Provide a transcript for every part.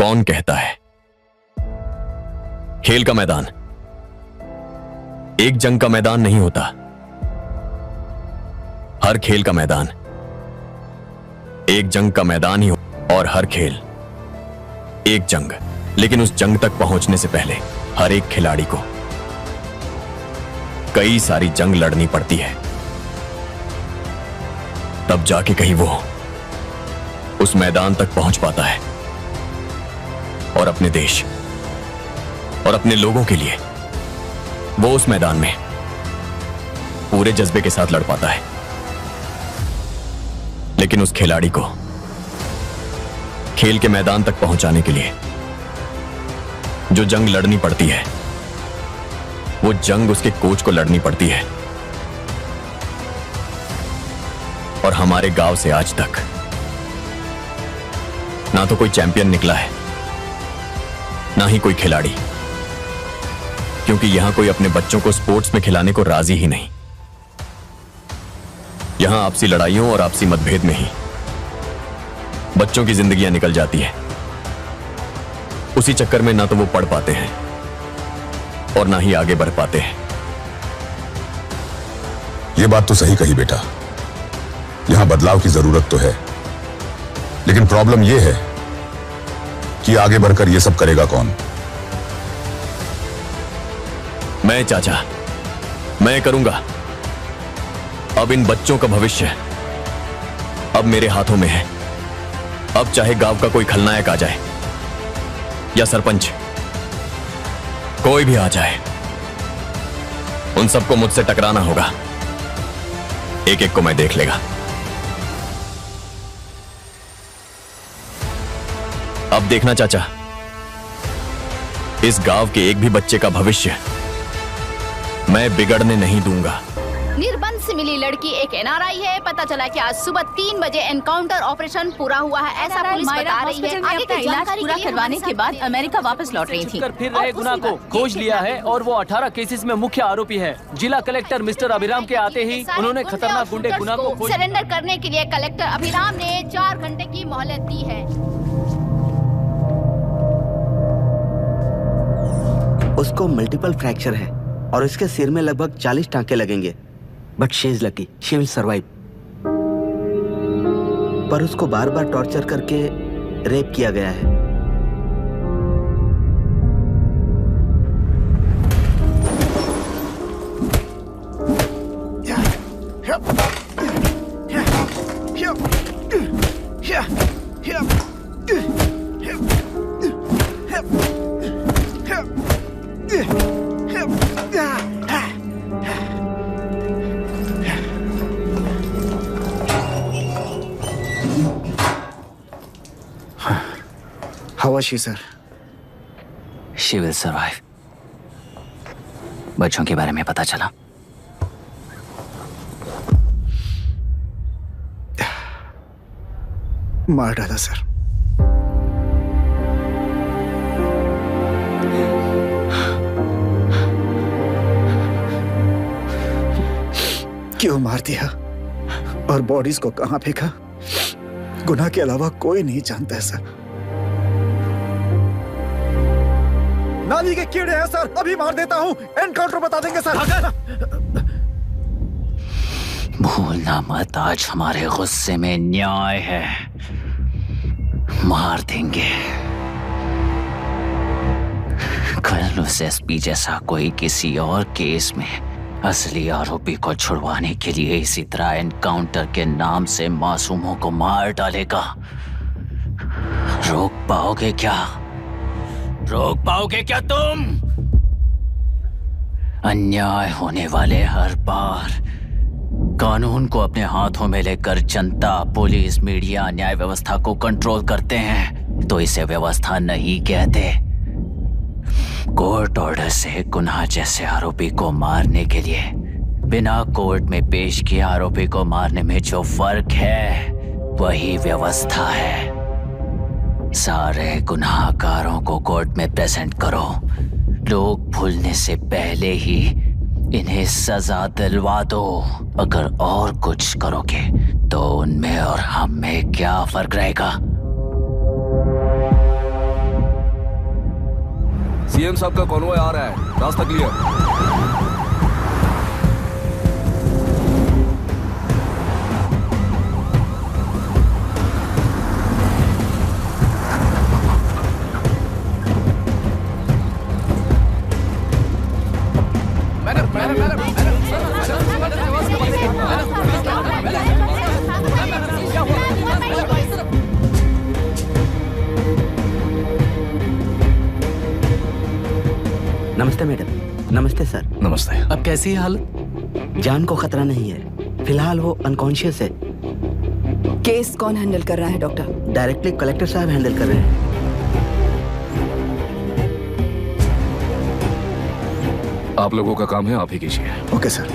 कौन कहता है खेल का मैदान एक जंग का मैदान नहीं होता। हर खेल का मैदान एक जंग का मैदान ही हो, और हर खेल एक जंग। लेकिन उस जंग तक पहुंचने से पहले हर एक खिलाड़ी को कई सारी जंग लड़नी पड़ती है, तब जाके कहीं वो उस मैदान तक पहुंच पाता है और अपने देश और अपने लोगों के लिए वो उस मैदान में पूरे जज्बे के साथ लड़ पाता है। लेकिन उस खिलाड़ी को खेल के मैदान तक पहुंचाने के लिए जो जंग लड़नी पड़ती है, वो जंग उसके कोच को लड़नी पड़ती है। और हमारे गांव से आज तक ना तो कोई चैंपियन निकला है, ना ही कोई खिलाड़ी, क्योंकि यहां कोई अपने बच्चों को स्पोर्ट्स में खिलाने को राजी ही नहीं। यहां आपसी लड़ाइयों और आपसी मतभेद में ही बच्चों की जिंदगियां निकल जाती है। उसी चक्कर में ना तो वो पढ़ पाते हैं और ना ही आगे बढ़ पाते हैं। ये बात तो सही कही बेटा, यहां बदलाव की जरूरत तो है, लेकिन प्रॉब्लम यह है कि आगे बढ़कर यह सब करेगा कौन? मैं चाचा, मैं करूंगा। अब इन बच्चों का भविष्य अब मेरे हाथों में है। अब चाहे गांव का कोई खलनायक आ जाए या सरपंच, कोई भी आ जाए, उन सबको मुझसे टकराना होगा। एक एक को मैं देख लेगा। अब देखना चाचा, इस गांव के एक भी बच्चे का भविष्य मैं बिगड़ने नहीं दूंगा। निर्बंध से मिली लड़की एक एनआरआई है। पता चला कि आज सुबह 3 बजे एनकाउंटर ऑपरेशन पूरा हुआ है, ऐसा पुलिस बता रही है। आगे का इलाज पूरा करवाने के बाद अमेरिका वापस लौट रही थी। फिर रहे गुना को खोज लिया है और वो 18 केसेस में मुख्य आरोपी है। जिला कलेक्टर मिस्टर अभिराम के आते ही उन्होंने खतरनाक गुंडे गुना को सरेंडर करने के लिए कलेक्टर अभिराम ने 4 घंटे की मोहलत दी है। उसको मल्टीपल फ्रैक्चर है और इसके सिर में लगभग 40 टांके लगेंगे, but she is lucky, she will survive. पर उसको बार बार टॉर्चर करके रेप किया गया है। How was she, sir? She will survive. बच्चों के बारे में पता चला? मार डाला सर। क्यों मार दिया और बॉडीज को कहां फेंका, गुनाह के अलावा कोई नहीं जानता है सर। नाली के कीड़े हैं सर, अभी मार देता हूं, एनकाउंटर बता देंगे सर। भूलना मत, आज हमारे गुस्से में न्याय है, मार देंगे। कल उस एसपी जैसा कोई किसी और केस में असली आरोपी को छुड़वाने के लिए इसी तरह एनकाउंटर के नाम से मासूमों को मार डालेगा। रोक पाओगे क्या? रोक पाओगे क्या तुम? अन्याय होने वाले हर बार कानून को अपने हाथों में लेकर जनता, पुलिस, मीडिया, न्याय व्यवस्था को कंट्रोल करते हैं, तो इसे व्यवस्था नहीं कहते। कोर्ट ऑर्डर से गुनाह जैसे आरोपी को मारने के लिए बिना कोर्ट में पेश किए आरोपी को मारने में जो फर्क है वही व्यवस्था है। सारे गुनाहगारों को कोर्ट में प्रेजेंट करो। लोग भूलने से पहले ही इन्हें सजा दिलवा दो। अगर और कुछ करोगे तो उनमें और हम में क्या फर्क रहेगा? सीएम साहब का कॉन्वॉय आ रहा है, रास्ता क्लियर। नमस्ते मैडम। नमस्ते सर। नमस्ते। अब कैसी है हालत? जान को खतरा नहीं है, फिलहाल वो अनकॉन्शियस है। केस कौन हैंडल कर रहा है डॉक्टर? डायरेक्टली कलेक्टर साहब हैंडल कर रहे हैं। आप लोगों का काम है, आप ही कीजिए। Okay sir.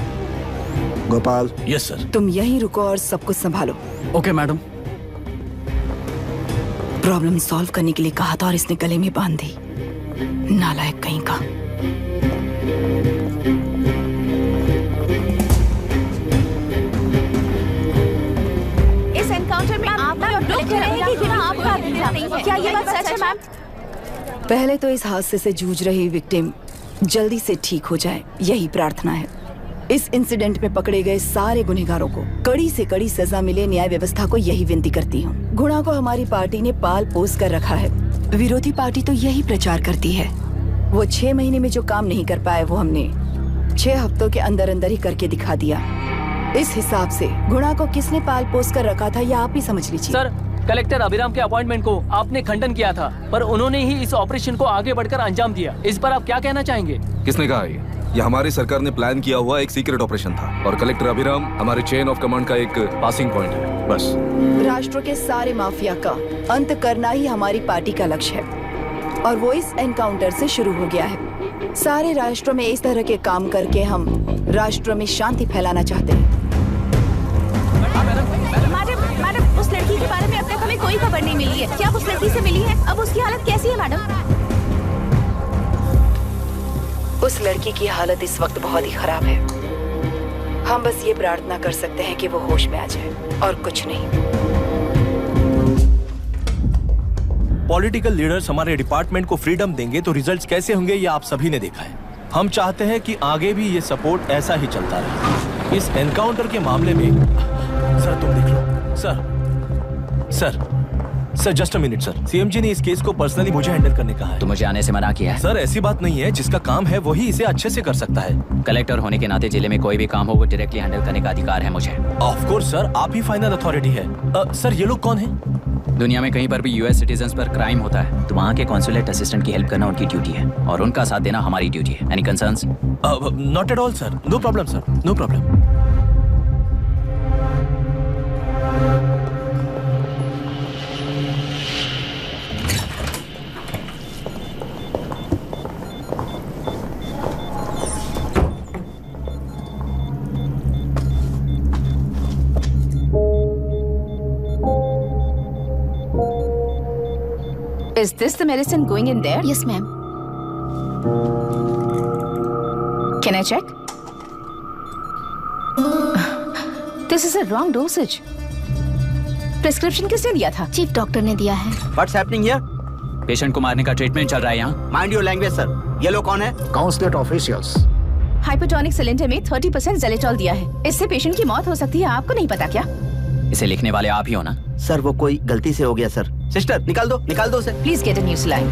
Gopal. Yes sir. तुम यहीं रुको और सब कुछ संभालो। Okay madam. प्रॉब्लम सॉल्व करने के लिए कहा था और इसने गले में बांध दी। नालायक कहीं का। इस एनकाउंटर में आपने और लोग कह रहे हैं कि बिना आपका नहीं है। क्या ये बात सच है मैम? पहले तो इस हादसे से जूझ रही विक्टिम जल्दी से ठीक हो जाए, यही प्रार्थना है। इस इंसिडेंट में पकड़े गए सारे गुनहगारों को कड़ी से कड़ी सजा मिले, न्याय व्यवस्था को यही विनती करती हूँ। गुणा को हमारी पार्टी ने पाल पोस कर रखा है। विरोधी पार्टी तो यही प्रचार करती है। वो 6 महीने में जो काम नहीं कर पाए वो हमने 6 हफ्तों के अंदर अंदर ही करके दिखा दिया। इस हिसाब से गुणा को किसने पाल पोस कर रखा था, यह आप ही समझ लीजिए। सर, कलेक्टर अभिराम के अपॉइंटमेंट को आपने खंडन किया था, पर उन्होंने ही इस ऑपरेशन को आगे बढ़कर अंजाम दिया। इस पर आप क्या कहना चाहेंगे? किसने कहा ये हमारी सरकार ने प्लान किया हुआ एक सीक्रेट ऑपरेशन था और कलेक्टर अभिराम हमारे चेन ऑफ कमांड का एक पासिंग पॉइंट है, बस। राष्ट्र के सारे माफिया का अंत करना ही हमारी पार्टी का लक्ष्य है और वो इस एनकाउंटर से शुरू हो गया है। सारे राष्ट्रों में इस तरह के काम करके हम राष्ट्र में शांति फैलाना चाहते हैं। मैडम, उस लड़की के बारे में अब तक हमें कोई खबर नहीं मिली है। क्या आप उस लड़की से मिली है? अब उसकी हालत कैसी है मैडम? उस लड़की की हालत इस वक्त बहुत ही खराब है। हम बस ये प्रार्थना कर सकते हैं कि वो होश में आ जाए और कुछ नहीं। पॉलिटिकल लीडर्स हमारे डिपार्टमेंट को फ्रीडम देंगे तो रिजल्ट्स कैसे होंगे ये आप सभी ने देखा है। हम चाहते हैं कि आगे भी ये सपोर्ट ऐसा ही चलता रहे। इस एनकाउंटर के मामले में सर तुम देख लो। Sir just a minute sir. CM ji ने इस केस को पर्सनली मुझे हैंडल करने कहा है। तो मुझे आने से मना किया है। सर ऐसी बात नहीं है, जिसका काम है वही इसे अच्छे से कर सकता है। कलेक्टर होने के नाते जिले में कोई भी काम हो वो डायरेक्टली हैंडल करने का अधिकार है मुझे। ऑफ कोर्स सर, आप ही फाइनल अथॉरिटी है। सर ये लोग कौन हैं? दुनिया में कहीं पर भी यूएस सिटीजन्स पर क्राइम होता है तो वहाँ के कॉन्सुलेट असिस्टेंट की हेल्प करना उनकी ड्यूटी है और उनका साथ देना हमारी ड्यूटी है। Any concerns? Not at all sir, no problem sir, no problem. Is this the medicine going in there? Yes, ma'am. Can I check? This is a wrong dosage. Prescription किसने दिया था? चीफ डॉक्टर ने दिया है। What's happening here? Patient को मारने का treatment चल रहा है यहाँ। Mind your language, sir. ये लोग कौन है? Consulate officials. हाइपोटोनिक सिलेंडर में 30% जेलेटॉल दिया है। इससे पेशेंट की मौत हो सकती है। आपको नहीं पता क्या? इसे लिखने वाले आप ही हो ना? सर वो कोई गलती से हो गया सर। सिस्टर निकाल दो उसे। Please get a new saline.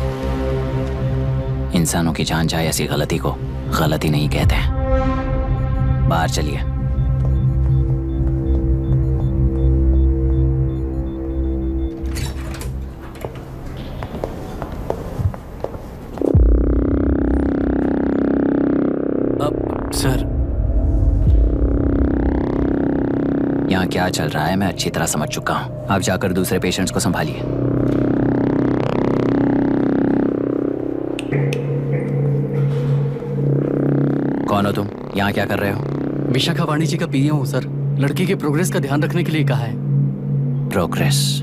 इंसानों की जान जाए ऐसी गलती को गलती नहीं कहते हैं। बाहर चलिए। सर यहाँ क्या चल रहा है मैं अच्छी तरह समझ चुका हूँ। आप जाकर दूसरे पेशेंट्स को संभालिए। कौन हो तुम? यहाँ क्या कर रहे हो? विशाखा वाणिज्य का पीए हूँ सर। लड़की के प्रोग्रेस का ध्यान रखने के लिए कहा है। प्रोग्रेस,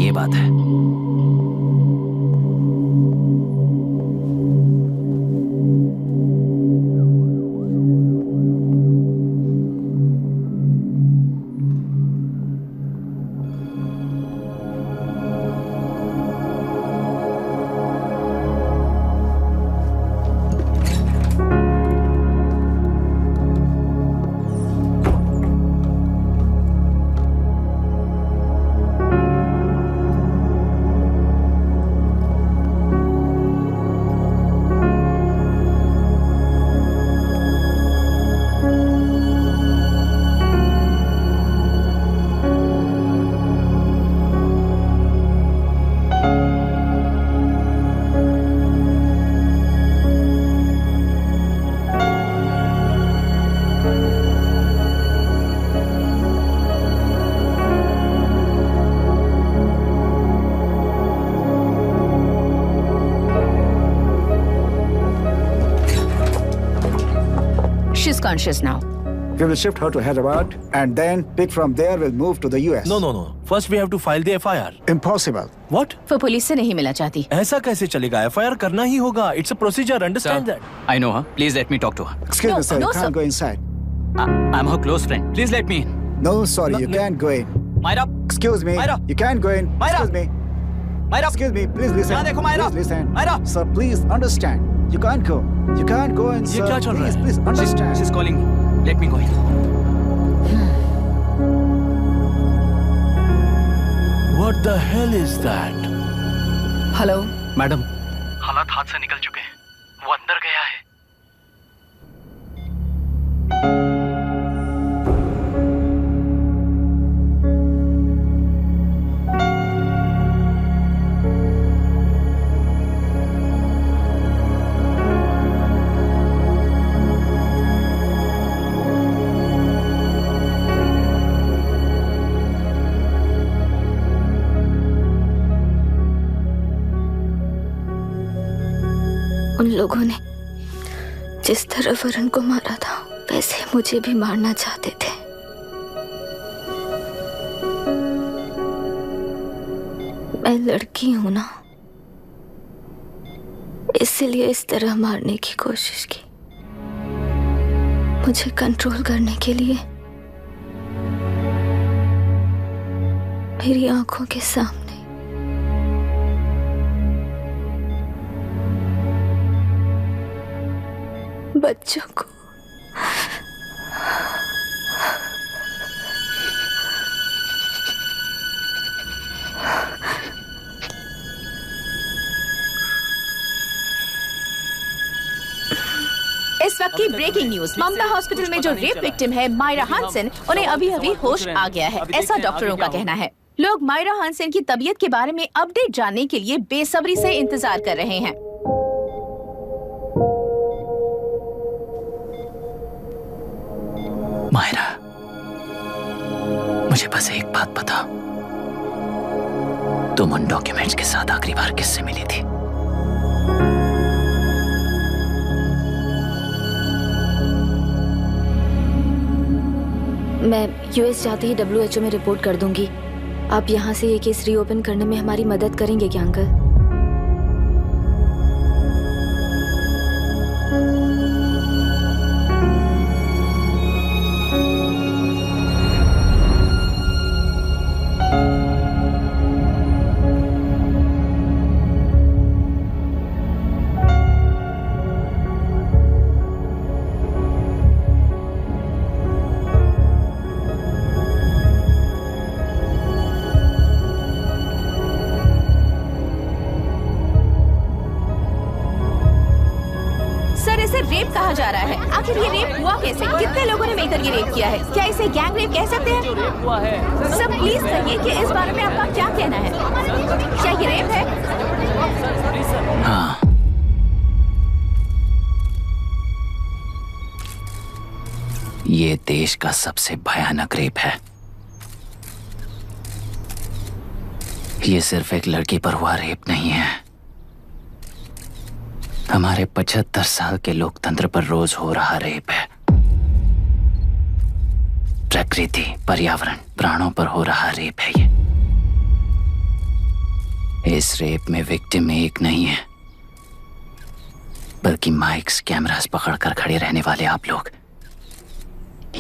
ये बात है। conscious now. We will shift her to Hyderabad and then pick from there. We'll move to the US. No. First we have to file the FIR. Impossible. What? वो पुलिस से नहीं मिला चाहती। ऐसा कैसे चलेगा? FIR करना ही होगा. It's a procedure. Understand that? I know her. Please let me talk to her. Excuse me, sir. no, You can't sir. go inside. I'm her close friend. Please let me in. No, sorry. You can't go in. Myra. Excuse me. Myra. You can't go in. Myra. Excuse me. Myra. Excuse me. Please listen. यहाँ देखो, Myra. Please listen. Myra. Sir, please understand. You can't go. You can't go in, ये sir. क्या चल रहा है? Please understand. She's calling me. Let me go in. What the hell is that? Hello. Madam, हालात हाथ से निकल चुके हैं। वो अंदर गया है। उन लोगों ने जिस तरह वरुण को मारा था वैसे मुझे भी मारना चाहते थे। मैं लड़की हूं ना, इसलिए इस तरह मारने की कोशिश की। मुझे कंट्रोल करने के लिए मेरी आंखों के सामने बच्चों को इस वक्त की ब्रेकिंग न्यूज। ममता हॉस्पिटल में जो रेप विक्टिम है मायरा हानसन, उन्हें अभी अभी होश आ गया है, ऐसा डॉक्टरों का कहना है। लोग मायरा हानसन की तबीयत के बारे में अपडेट जानने के लिए बेसब्री से इंतजार कर रहे हैं। मायरा, मुझे बस एक बात बता, तुम उन डॉक्यूमेंट्स के साथ आखिरी बार किससे मिली थी? मैं यूएस जाते ही WHO में रिपोर्ट कर दूंगी। आप यहाँ से ये केस रीओपन करने में हमारी मदद करेंगे क्या अंकल? रेप कहा जा रहा है, आखिर ये रेप हुआ कैसे? कितने लोगों ने मिलकर ये रेप किया है? क्या इसे गैंग रेप कह सकते हैं? जो रेप हुआ है। सब प्लीज कहिए कि इस बारे में आपका क्या कहना है? क्या ये रेप है? हाँ, ये देश का सबसे भयानक रेप है। ये सिर्फ एक लड़की पर हुआ रेप नहीं है, हमारे 75 साल के लोकतंत्र पर रोज हो रहा रेप है। प्रकृति, पर्यावरण, प्राणों पर हो रहा रेप है ये। इस रेप में विक्टिम एक नहीं है, बल्कि माइक्स, कैमरास पकड़कर खड़े रहने वाले आप लोग,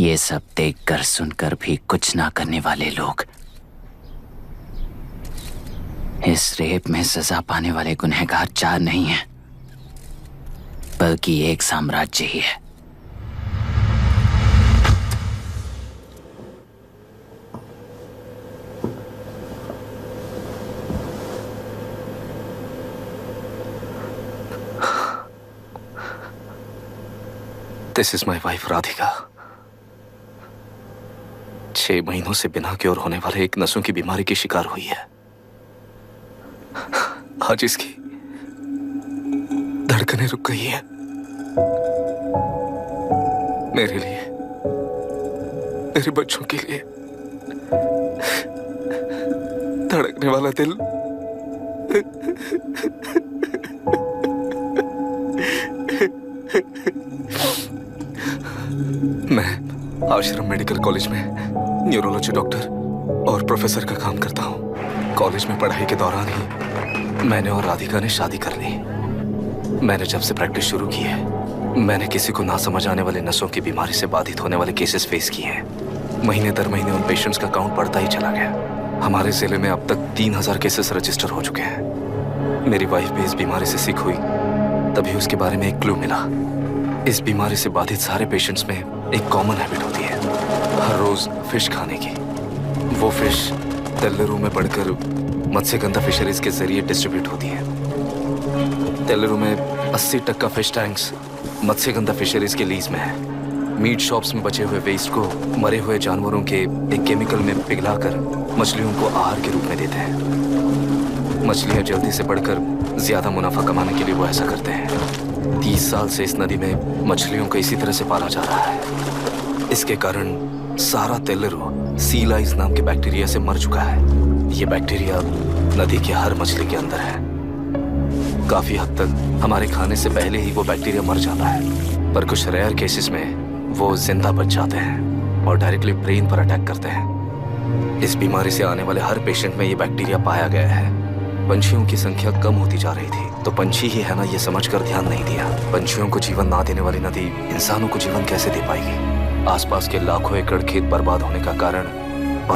ये सब देखकर सुनकर भी कुछ ना करने वाले लोग। इस रेप में सजा पाने वाले गुनहगार 4 नहीं हैं, बल्कि एक साम्राज्य ही है। This is my wife Radhika. 6 महीनों से बिना क्योर होने वाले एक नसों की बीमारी की शिकार हुई है। आज इसकी धड़कनें रुक गई है। मेरे लिए, मेरे बच्चों के लिए धड़कने वाला दिल आश्रम मेडिकल कॉलेज में न्यूरोलॉजी डॉक्टर और प्रोफेसर का काम करता हूँ। कॉलेज में पढ़ाई के दौरान ही मैंने और राधिका ने शादी कर ली। मैंने जब से प्रैक्टिस शुरू की है, मैंने किसी को ना समझ आने वाले नसों की बीमारी से बाधित होने वाले केसेस फेस किए हैं। महीने दर महीने उन पेशेंट्स का काउंट बढ़ता ही चला गया। हमारे जिले में अब तक 3000 केसेस रजिस्टर हो चुके हैं। मेरी वाइफ भी इस बीमारी से सिक हुई, तभी उसके बारे में एक क्लू मिला। इस बीमारी से बाधित सारे पेशेंट्स में एक कॉमन हैबिट होती है, हर रोज फिश खाने की। वो फिश तेल्लेरू में बढ़कर मत्स्यगंधा फिशरीज के जरिए डिस्ट्रीब्यूट होती है। तेल्लेरू में 80% फिश टैंक्स मत्स्यगंधा फिशरीज के लीज में है। मीट शॉप्स में बचे हुए वेस्ट को मरे हुए जानवरों के एक केमिकल में पिघलाकर मछलियों को आहार के रूप में देते हैं। मछलियां जल्दी से बढ़कर ज्यादा मुनाफा कमाने के लिए वो ऐसा करते हैं। 30 साल से इस नदी में मछलियों को इसी तरह से पाला जा रहा है। इसके कारण सारा तेल्लेरू सी लाइस नाम के बैक्टीरिया से मर चुका है। ये बैक्टीरिया नदी की हर मछली के अंदर है। काफी हद तक हमारे खाने से पहले ही वो बैक्टीरिया मर जाता है, पर कुछ रेयर केसेस में वो जिंदा बच जाते हैं और डायरेक्टली ब्रेन पर अटैक करते हैं। इस बीमारी से आने वाले हर पेशेंट में ये बैक्टीरिया पाया गया है। पंछियों की संख्या कम होती जा रही थी, तो पंछी ही है ना ये समझकर ध्यान नहीं दिया। पंछियों को जीवन ना देने वाली नदी इंसानों को जीवन कैसे दे पाएगी? आसपास के लाखों एकड़ खेत बर्बाद होने का कारण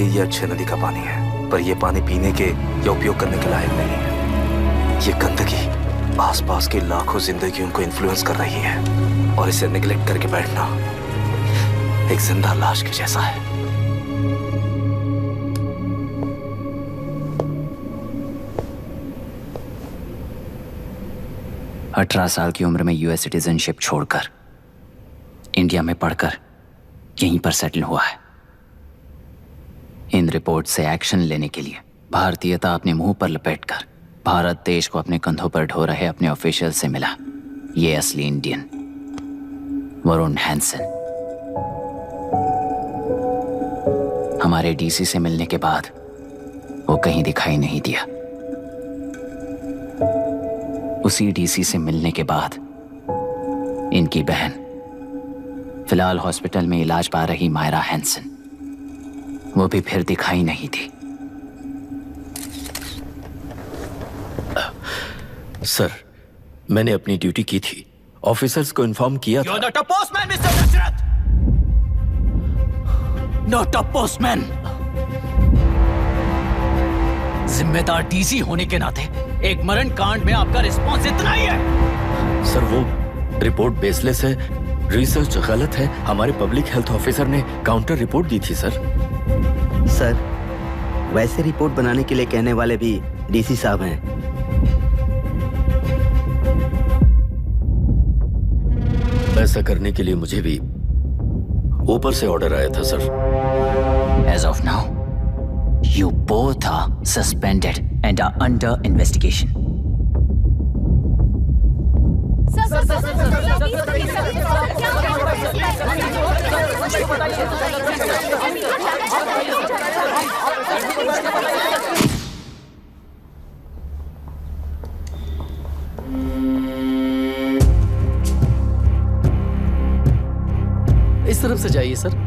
ये अच्छे नदी का पानी है, पर यह पानी पीने के या उपयोग करने के लायक नहीं है। ये गंदगी आसपास के लाखों जिंदगियों को इन्फ्लुएंस कर रही है और इसे निगलेक्ट करके बैठना एक जिंदा लाश के जैसा है। अठारह साल की उम्र में यूएस सिटीजनशिप छोड़कर इंडिया में पढ़कर यहीं पर सेटल हुआ है। इन रिपोर्ट से एक्शन लेने के लिए भारतीयता अपने मुंह पर लपेटकर भारत देश को अपने कंधों पर ढो रहे अपने ऑफिशियल से मिला ये असली इंडियन वरुण हैंसन। हमारे डीसी से मिलने के बाद वो कहीं दिखाई नहीं दिया। उसी डीसी से मिलने के बाद इनकी बहन फिलहाल हॉस्पिटल में इलाज पा रही मायरा हैंसन, वो भी फिर दिखाई नहीं थी। सर, मैंने अपनी ड्यूटी की थी, ऑफिसर्स को इन्फॉर्म किया था। You're not a postman, Mr. Dashrath! Not a postman! जिम्मेदार डीसी होने के नाते एक मरण कांड में आपका रिस्पॉन्स इतना ही है। सर, वो रिपोर्ट बेसलेस है, रिसर्च गलत है। हमारे पब्लिक हेल्थ ऑफिसर ने काउंटर रिपोर्ट दी थी सर। सर, वैसे रिपोर्ट बनाने के लिए कहने वाले भी डीसी साहब हैं। ऐसा करने के लिए मुझे भी ऊपर से ऑर्डर आया था sir. As of now, you both are suspended and are under investigation. इस तरफ से जाइए सर।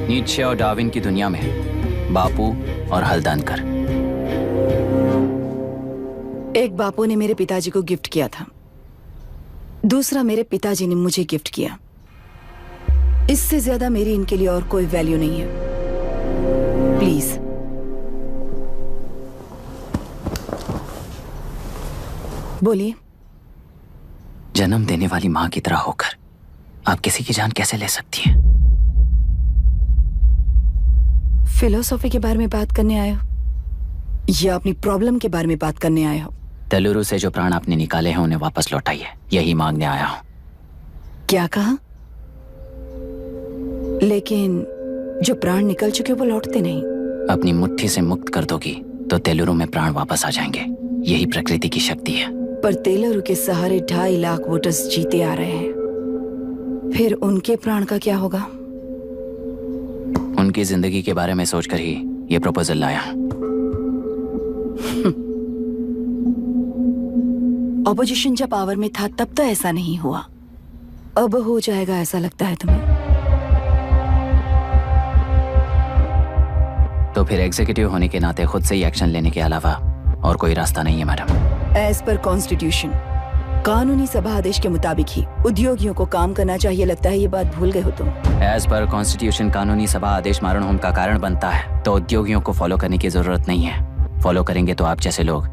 नीत्शे और डार्विन की दुनिया में बापू और हल्दानकर। एक बापू ने मेरे पिताजी को गिफ्ट किया था, दूसरा मेरे पिताजी ने मुझे गिफ्ट किया। इससे ज्यादा मेरी इनके लिए और कोई वैल्यू नहीं है। प्लीज बोलिए। जन्म देने वाली मां की तरह होकर आप किसी की जान कैसे ले सकती हैं? फिलोसॉफी के बारे में बात करने आए हो या अपनी प्रॉब्लम के बारे में बात करने आए हो? तेलुरु से जो प्राण आपने निकाले हैं उन्हें वापस लौटाइए, यही मांगने आया हूं। क्या कहा? लेकिन जो प्राण निकल चुके वो लौटते नहीं। अपनी मुट्ठी से मुक्त कर दोगी तो तेलुरु में प्राण वापस आ जाएंगे। यही प्रकृति की शक्ति है। पर तेलुरु के सहारे 2.5 लाख वोटर्स जीते आ रहे हैं, फिर उनके प्राण का क्या होगा? उनकी जिंदगी के बारे में सोचकर ही ये प्रपोजल लाया। ऑपोजिशन जब पावर में था तब तो ऐसा नहीं हुआ, अब हो जाएगा ऐसा लगता है तुम्हें? तो फिर एग्जीक्यूटिव होने के नाते खुद से ही एक्शन लेने के अलावा और कोई रास्ता नहीं है मैडम। एज पर कॉन्स्टिट्यूशन, कानूनी सभा आदेश के मुताबिक ही उद्योगियों को काम करना चाहिए। लगता है ये बात भूल गए हो तुम। एज पर कॉन्स्टिट्यूशन कानूनी सभा आदेश मारण होम का कारण बनता है, तो उद्योगियों को फॉलो करने की जरूरत नहीं है। फॉलो करेंगे तो आप जैसे लोग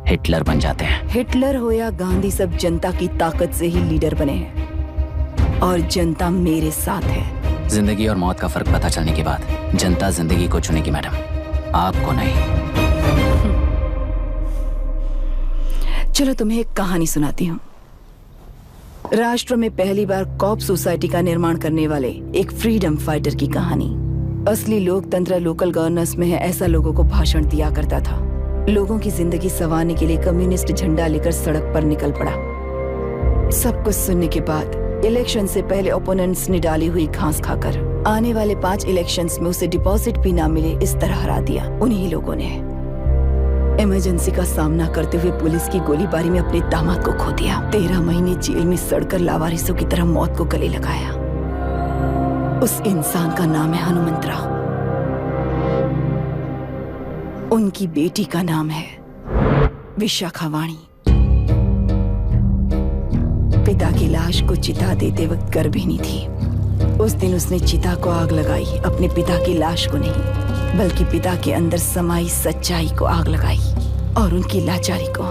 हिटलर बन जाते हैं। हिटलर हो या गांधी, सब जनता की ताकत से ही लीडर बने हैं और जनता मेरे साथ है। जिंदगी और मौत का फर्क पता चलने के बाद जनता जिंदगी को चुनेगी मैडम, आपको नहीं। चलो तुम्हें एक कहानी सुनाती हूँ। राष्ट्र में पहली बार कॉप सोसाइटी का निर्माण करने वाले एक फ्रीडम फाइटर की कहानी। असली लोकतंत्र लोकल गवर्नेंस में है, ऐसा लोगों को भाषण दिया करता था। लोगों की जिंदगी संवारने के लिए कम्युनिस्ट झंडा लेकर सड़क पर निकल पड़ा। सब कुछ सुनने के बाद इलेक्शन से पहले ओपोनेंट्स ने डाली हुई घास खाकर आने वाले 5 इलेक्शंस में उसे डिपॉजिट भी ना मिले, इस तरह हरा दिया। उन्हीं लोगों ने इमरजेंसी का सामना करते हुए पुलिस की गोलीबारी में अपने दामाद को खो दिया। 13 महीने जेल में सड़कर लावारिसों की तरह मौत को गले लगाया। उस इंसान का नाम है हनुमंतराव। उनकी बेटी का नाम है विशाखावाणी। पिता की लाश को चिता देते वक्त गर्भिणी थी। उस दिन उसने चिता को आग लगाई, अपने पिता की लाश को नहीं, बल्कि पिता के अंदर समाई सच्चाई को आग लगाई और उनकी लाचारी को।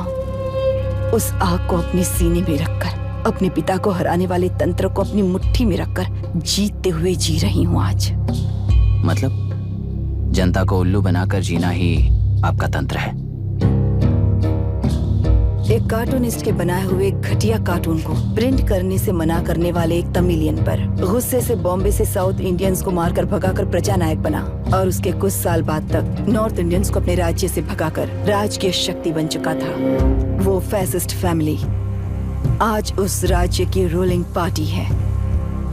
उस आग को अपने सीने में रखकर, अपने पिता को हराने वाले तंत्र को अपनी मुट्ठी में रखकर जीतते हुए जी रही हूँ आज। मतलब जनता को उल्लू बनाकर जीना ही आपका तंत्र है? एक कार्टूनिस्ट के बनाए हुए घटिया कार्टून को प्रिंट करने से मना करने वाले एक तमिलियन पर गुस्से से बॉम्बे से साउथ इंडियंस को मारकर भगाकर प्रजानायक बना और उसके कुछ साल बाद तक नॉर्थ इंडियंस को अपने राज्य से भगाकर राजकीय शक्ति बन चुका था। वो फैसिस्ट फैमिली आज उस राज्य की रूलिंग पार्टी है।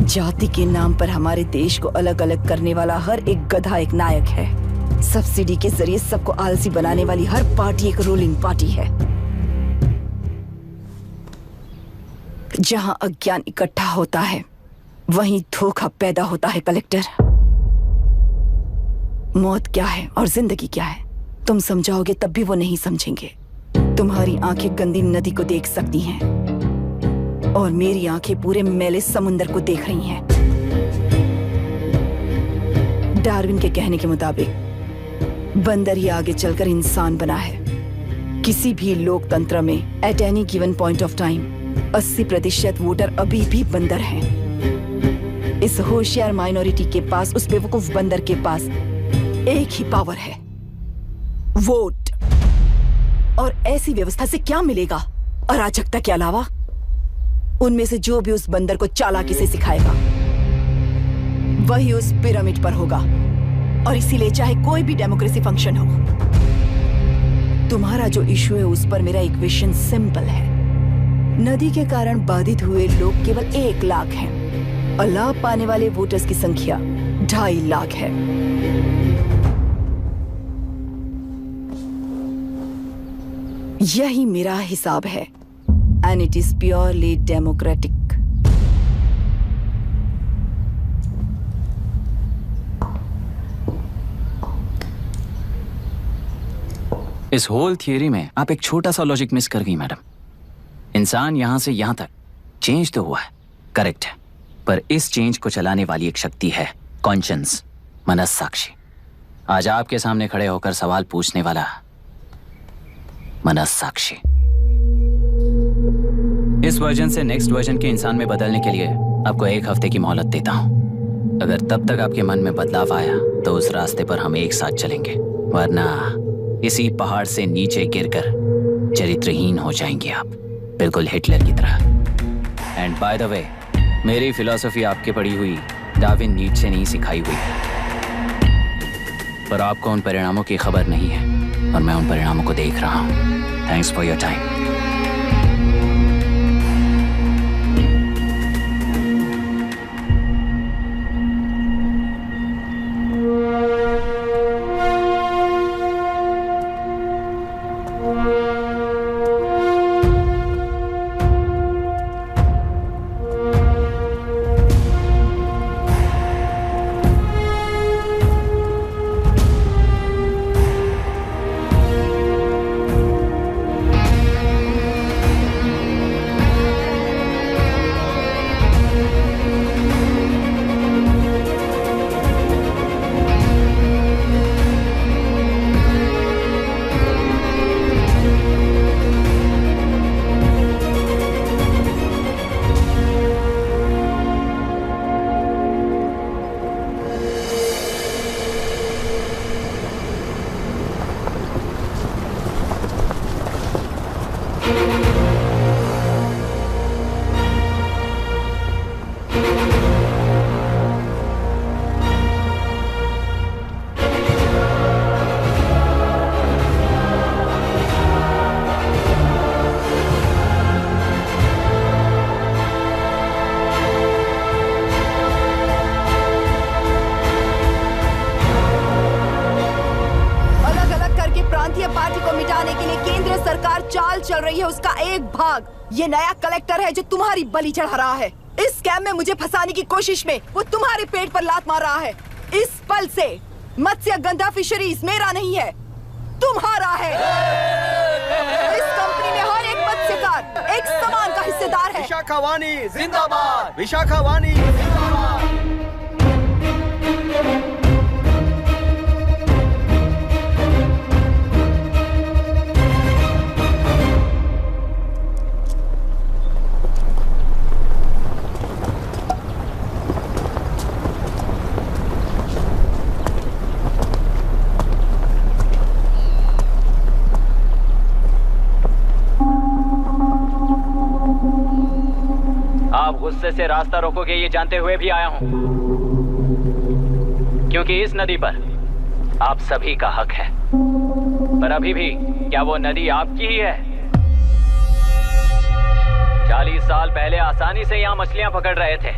जाति के नाम पर हमारे देश को अलग अलग करने वाला हर एक गधा एक नायक है। सब्सिडी के जरिए सबको आलसी बनाने वाली हर पार्टी एक रूलिंग पार्टी है। जहां अज्ञान इकट्ठा होता है वहीं धोखा पैदा होता है। कलेक्टर, मौत क्या है और जिंदगी क्या है तुम समझाओगे तब भी वो नहीं समझेंगे। तुम्हारी आंखें गंदी नदी को देख सकती हैं और मेरी आंखें पूरे मैले समुंदर को देख रही हैं। डार्विन के कहने के मुताबिक बंदर ही आगे चलकर इंसान बना है। किसी भी लोकतंत्र में at any given point of time 80% voter अभी भी बंदर हैं। इस होशियार माइनॉरिटी के पास, उस बेवकूफ बंदर के पास एक ही पावर है, वोट। और ऐसी व्यवस्था से क्या मिलेगा अराजकता के अलावा? उनमें से जो भी उस बंदर को चालाकी से सिखाएगा वही उस पिरामिड पर होगा। और इसीलिए चाहे कोई भी डेमोक्रेसी फंक्शन हो, तुम्हारा जो इशू है उस पर मेरा इक्वेशन सिंपल है। नदी के कारण बाधित हुए लोग केवल 1 लाख हैं और लाभ पाने वाले वोटर्स की संख्या 2.5 लाख है। यही मेरा हिसाब है and it is purely democratic. इस होल थियरी में आप एक छोटा सा लॉजिक मिस कर गई मैडम। इंसान यहां से यहां तक चेंज तो हुआ है, करेक्ट है, पर इस चेंज को चलाने वाली एक शक्ति है, कॉन्शियंस, मनस्साक्षी। आज आपके सामने खड़े होकर सवाल पूछने वाला मनस्साक्षी। इस वर्जन से नेक्स्ट वर्जन के इंसान में बदलने के लिए आपको 1 हफ्ते की मोहलत देता हूं। अगर तब तक आपके मन में बदलाव आया तो उस रास्ते पर हम एक साथ चलेंगे, वरना इसी पहाड़ से नीचे गिरकर चरित्रहीन हो जाएंगे आप, बिल्कुल हिटलर की तरह। एंड बाय द वे, मेरी फिलॉसफी आपके पड़ी हुई डार्विन नीड से नहीं सिखाई हुई, पर आपको उन परिणामों की खबर नहीं है और मैं उन परिणामों को देख रहा हूं। Thanks for your time. चल रही है उसका एक भाग ये नया कलेक्टर है जो तुम्हारी बलि चढ़ा रहा है। इस स्कैम में मुझे फंसाने की कोशिश में वो तुम्हारे पेट पर लात मार रहा है। इस पल से मत्स्य गंधा फिशरीज मेरा नहीं है, तुम्हारा है। इस कंपनी में हर एक मत्स्यकार एक समान का हिस्सेदार है। विशाखावाणी जिंदाबाद, विशाखावाणी जिंदाबाद। गुस्से से रास्ता रोकोगे ये जानते हुए भी आया हूं, क्योंकि इस नदी पर आप सभी का हक है। पर अभी भी क्या वो नदी आपकी ही है? 40 साल पहले आसानी से यहां मछलियां पकड़ रहे थे,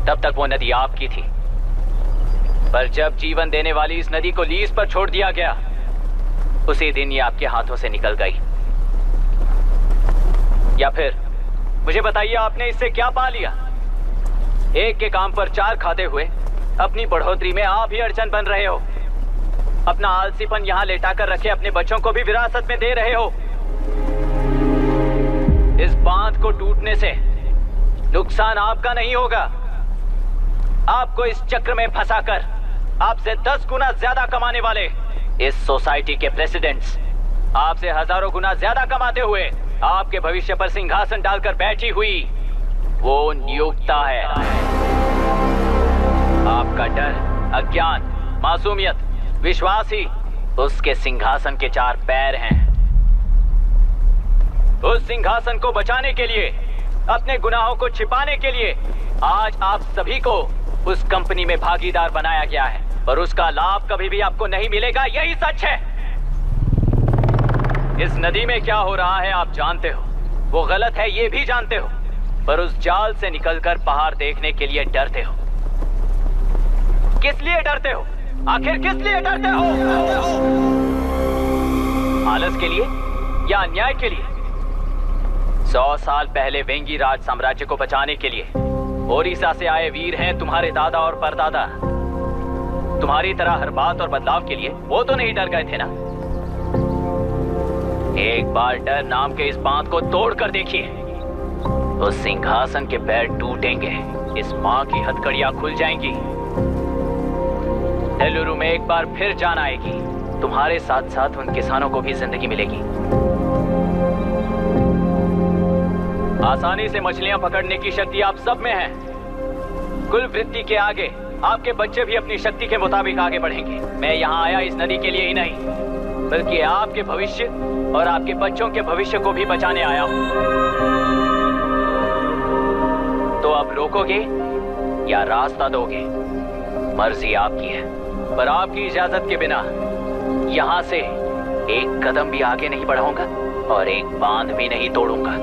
तब तक वो नदी आपकी थी। पर जब जीवन देने वाली इस नदी को लीज पर छोड़ दिया गया, उसी दिन ये आपके हाथों से निकल गई। या फिर मुझे बताइए, आपने इससे क्या पा लिया? एक के काम पर 4 खाते हुए अपनी बढ़ोतरी में आप ही अड़चन बन रहे हो। अपना आलसीपन यहाँ लेटा कर रखे अपने बच्चों को भी विरासत में दे रहे हो। इस बांध को टूटने से नुकसान आपका नहीं होगा, आपको इस चक्र में फंसाकर आपसे 10 गुना ज्यादा कमाने वाले इस सोसाइटी के प्रेसिडेंट्स आपसे हजारों गुना ज्यादा कमाते हुए आपके भविष्य पर सिंहासन डालकर बैठी हुई वो नियोक्ता है। आपका डर, अज्ञान, मासूमियत, विश्वास ही उसके सिंहासन के 4 पैर हैं। उस सिंहासन को बचाने के लिए, अपने गुनाहों को छिपाने के लिए आज आप सभी को उस कंपनी में भागीदार बनाया गया है, और उसका लाभ कभी भी आपको नहीं मिलेगा। यही सच है। इस नदी में क्या हो रहा है आप जानते हो, वो गलत है ये भी जानते हो, पर उस जाल से निकलकर पहाड़ देखने के लिए डरते हो। किस लिए डरते हो? आखिर किस लिए डरते हो? आलस के लिए या अन्याय के लिए? 100 साल पहले वेंगी राज साम्राज्य को बचाने के लिए ओडिशा से आए वीर हैं तुम्हारे दादा और परदादा। तुम्हारी तरह हर बात और बदलाव के लिए वो तो नहीं डर गए थे ना। एक बार डर नाम के इस बांध को तोड़ कर देखिए, उस सिंहासन के पैर टूटेंगे, इस मां की हथकड़ियां खुल जाएंगी। नेल्लूरू में एक बार फिर जान आएगी, तुम्हारे साथ साथ उन किसानों को भी जिंदगी मिलेगी। आसानी से मछलियां पकड़ने की शक्ति आप सब में है। कुल वृत्ति के आगे आपके बच्चे भी अपनी शक्ति के मुताबिक आगे बढ़ेंगे। मैं यहाँ आया इस नदी के लिए ही नहीं, बल्कि आपके भविष्य और आपके बच्चों के भविष्य को भी बचाने आया हूं। तो अब रोकोगे या रास्ता दोगे, मर्जी आपकी है, पर आपकी इजाजत के बिना यहाँ से एक कदम भी आगे नहीं बढ़ाऊंगा और एक बांध भी नहीं तोड़ूंगा।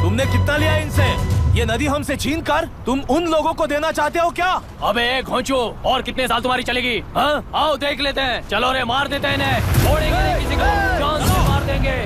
तुमने कितना लिया इनसे? ये नदी हमसे छीन कर तुम उन लोगों को देना चाहते हो क्या? अबे घोंचू, और कितने साल तुम्हारी चलेगी? हाँ, आओ देख लेते हैं। चलो रे, मार देते हैं इन्हें। छोड़ेंगे नहीं किसी को, जान से मार देंगे।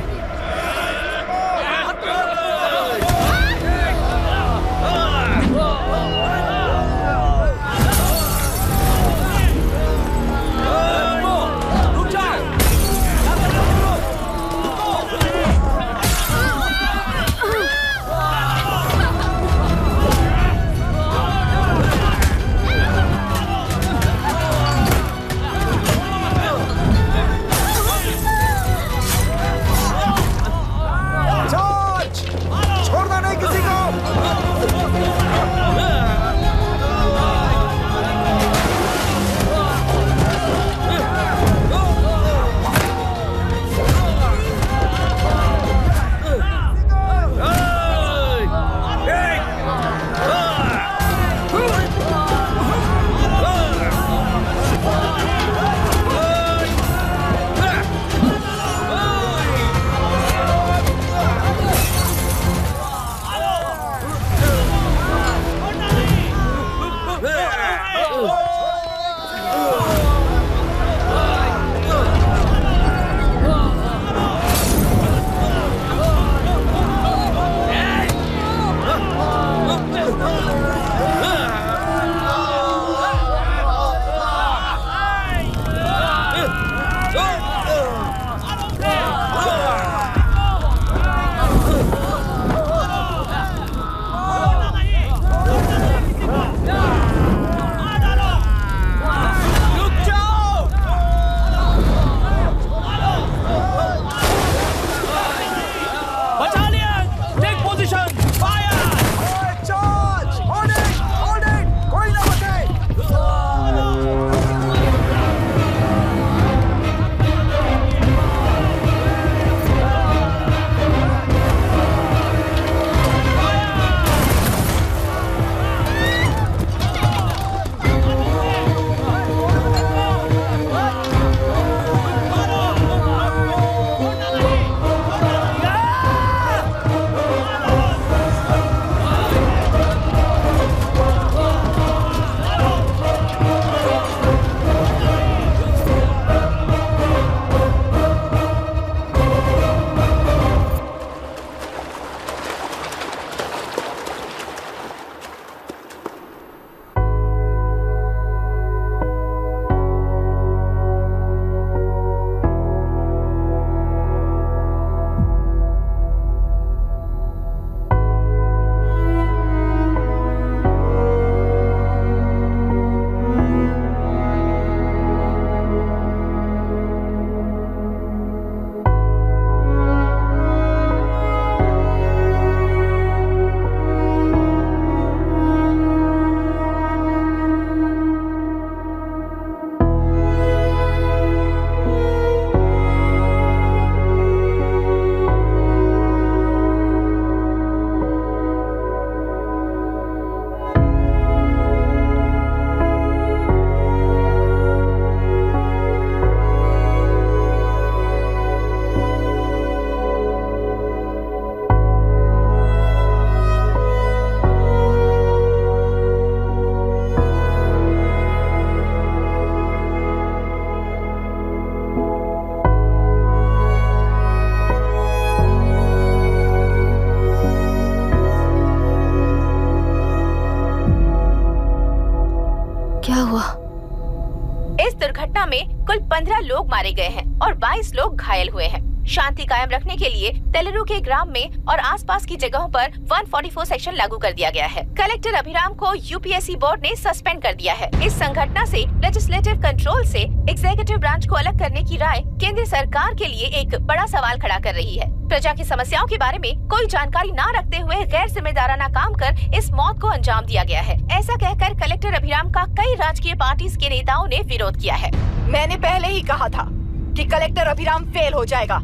इस दुर्घटना में कुल 15 लोग मारे गए हैं और 22 लोग घायल हुए हैं। शांति कायम रखने के लिए तेलुरु के ग्राम में और आसपास की जगहों पर 144 सेक्शन लागू कर दिया गया है। कलेक्टर अभिराम को यूपीएससी बोर्ड ने सस्पेंड कर दिया है। इस संघटना से लेजिस्लेटिव कंट्रोल से एग्जीक्यूटिव ब्रांच को अलग करने की राय केंद्र सरकार के लिए एक बड़ा सवाल खड़ा कर रही है। प्रजा की समस्याओं के बारे में कोई जानकारी न रखते हुए गैर जिम्मेदाराना काम कर इस मौत को अंजाम दिया गया है। ऐसा कहकर कलेक्टर अभिराम का कई राजकीय पार्टी के नेताओं ने विरोध किया है। मैंने पहले ही कहा था कि कलेक्टर अभिराम फेल हो जाएगा।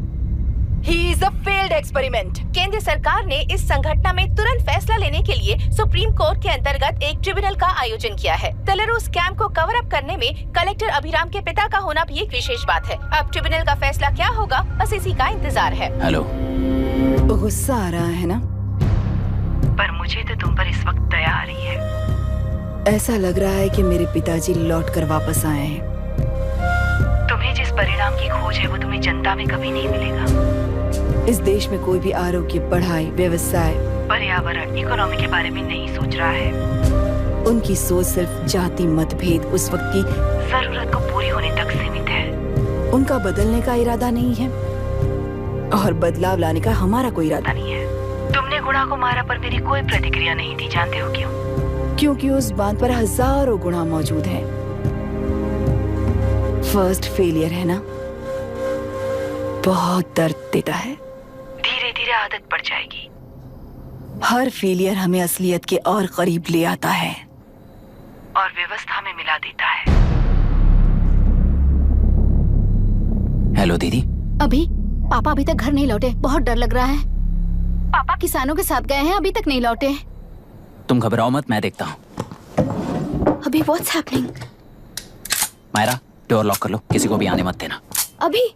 He is a failed experiment. केंद्र सरकार ने इस संघटना में तुरंत फैसला लेने के लिए सुप्रीम कोर्ट के अंतर्गत एक ट्रिब्यूनल का आयोजन किया है। तेलुरु स्कैम को कवर अप करने में कलेक्टर अभिराम के पिता का होना भी एक विशेष बात है। अब ट्रिब्यूनल का फैसला क्या होगा, बस इसी का इंतजार है। हेलो, गुस्सा आ रहा है ना? पर मुझे तो तुम पर इस वक्त दया आ रही है। ऐसा लग रहा है कि मेरे पिताजी लौट कर वापस आए हैं। तुम्हें जिस परिणाम की खोज है वो तुम्हें जनता में कभी नहीं मिलेगा। इस देश में कोई भी आरोग्य, पढ़ाई, व्यवसाय, पर्यावरण, इकोनॉमी के बारे में नहीं सोच रहा है। उनकी सोच सिर्फ जाति मतभेद उस वक्त की जरूरत को पूरी होने तक सीमित है। उनका बदलने का इरादा नहीं है और बदलाव लाने का हमारा कोई इरादा नहीं है। तुमने गुणा को मारा पर मेरी कोई प्रतिक्रिया नहीं दी, जानते हो क्यों? क्योंकि उस बांध पर हजारों गुणा मौजूद हैं। फर्स्ट फेलियर है ना, बहुत दर्द देता है। धीरे धीरे आदत पड़ जाएगी। हर फेलियर हमें असलियत के और करीब ले आता है और व्यवस्था में मिला देता है। हेलो दीदी। पापा अभी तक घर नहीं लौटे, बहुत डर लग रहा है। पापा किसानों के साथ गए हैं, अभी तक नहीं लौटे। तुम घबराओ मत, मैं देखता हूँ। अभी what's happening? Myra, door lock कर लो, किसी को भी आने मत देना। अभी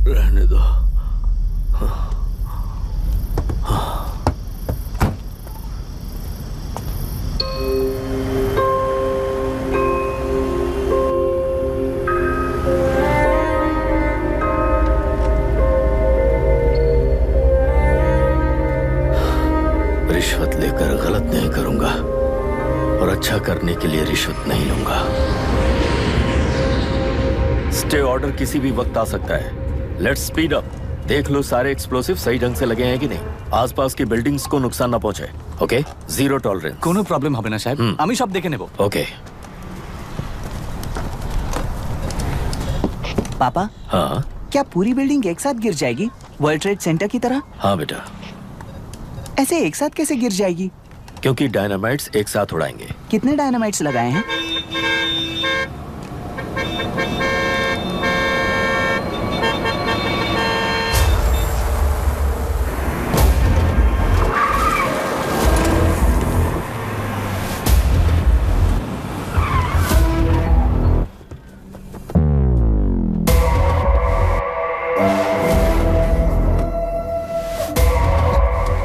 रहने दो। रिश्वत लेकर गलत नहीं करूंगा और अच्छा करने के लिए रिश्वत नहीं लूंगा। स्टे ऑर्डर किसी भी वक्त आ सकता है। Let's speed up. देख लो सारे एक्सप्लोसिव सही ढंग से लगे हैं कि नहीं, आसपास की बिल्डिंग्स को नुकसान ना पहुंचे। Okay, zero tolerance. कोनो प्रॉब्लम হবে না সাহেব, আমি সব দেখে নেব। ओके। पापा, हाँ क्या पूरी बिल्डिंग एक साथ गिर जाएगी, वर्ल्ड ट्रेड सेंटर की तरह? हाँ बेटा। ऐसे एक साथ कैसे गिर जाएगी? क्योंकि डायनामाइट्स एक साथ उड़ाएंगे। कितने डायनामाइट्स लगाए हैं?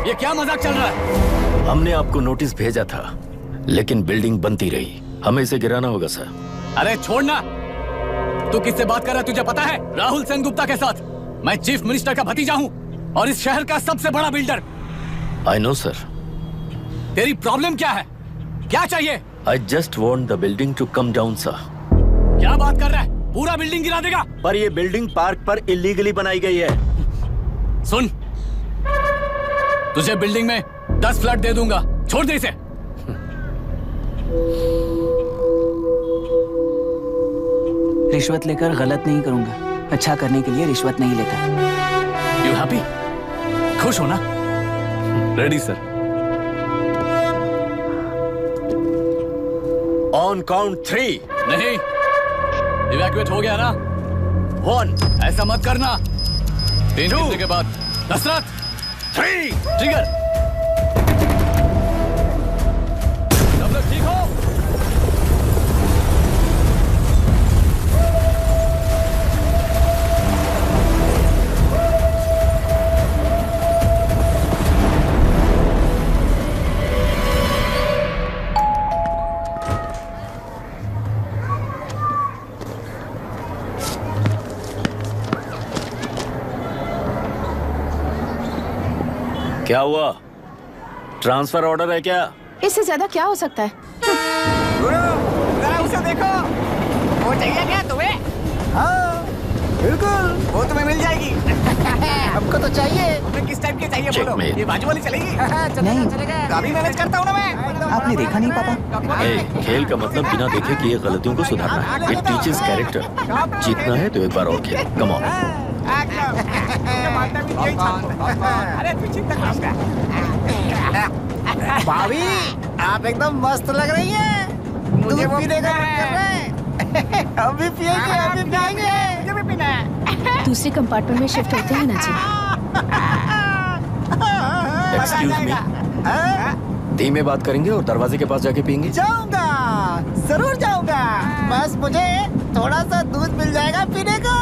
ये क्या मजाक चल रहा है? हमने आपको नोटिस भेजा था, लेकिन बिल्डिंग बनती रही। हमें इसे गिराना होगा सर। अरे छोड़ना। तू किससे बात कर रहा है तुझे पता है? राहुल सेनगुप्ता के साथ। मैं चीफ मिनिस्टर का भतीजा हूँ और इस शहर का सबसे बड़ा बिल्डर। I know sir. तेरी प्रॉब्लम क्या है? क्या चाहिए? I just want the building to come down sir. क्या बात कर रहा है? पूरा बिल्डिंग गिरा देगा। पर ये बिल्डिंग पार्क पर इलीगली बनाई गई है। सुन, तुझे बिल्डिंग में 10 फ्लैट दे दूंगा, छोड़ दे इसे। रिश्वत लेकर गलत नहीं करूंगा। अच्छा करने के लिए रिश्वत नहीं लेता। You happy? खुश हो ना? Ready sir. On count 3। नहीं, इवैक्यूएट हो गया ना? 1। ऐसा मत करना। 3 गिनने के बाद दशरथ 3 ट्रिगर। सब लोग ठीक हो? क्या हुआ? ट्रांसफर ऑर्डर है क्या? इससे ज्यादा क्या हो सकता है? जरा उसे देखो, वो चाहिए क्या तुम्हें? हाँ, बिल्कुल, वो तुम्हें मिल जाएगी। हमको तो चाहिए। तुम्हें किस टाइप की चाहिए बोलो? ये बाजू वाली चलेगी? नहीं, काफी मैनेज करता हूँ ना मैं। आपने देखा नहीं पापा? खेल का मतलब बिना देखे किए गलतियों को सुधारना है। It teaches character. जीतना है तो एक बार और खेल। Come on. अरे तू चिंता मत। भाभी, आप एकदम मस्त लग रही हैं। मुझे पीने का मन कर रहा है। अभी पिएंगे, अभी पिएंगे। मुझे भी पीना है। दूसरे कंपार्टमेंट में शिफ्ट होते हैं ना जी। Excuse me. धीमे बात करेंगे और दरवाजे के पास जाके पियेंगे। जाऊंगा, जरूर जाऊंगा। बस मुझे थोड़ा सा दूध मिल जाएगा पीने को।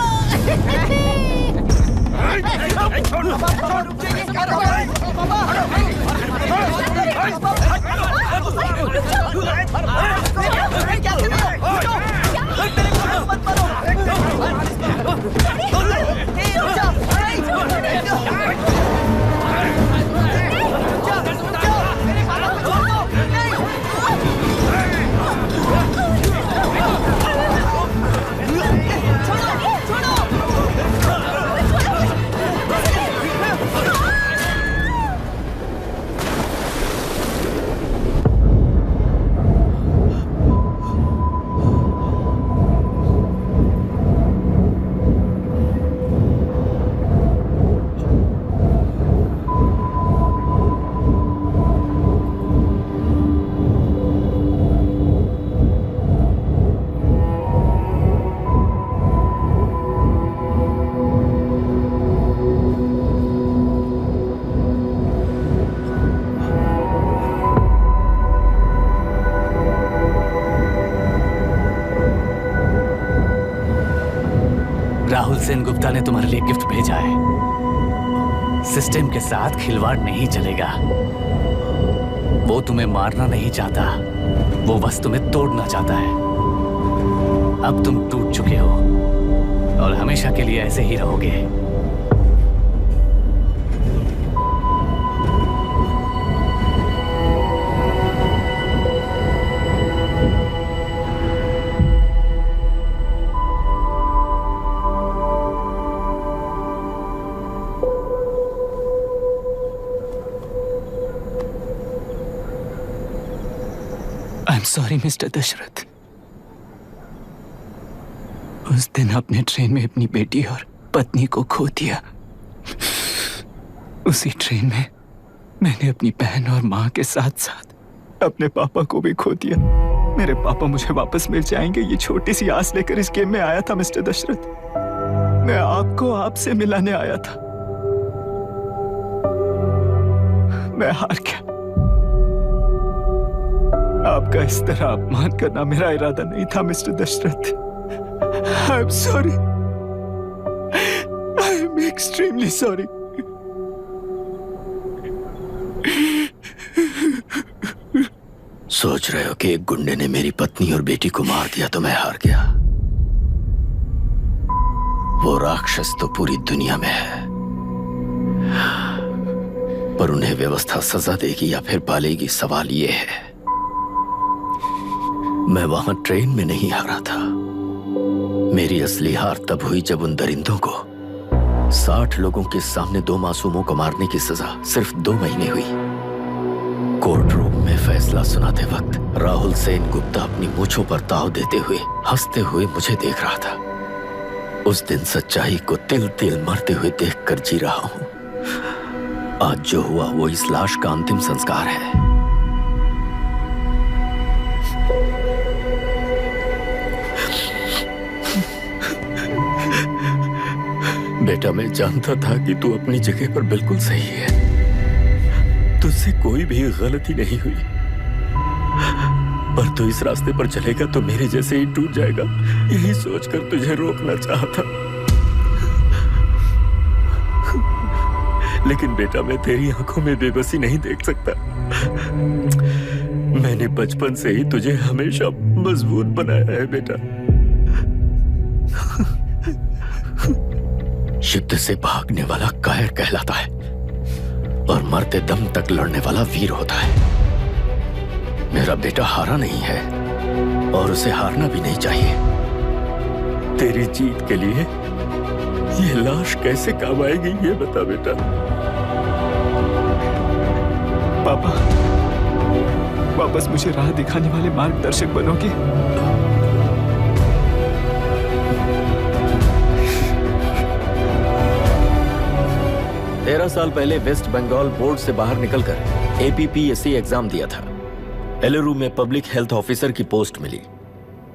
राहुल सेनगुप्ता ने तुम्हारे लिए गिफ्ट भेजा है। सिस्टम के साथ खिलवाड़ नहीं चलेगा। वो तुम्हें मारना नहीं चाहता, वो बस तुम्हें तोड़ना चाहता है। अब तुम टूट चुके हो और हमेशा के लिए ऐसे ही रहोगे। Sorry mister Dashrath. उस दिन आपने ट्रेन में अपनी बेटी और पत्नी को खो दिया। उसी ट्रेन में मैंने अपनी बहन और माँ के साथ साथ अपने पापा को भी खो दिया। मेरे पापा मुझे वापस मिल जाएंगे, ये छोटी सी आस लेकर इस गेम में आया था मिस्टर दशरथ। मैं आपको आपसे मिलाने आया था। मैं हार गया। आपका इस तरह अपमान करना मेरा इरादा नहीं था mister Dashrath. I am sorry. I am extremely sorry. सोच रहे हो कि एक गुंडे ने मेरी पत्नी और बेटी को मार दिया तो मैं हार गया? वो राक्षस तो पूरी दुनिया में है, पर उन्हें व्यवस्था सजा देगी या फिर पालेगी, सवाल ये है। मैं वहां ट्रेन में नहीं हारा था, मेरी असली हार तब हुई जब उन दरिंदों को 60 लोगों के सामने 2 मासूमों को मारने की सजा सिर्फ 2 महीने हुई। कोर्ट रूम में फैसला सुनाते वक्त राहुल सेन गुप्ता अपनी मूंछों पर ताव देते हुए हंसते हुए मुझे देख रहा था। उस दिन सच्चाई को तिल तिल मरते हुए देखकर जी रहा हूं। आज जो हुआ वो इस लाश का अंतिम संस्कार है। बेटा, मैं जानता था कि तू अपनी जगह पर बिल्कुल सही है। तुझसे कोई भी गलती नहीं हुई, पर तू इस रास्ते पर चलेगा तो मेरे जैसे ही टूट जाएगा, यही सोचकर तुझे रोकना चाहता। लेकिन बेटा, मैं तेरी आंखों में बेबसी नहीं देख सकता। मैंने बचपन से ही तुझे हमेशा मजबूत बनाया है बेटा। युद्ध से भागने वाला कायर कहलाता है और मरते दम तक लड़ने वाला वीर होता है। मेरा बेटा हारा नहीं है और उसे हारना भी नहीं चाहिए। तेरी जीत के लिए ये लाश कैसे काम आएगी, ये बता बेटा। पापा, वापस मुझे राह दिखाने वाले मार्गदर्शक बनोगे? 13 साल पहले वेस्ट बंगाल बोर्ड से बाहर निकलकर APPSC एग्जाम दिया था। एलुरु में पब्लिक हेल्थ ऑफिसर की पोस्ट मिली।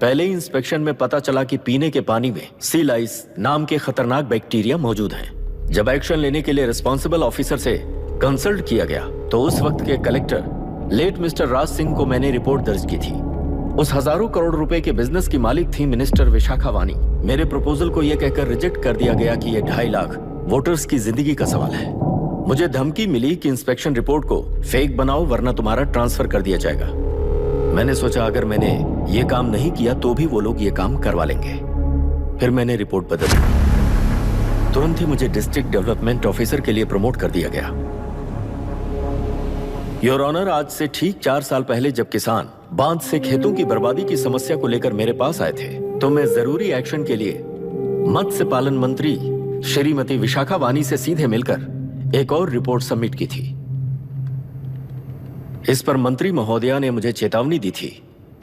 पहले ही इंस्पेक्शन में पता चला कि पीने के पानी में सी लाइस नाम के खतरनाक बैक्टीरिया मौजूद हैं। जब एक्शन लेने के लिए रिस्पॉन्सिबल ऑफिसर से कंसल्ट किया गया तो उस वक्त के collector late mister Raj Singh को मैंने रिपोर्ट दर्ज की थी। उस हजारों करोड़ रुपए के बिजनेस की मालिक थी मिनिस्टर विशाखा वानी। मेरे प्रपोजल को यह कहकर रिजेक्ट कर दिया गया कि यह 2.5 लाख वोटर्स की जिंदगी का सवाल है। मुझे धमकी मिली कि इंस्पेक्शन रिपोर्ट को फेक बनाओ वरना तुम्हारा ट्रांसफर कर दिया जाएगा। मैंने सोचा अगर मैंने ये काम नहीं किया तो भी वो लोग ये काम करवा लेंगे। फिर मैंने रिपोर्ट बदल दी। तुरंत ही मुझे डिस्ट्रिक्ट डेवलपमेंट ऑफिसर के लिए प्रमोट कर दिया गया। योर ऑनर, आज से ठीक 4 साल पहले जब किसान बांध से खेतों की बर्बादी की समस्या को लेकर मेरे पास आए थे तो मैं जरूरी एक्शन के लिए मत्स्य पालन मंत्री श्रीमती विशाखा वानी से सीधे मिलकर एक और रिपोर्ट सबमिट की थी। इस पर मंत्री महोदया ने मुझे चेतावनी दी थी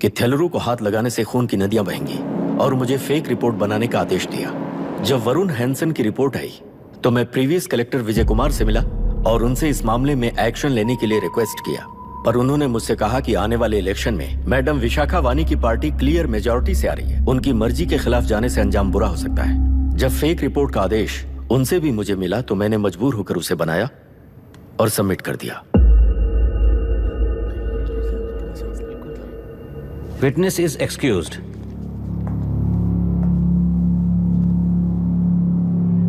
कि थेलरू को हाथ लगाने से खून की नदियां बहेंगी और मुझे फेक रिपोर्ट बनाने का आदेश दिया। जब वरुण हैंसन की रिपोर्ट आई तो मैं प्रीवियस कलेक्टर विजय कुमार से मिला और उनसे इस मामले में एक्शन लेने के लिए रिक्वेस्ट किया, पर उन्होंने मुझसे कहा कि आने वाले इलेक्शन में मैडम विशाखा वानी की पार्टी क्लियर मेजॉरिटी से आ रही है। उनकी मर्जी के खिलाफ जाने से अंजाम बुरा हो सकता है। जब फेक रिपोर्ट का आदेश उनसे भी मुझे मिला तो मैंने मजबूर होकर उसे बनाया और सबमिट कर दिया। Witness is excused.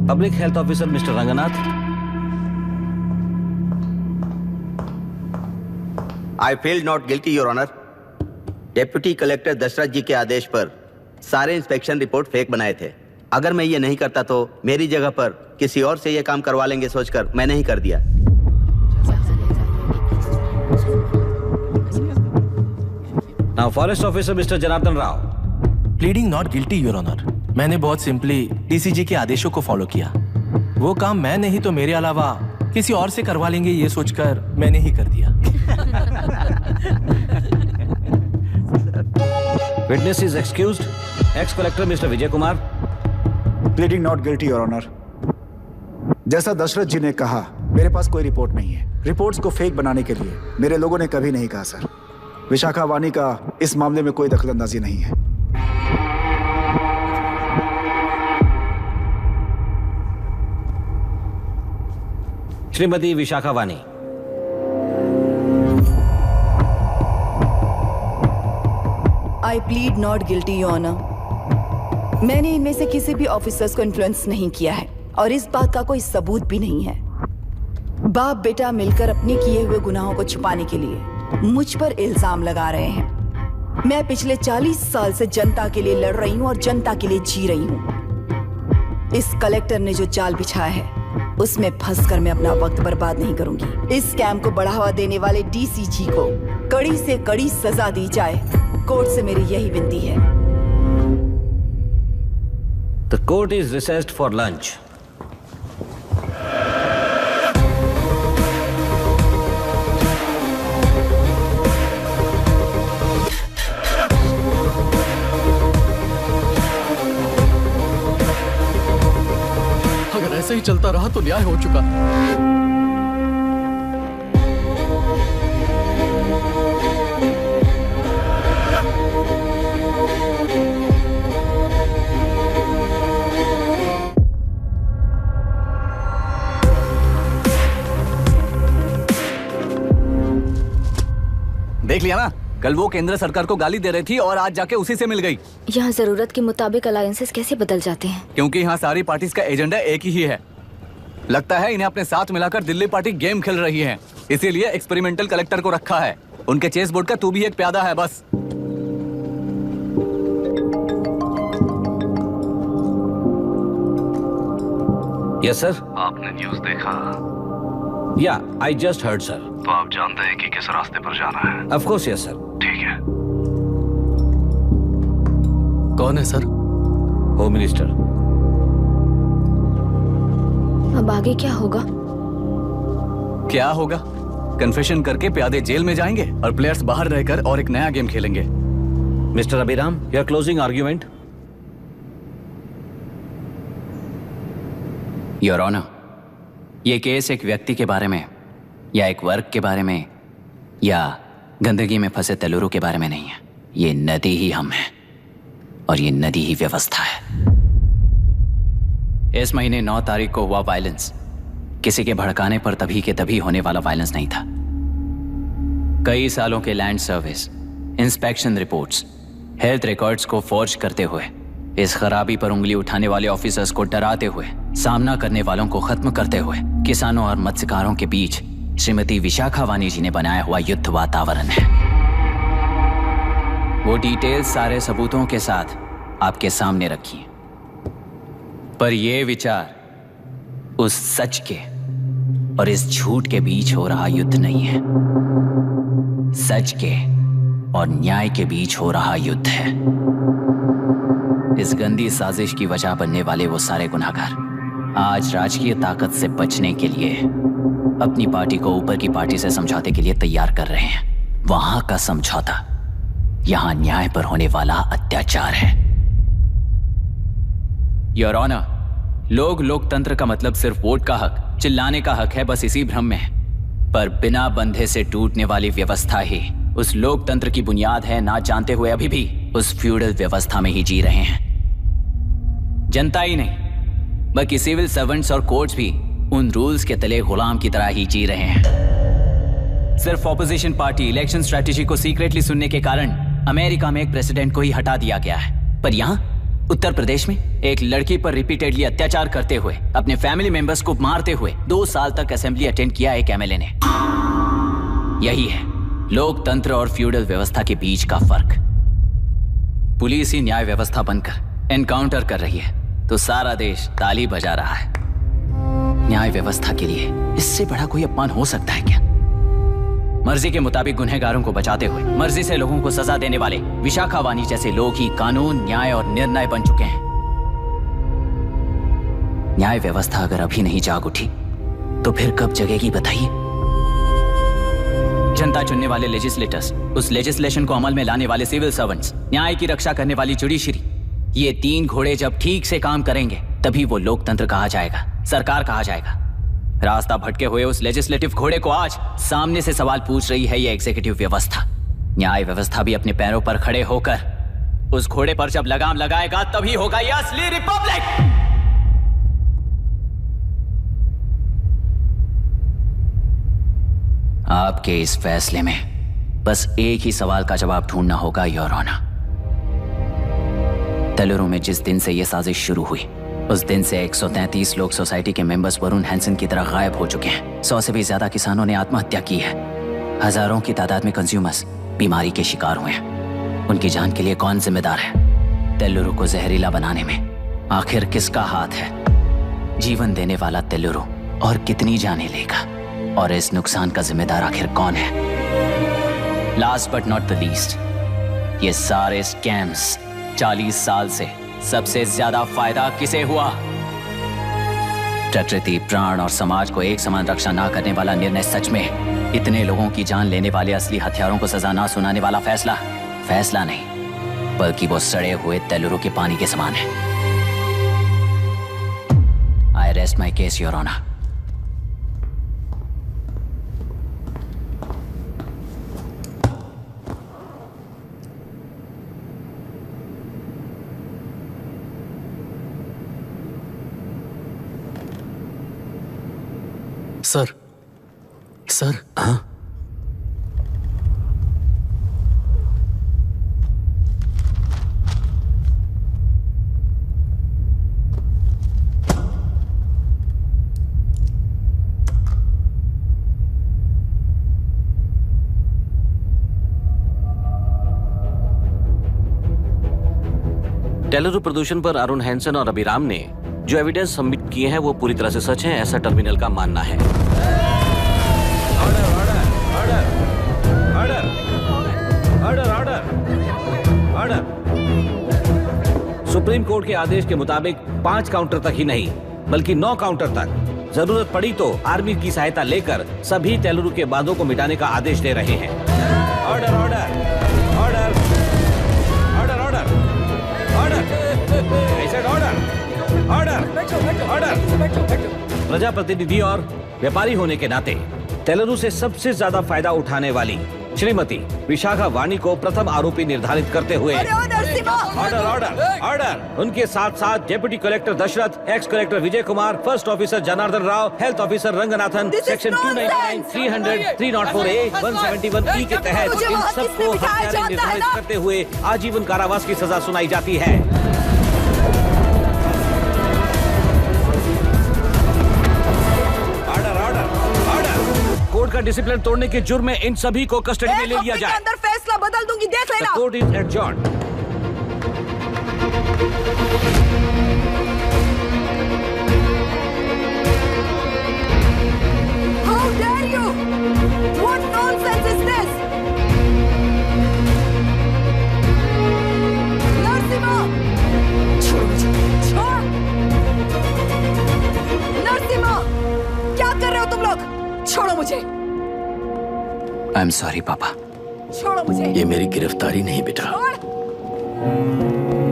Public Health Officer Mr. Ranganath. I feel not guilty, Your Honor. Deputy collector Dashrath ji के आदेश पर सारे इंस्पेक्शन रिपोर्ट फेक बनाए थे। अगर मैं ये नहीं करता तो मेरी जगह पर किसी और से ये काम करवा लेंगे सोचकर मैंने ही कर दिया। Now, Forest Officer Mr. Janardhan Rao. Pleading not guilty, Your Honor. मैंने बहुत सिंपली DCG के आदेशों को फॉलो किया। वो काम मैं नहीं तो मेरे अलावा किसी और से करवा लेंगे ये सोचकर मैंने ही कर दिया। Witness is excused. Ex-Collector Mr. Vijay Kumar. Pleading not guilty, Your Honor. जैसा दशरथ जी ने कहा, मेरे पास कोई रिपोर्ट नहीं है। रिपोर्ट्स को फेक बनाने के लिए मेरे लोगों ने कभी नहीं कहा सर। विशाखा वानी का इस मामले में कोई दखलंदाजी नहीं है। Shrimati Vishakha Vani. I plead not guilty, your honour. मैंने इनमें से किसी भी ऑफिसर्स को इन्फ्लुएंस नहीं किया है और इस बात का कोई सबूत भी नहीं है। बाप बेटा मिलकर अपने किए हुए गुनाहों को छुपाने के लिए मुझ पर इल्जाम लगा रहे हैं। मैं पिछले 40 साल से जनता के लिए लड़ रही हूं और जनता के लिए जी रही हूं। इस कलेक्टर ने जो जाल बिछाया है उसमें फंसकर मैं अपना वक्त बर्बाद नहीं करूंगी। इस स्कैम को बढ़ावा देने वाले DCG को कड़ी से कड़ी सजा दी जाए। कोर्ट से मेरी यही विनती है। Court is recessed for lunch. अगर ऐसे ही चलता रहा तो न्याय हो चुका। देख लिया ना, कल वो केंद्र सरकार को गाली दे रही थी और आज जाके उसी से मिल गई। यहाँ जरूरत के मुताबिक अलायंसेस कैसे बदल जाते हैं? क्योंकि यहाँ सारी पार्टीज का एजेंडा एक ही है। लगता है इन्हें अपने साथ मिलाकर दिल्ली पार्टी गेम खेल रही है, इसीलिए एक्सपेरिमेंटल कलेक्टर को रखा है। उनके चेस बोर्ड का तू भी एक प्यादा है बस। Yes sir. आपने न्यूज़ देखा? या आई जस्ट हर्ड सर। तो आप जानते हैं कि किस रास्ते पर जाना है? Of course yes sir. ठीक है। कौन है सर? Home minister. अब आगे क्या होगा? क्या होगा? कन्फेशन करके प्यादे जेल में जाएंगे और प्लेयर्स बाहर रहकर और एक नया गेम खेलेंगे। Mister Abhiram, your closing argument. Your honour, ये केस एक व्यक्ति के बारे में या एक वर्ग के बारे में या गंदगी में फंसे तेलुरु के बारे में नहीं है। ये नदी ही हम हैं और ये नदी ही व्यवस्था है। इस महीने 9 तारीख को हुआ वायलेंस किसी के भड़काने पर तभी के तभी होने वाला वायलेंस नहीं था। कई सालों के land service, inspection reports, health records को फॉर्ज करते हुए, इस खराबी पर उंगली उठाने वाले ऑफिसर्स को डराते हुए, सामना करने वालों को खत्म करते हुए किसानों और मत्स्यकारों के बीच श्रीमती विशाखा वानी जी ने बनाया हुआ युद्ध वातावरण है। वो डिटेल्स सारे सबूतों के साथ आपके सामने रखी है। पर यह विचार उस सच के और इस झूठ के बीच हो रहा युद्ध नहीं है, सच के और न्याय के बीच हो रहा युद्ध है। इस गंदी साजिश की वजह बनने वाले वो सारे गुनहगार आज राजकीय ताकत से बचने के लिए अपनी पार्टी को ऊपर की पार्टी से समझौते के लिए तैयार कर रहे हैं। वहां का समझौता यहां न्याय पर होने वाला अत्याचार है। योर ऑनर, लोग लोकतंत्र का मतलब सिर्फ वोट का हक, चिल्लाने का हक है, बस इसी भ्रम में है। पर बिना बंधे से टूटने वाली व्यवस्था ही उस लोकतंत्र की बुनियाद है, ना जानते हुए अभी भी उस फ्यूडल व्यवस्था में ही जी रहे हैं। जनता ही नहीं बल्कि सिविल सर्वेंट्स और कोर्ट्स भी उन रूल्स के तले गुलाम की तरह ही जी रहे हैं। सिर्फ ऑपोजिशन पार्टी इलेक्शन स्ट्रेटेजी को सीक्रेटली सुनने के कारण अमेरिका में एक प्रेसिडेंट को ही हटा दिया गया है, पर यहां उत्तर प्रदेश में एक लड़की पर रिपीटेडली अत्याचार करते हुए, अपने फैमिली मेंबर्स को मारते हुए 2 साल तक असेंबली अटेंड किया एक एमएलए ने। यही है लोकतंत्र और फ्यूडल व्यवस्था के बीच का फर्क। पुलिस ही न्याय व्यवस्था बनकर एनकाउंटर कर रही है तो सारा देश ताली बजा रहा है। न्याय व्यवस्था के लिए इससे बड़ा कोई अपमान हो सकता है क्या? मर्जी के मुताबिक गुनहगारों को बचाते हुए मर्जी से लोगों को सजा देने वाले विशाखा वानी जैसे लोग ही कानून, न्याय और निर्णय बन चुके हैं। न्याय व्यवस्था अगर अभी नहीं जाग उठी तो फिर कब जगेगी बताइए? जनता चुनने वाले लेजिस्लेटर्स, उस लेजिस्लेशन को अमल में लाने वाले सिविल सर्वेंट्स, न्याय की रक्षा करने वाली जुडिशरी, ये 3 घोड़े जब ठीक से काम करेंगे तभी वो लोकतंत्र कहा जाएगा, सरकार कहा जाएगा। रास्ता भटके हुए उस लेजिस्लेटिव घोड़े को आज सामने से सवाल पूछ रही है ये एग्जीक्यूटिव व्यवस्था। न्याय व्यवस्था भी अपने पैरों पर खड़े होकर उस घोड़े पर जब लगाम लगाएगा तभी होगा ये असली रिपब्लिक। आपके इस फैसले में बस एक ही सवाल का जवाब ढूंढना होगा योर ऑनर। तेलुरु में जिस दिन से यह साजिश शुरू हुई उस दिन से 133 लोग सोसाइटी के मेंबर्स वरुण हैंसन की तरह गायब हो चुके हैं। 100 से भी ज्यादा किसानों ने आत्महत्या की है। हजारों की तादाद में कंज्यूमर्स बीमारी के शिकार हुए हैं। उनकी जान के लिए कौन जिम्मेदार है? तेलुरु को जहरीला बनाने में आखिर किसका हाथ है? जीवन देने वाला तेलुरु और कितनी जाने लेगा? और इस नुकसान का जिम्मेदार आखिर कौन है? Last but not the least, ये सारे स्कैम्स 40 साल से सबसे ज्यादा फायदा किसे हुआ? प्रकृति, प्राण और समाज को एक समान रक्षा ना करने वाला निर्णय सच में इतने लोगों की जान लेने वाले असली हथियारों को सजा ना सुनाने वाला फैसला नहीं, बल्कि वो सड़े हुए तेलुरु के पानी के समान है। I rest my case your honour. Sir हाँ टेलुरु प्रदूषण पर अरुण हैंसन और अभिराम ने जो एविडेंस सबमिट किए हैं वो पूरी तरह से सच है, ऐसा टर्मिनल का मानना है। सुप्रीम कोर्ट के आदेश के मुताबिक 5 काउंटर तक ही नहीं बल्कि 9 काउंटर तक जरूरत पड़ी तो आर्मी की सहायता लेकर सभी तेलुरु के बांधों को मिटाने का आदेश दे रहे हैं। Order order order order order order order. प्रजाप्रतिनिधि और व्यापारी होने के नाते तेलुरु से सबसे ज्यादा फायदा उठाने वाली श्रीमती विशाखा वाणी को प्रथम आरोपी निर्धारित करते हुए ऑर्डर ऑर्डर ऑर्डर। उनके साथ साथ deputy collector Dashrath, ex collector Vijay Kumar, first officer Janardhan Rao, health officer Ranganathan, section 299, 300, 304A, 171E के तहत इन सबको हत्यारे निर्धारित करते हुए आजीवन कारावास की सजा सुनाई जाती है। कोर्ट का डिसिप्लिन तोड़ने के जुर्म में इन सभी को कस्टडी में ले लिया जाए। अंदर फैसला बदल दूंगी, देख लेना। Court is adjourned. How dare you? What nonsense is this? Narasimha, छोड़ मुझे, छोड़। नरसिम्हा, क्या कर रहे हो तुम लोग? छोड़ो मुझे। आई एम सॉरी पापा। छोड़ो मुझे। ये मेरी गिरफ्तारी नहीं बेटा,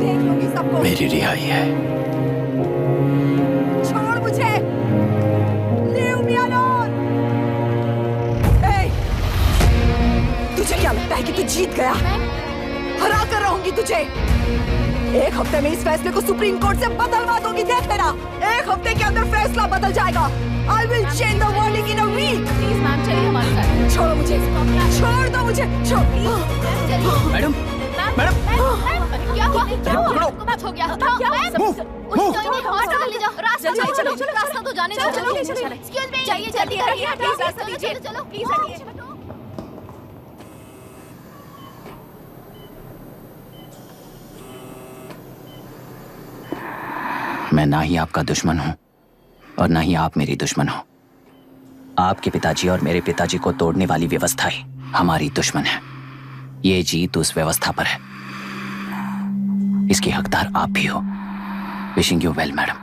देख लूंगी सबको। मेरी रिहाई है। छोड़ मुझे। Leave me alone. Hey, तुझे क्या लगता है कि तू जीत गया? हरा कर रहूंगी तुझे। एक हफ्ते में इस फैसले को सुप्रीम कोर्ट से बदलवा दूंगी, देख लेना। एक हफ्ते के अंदर फैसला बदल जाएगा। I will change the verdict in a week. Please ma'am, चलिए हमारे साथ। छोड़ो मुझे, छोड़ दो मुझे, छोड़। मैडम, मैडम, क्या हुआ? क्या हुआ? कुछ हो गया? क्या हुआ? हॉस्पिटल ले जाओ। रास्ता तो जाने दो। चलो, एक्सक्यूज मी, चाहिए जल्दी करिए, प्लीज रास्ता दीजिए। चलो, प्लीज हटिए। मैं ना ही आपका दुश्मन हूं और ना ही आप मेरी दुश्मन हो। आपके पिताजी और मेरे पिताजी को तोड़ने वाली व्यवस्था ही हमारी दुश्मन है। ये जीत उस व्यवस्था पर है, इसके हकदार आप भी हो। Wishing you well madam.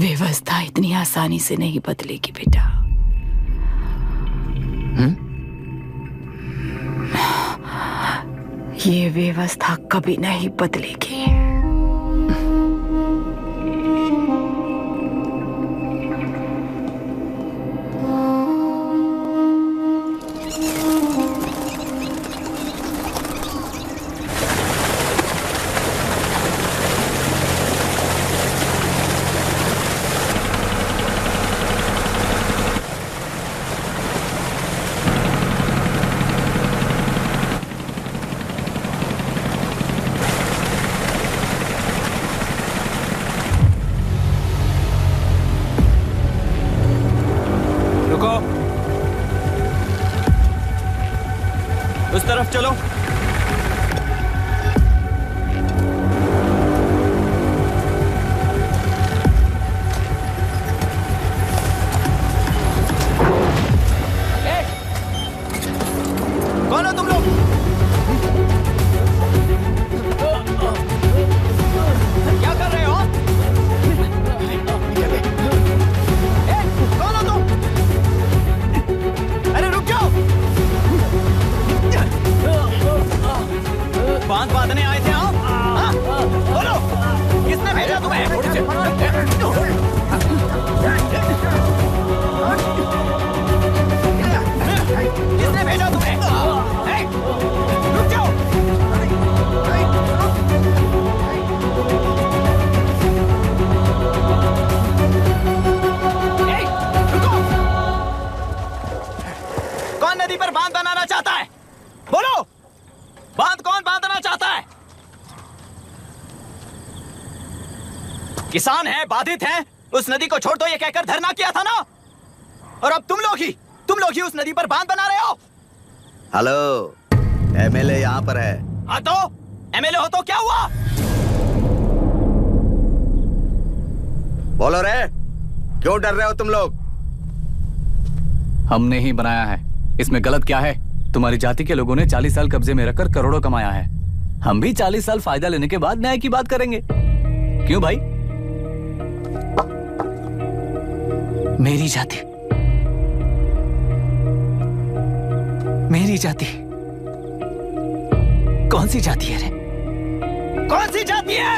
व्यवस्था इतनी आसानी से नहीं बदलेगी बेटा। ये व्यवस्था कभी नहीं बदलेगी। बांध बांधने आए थे आप? हाँ? बोलो, किसने भेजा तुम्हें? किसने भेजा तुम्हें? रुक जाओ। कौन नदी पर बांध बनाना चाहता है? बोलो, बांध कौन बांधना चाहता है? किसान हैं, बाधित हैं, उस नदी को छोड़ दो ये कहकर धरना किया था ना? और अब तुम लोग ही उस नदी पर बांध बना रहे हो। हेलो, एमएलए यहाँ पर है। हाँ तो एमएलए हो तो क्या हुआ? बोलो रे, क्यों डर रहे हो तुम लोग? हमने ही बनाया है, इसमें गलत क्या है? तुम्हारी जाति के लोगों ने 40 साल कब्जे में रखकर करोड़ों कमाया है। हम भी 40 साल फायदा लेने के बाद न्याय की बात करेंगे। क्यों भाई? मेरी जाति, मेरी जाति कौन सी जाति है रे? कौन सी जाति है?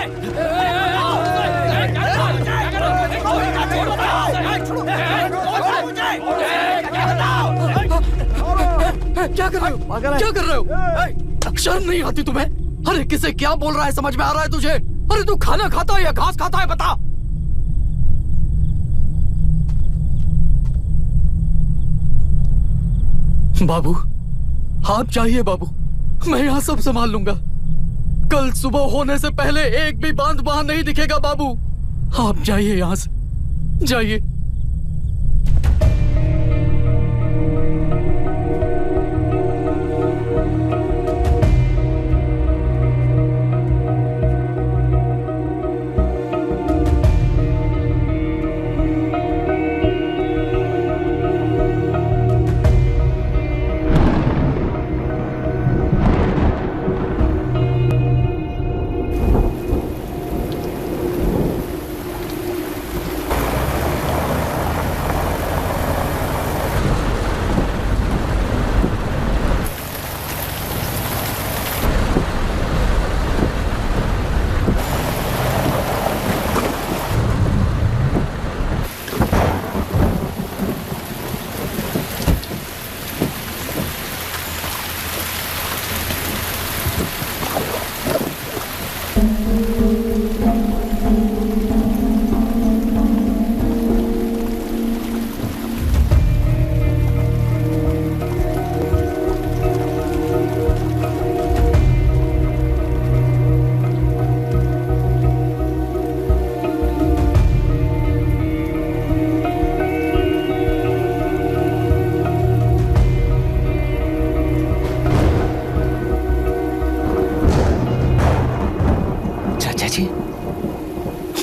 क्या कर रहे हो? क्या कर रहे हो? शर्म नहीं आती तुम्हें? अरे किसे क्या बोल रहा है, समझ में आ रहा है तुझे? अरे तू खाना खाता है या घास खाता है, बता। बाबू, आप चाहिए बाबू, मैं यहाँ सब संभाल लूंगा। कल सुबह होने से पहले एक भी बांध वहां नहीं दिखेगा बाबू। आप जाइए यहाँ से, जाइए।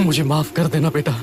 मुझे माफ कर देना बेटा।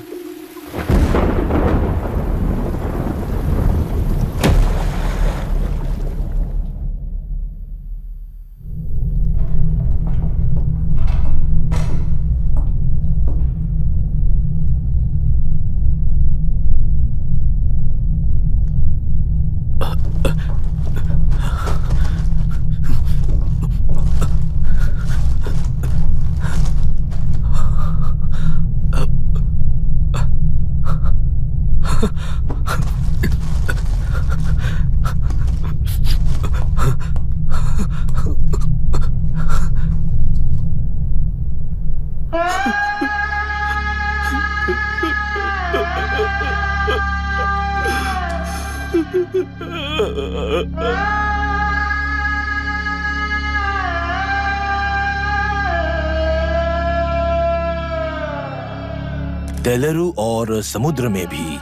तेलुरु और समुद्र में भी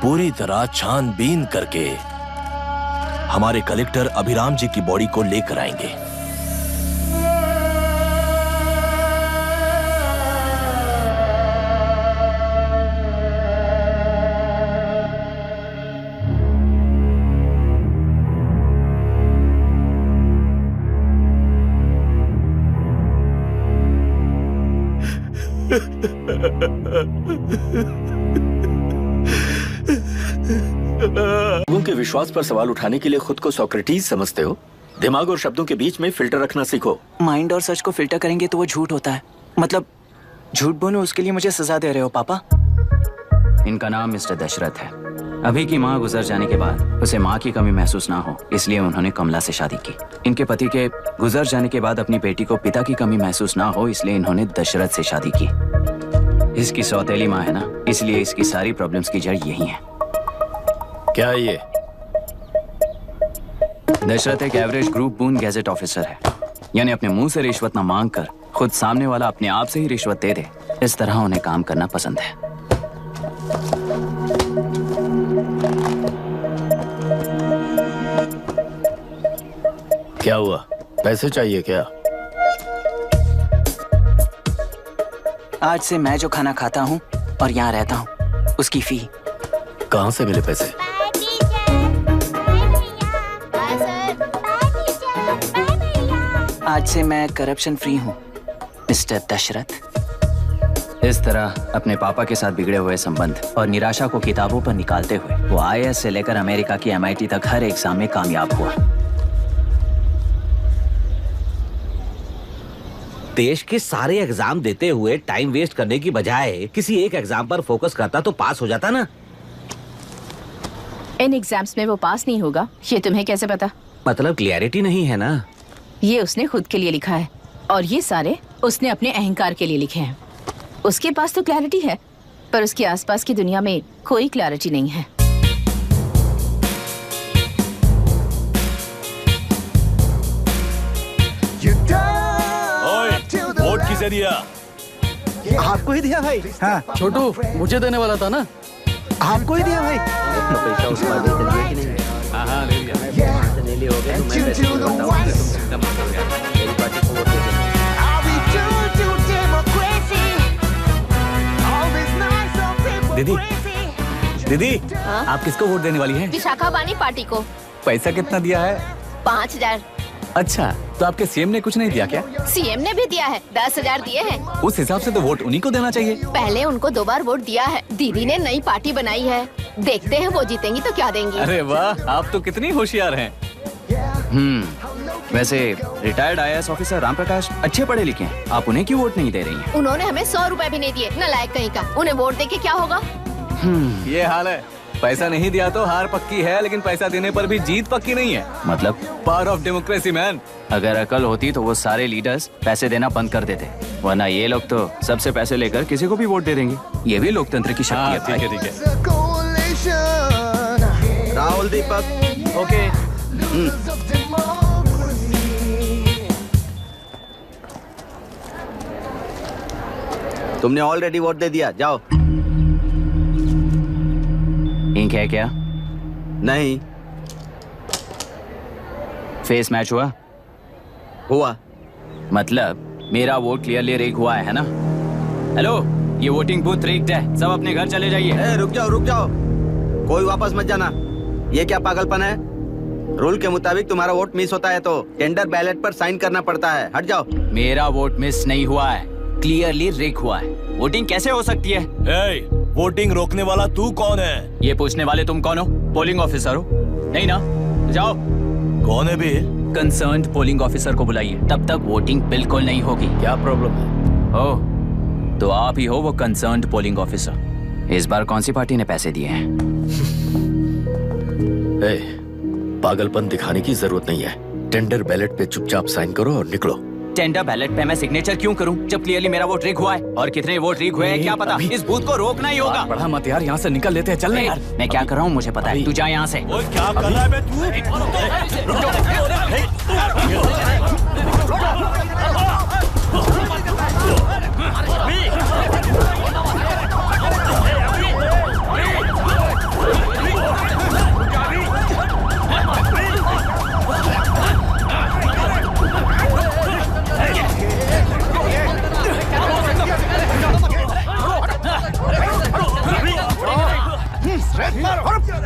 पूरी तरह छानबीन करके हमारे कलेक्टर अभिराम जी की बॉडी को लेकर आएंगे। लोगों के विश्वास पर सवाल उठाने के लिए खुद को सोक्रेटिस समझते हो? दिमाग और शब्दों के बीच में फिल्टर रखना सीखो। माइंड और सच को फिल्टर करेंगे तो वो झूठ होता है। मतलब झूठ बोलूं उसके लिए मुझे सजा दे रहे हो पापा? इनका नाम मिस्टर दशरथ है। अभी की माँ गुजर जाने के बाद उसे माँ की कमी महसूस ना हो, इसलिए उन्होंने कमला से शादी की। इनके पति के गुजर जाने के बाद अपनी बेटी को पिता की कमी महसूस ना हो, इसलिए इन्होंने दशरथ से शादी की। इसकी सौतेली माँ है ना, इसलिए इसकी सारी प्रॉब्लम्स की जड़ यही है। क्या है ये? दशरथ एक एवरेज ग्रुप बून गैजेट ऑफिसर है, यानी अपने मुंह से रिश्वत न मांग कर खुद सामने वाला अपने आप से ही रिश्वत दे दे, इस तरह उन्हें काम करना पसंद है। क्या हुआ? पैसे चाहिए क्या? आज से मैं जो खाना खाता हूँ और यहाँ रहता हूँ उसकी फी। कहाँ से मिले पैसे? आज से मैं करप्शन फ्री हूँ मिस्टर दशरथ। इस तरह अपने पापा के साथ बिगड़े हुए संबंध और निराशा को किताबों पर निकालते हुए वो IAS से लेकर अमेरिका की MIT तक हर एग्जाम में कामयाब हुआ। देश के सारे एग्जाम देते हुए टाइम वेस्ट करने की बजाय किसी एक एग्जाम पर फोकस करता तो पास हो जाता ना। इन एग्जाम्स में वो पास नहीं होगा, ये तुम्हें कैसे पता? मतलब क्लियरिटी नहीं है ना। ये उसने खुद के लिए लिखा है और ये सारे उसने अपने अहंकार के लिए लिखे हैं। उसके पास तो क्लैरिटी है, पर उसके आसपास की दुनिया में कोई क्लैरिटी नहीं है। वोट किसे दिया? आपको ही दिया भाई। हाँ छोटू, मुझे देने वाला था ना। आपको ही दिया भाई। पैसा उस पर दिया कि नहीं? हाँ ले लिया। नहीं हो गए तो मैं पैसे नहीं बताऊंगा, तुम एकदम मत हो गया। मेरी पार्टी को वोट दे देना। दीदी, दीदी, आप किसको वोट देने वाली हैं? विशाखा वानी पार्टी को। पैसा कितना दिया है? 5000। अच्छा, तो आपके सीएम ने कुछ नहीं दिया क्या? सीएम ने भी दिया है, 10,000 दिए हैं। उस हिसाब से तो वोट उन्हीं को देना चाहिए। पहले उनको 2 बार वोट दिया है। दीदी ने नई पार्टी बनाई है, देखते हैं वो जीतेंगी तो क्या देंगी। अरे वाह, आप तो कितनी होशियार हैं। वैसे retired IAS officer Ram Prakash अच्छे पढ़े लिखे हैं, आप उन्हें क्यों वोट नहीं दे रही हैं? उन्होंने हमें 100 रुपए भी नहीं दिए, नालायक कहीं का। उन्हें वोट देके क्या होगा? ये हाल है। पैसा नहीं दिया तो हार पक्की है, लेकिन पैसा देने पर भी जीत पक्की नहीं है। मतलब पावर ऑफ डेमोक्रेसी मैन। अगर अकल होती तो वो सारे लीडर्स पैसे देना बंद कर देते, वरना ये लोग तो सबसे पैसे लेकर किसी को भी वोट दे देंगे। ये भी लोकतंत्र की शक्ति है। ठीक है, ठीक है। राहुल दीपक, ओके। तुमने ऑलरेडी वोट दे दिया, जाओ। इंक है क्या? नहीं। फेस मैच हुआ? हुआ। मतलब मेरा वोट क्लियरली रिग हुआ है ना? हेलो, ये वोटिंग बूथ रिग्ड है, सब अपने घर चले जाइए। रुक जाओ, रुक जाओ, कोई वापस मत जाना। ये क्या पागलपन है? रूल के मुताबिक तुम्हारा वोट मिस होता है तो टेंडर बैलेट पर साइन करना पड़ता है। हट जाओ। मेरा वोट मिस नहीं हुआ है, क्लियरली रिग हुआ है। वोटिंग कैसे हो सकती है? वोटिंग रोकने वाला तू कौन है? ये पूछने वाले तुम कौन हो? पोलिंग ऑफिसर हो? नहीं ना? जाओ। कौन है बे? कंसर्न्ड पोलिंग ऑफिसर को बुलाइए, तब तक वोटिंग बिल्कुल नहीं होगी। क्या प्रॉब्लम है? ओह, तो आप ही हो वो कंसर्न्ड पोलिंग ऑफिसर। इस बार कौन सी पार्टी ने पैसे दिए हैं? पागलपन दिखाने की जरूरत नहीं है। टेंडर बैलेट पे चुपचाप साइन करो और निकलो। टेंडर बैलेट पे मैं सिग्नेचर क्यों करूं जब क्लियरली मेरा वोट रिग हुआ है? और कितने वोट रिग हुए हैं क्या पता? इस बूथ को रोकना ही होगा। बढ़ा मत यार, यहाँ से निकल लेते हैं। चल यार। मैं क्या कर रहा हूँ मुझे पता है, तू जा यहाँ से। क्या कर रहा है बे तू?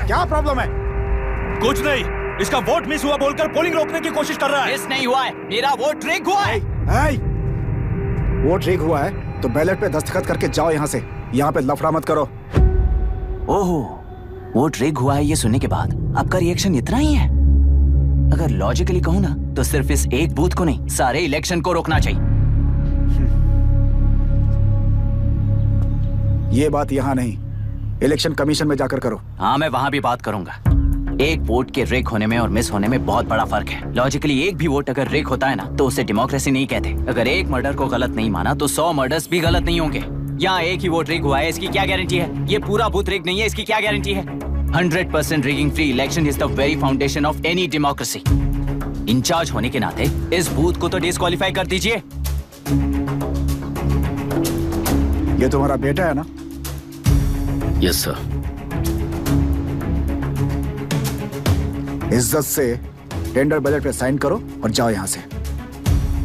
क्या प्रॉब्लम है? कुछ नहीं, इसका वोट मिस हुआ बोलकर पोलिंग रोकने की कोशिश कर रहा है। मिस नहीं हुआ है, मेरा वोट रिग हुआ है। वोट रिग हुआ है तो बैलेट पे दस्तखत करके जाओ यहाँ से। यहाँ पे लफड़ा मत करो। ओहो, वोट रिग हुआ है ये सुनने के बाद आपका रिएक्शन इतना ही है? अगर लॉजिकली कहूँ ना तो सिर्फ इस एक बूथ को नहीं, सारे इलेक्शन को रोकना चाहिए। ये बात यहाँ नहीं, इलेक्शन कमीशन में जाकर करो। हाँ, मैं वहां भी बात करूंगा। एक वोट के रेक होने में और मिस होने में बहुत बड़ा फर्क है। लॉजिकली एक भी वोट अगर रेक होता है ना, तो उसे डेमोक्रेसी नहीं कहते। अगर एक मर्डर को गलत नहीं माना तो 100 मर्डर्स भी गलत नहीं होंगे। यहाँ एक ही वोट रेक हुआ है, इसकी क्या गारंटी है? ये पूरा बूथ रेक नहीं है, इसकी क्या गारंटी है? 100% rigging free election is the very foundation of any democracy. In charge होने के नाते इस बूथ को तो डिस्क्वालीफाई कर दीजिए। ये तुम्हारा बेटा है ना? Yes sir. इज्जत से टेंडर बजट पे साइन करो और जाओ यहाँ से,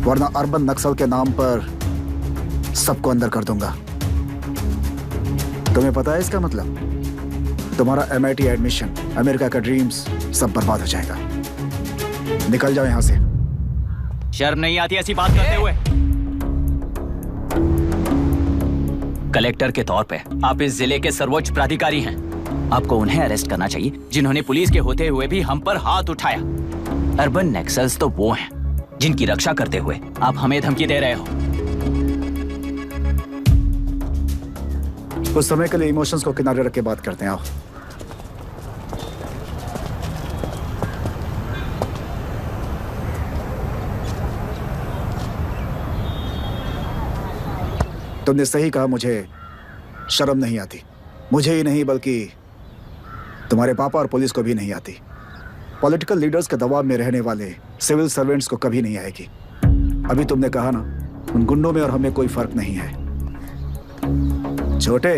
वरना अर्बन नक्सल के नाम पर सबको अंदर कर दूंगा। तुम्हें पता है इसका मतलब? तुम्हारा MIT एडमिशन, अमेरिका का ड्रीम्स सब बर्बाद हो जाएगा। निकल जाओ यहाँ से। शर्म नहीं आती ऐसी बात करते हुए? कलेक्टर के तौर पे आप इस जिले के सर्वोच्च प्राधिकारी हैं। आपको उन्हें अरेस्ट करना चाहिए जिन्होंने पुलिस के होते हुए भी हम पर हाथ उठाया। अर्बन नक्सल्स तो वो हैं जिनकी रक्षा करते हुए आप हमें धमकी दे रहे हो। कुछ समय के लिए इमोशंस को किनारे रख के बात करते हैं। आओ। तुमने सही कहा, मुझे शर्म नहीं आती। मुझे ही नहीं बल्कि तुम्हारे पापा और पुलिस को भी नहीं आती। पॉलिटिकल लीडर्स के दबाव में रहने वाले सिविल सर्वेंट्स को कभी नहीं आएगी। अभी तुमने कहा ना, उन गुंडों में और हमें कोई फर्क नहीं है। छोटे,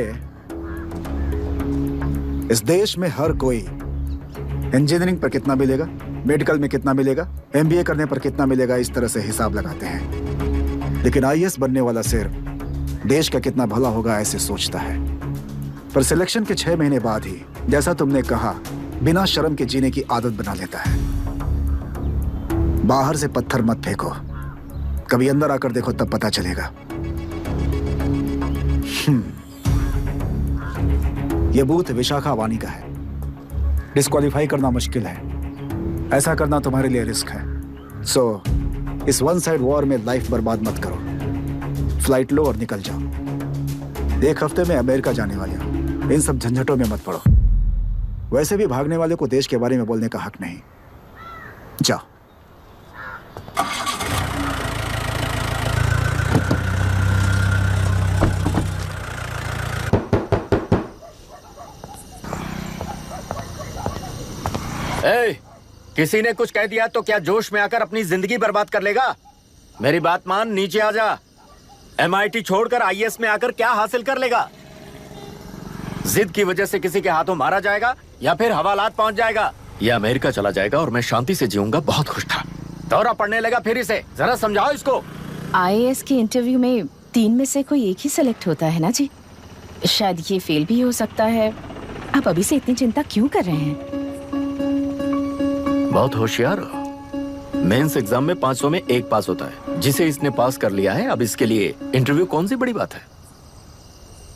इस देश में हर कोई इंजीनियरिंग पर कितना मिलेगा, मेडिकल में कितना मिलेगा, MBA करने पर कितना मिलेगा, इस तरह से हिसाब लगाते हैं। लेकिन IAS बनने वाला सिर्फ देश का कितना भला होगा ऐसे सोचता है। पर सिलेक्शन के 6 महीने बाद ही, जैसा तुमने कहा, बिना शर्म के जीने की आदत बना लेता है। बाहर से पत्थर मत फेंको, कभी अंदर आकर देखो तब पता चलेगा। यह बूथ विशाखा वानी का है। डिस्क्वालीफाई करना मुश्किल है, ऐसा करना तुम्हारे लिए रिस्क है। सो इस वन साइड वॉर में लाइफ बर्बाद मत करो। फ्लाइट लो और निकल जाओ। 1 हफ्ते में अमेरिका जाने वाले हो, इन सब झंझटों में मत पड़ो। वैसे भी भागने वाले को देश के बारे में बोलने का हक नहीं। जाओ। किसी ने कुछ कह दिया तो क्या जोश में आकर अपनी जिंदगी बर्बाद कर लेगा? मेरी बात मान, नीचे आ जा। MIT छोड़कर IAS में आकर क्या हासिल कर लेगा? जिद की वजह से किसी के हाथों मारा जाएगा या फिर हवालात पहुंच जाएगा, या अमेरिका चला जाएगा और मैं शांति से जीऊंगा। बहुत खुश था, दौरा पड़ने लगा फिर इसे। जरा समझाओ इसको। IAS के इंटरव्यू में 3 में से कोई एक ही सेलेक्ट होता है ना जी? शायद ये फेल भी हो सकता है। आप अभी से इतनी चिंता क्यों कर रहे हैं? बहुत होशियार हो। मेंस एग्जाम में 500 में 1 पास होता है, जिसे इसने पास कर लिया है। अब इसके लिए इंटरव्यू कौन सी बड़ी बात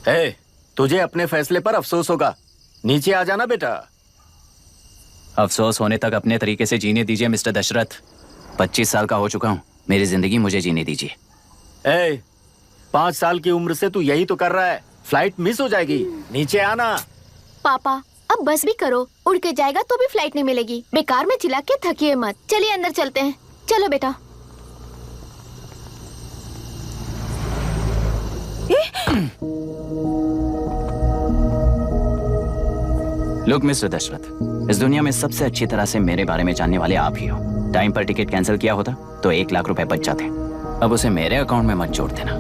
है? तुझे अपने फैसले पर अफसोस होगा। नीचे आ जाना बेटा। अफसोस होने तक अपने तरीके से जीने दीजिए मिस्टर दशरथ। 25 साल का हो चुका हूँ, मेरी जिंदगी मुझे जीने दीजिए। 5 साल की उम्र से तू यही तो कर रहा है। फ्लाइट मिस हो जाएगी, नीचे आना। पापा अब बस भी करो, उड़ के जाएगा तो भी फ्लाइट नहीं मिलेगी। बेकार में चिल्ला के थकिए मत। चलिए अंदर चलते हैं। चलो बेटा। लुक मिस्टर दशरथ, इस दुनिया में सबसे अच्छी तरह से मेरे बारे में जानने वाले आप ही हो। टाइम पर टिकट कैंसिल किया होता तो 1 लाख रुपए बच जाते। अब उसे मेरे अकाउंट में मत जोड़ देना।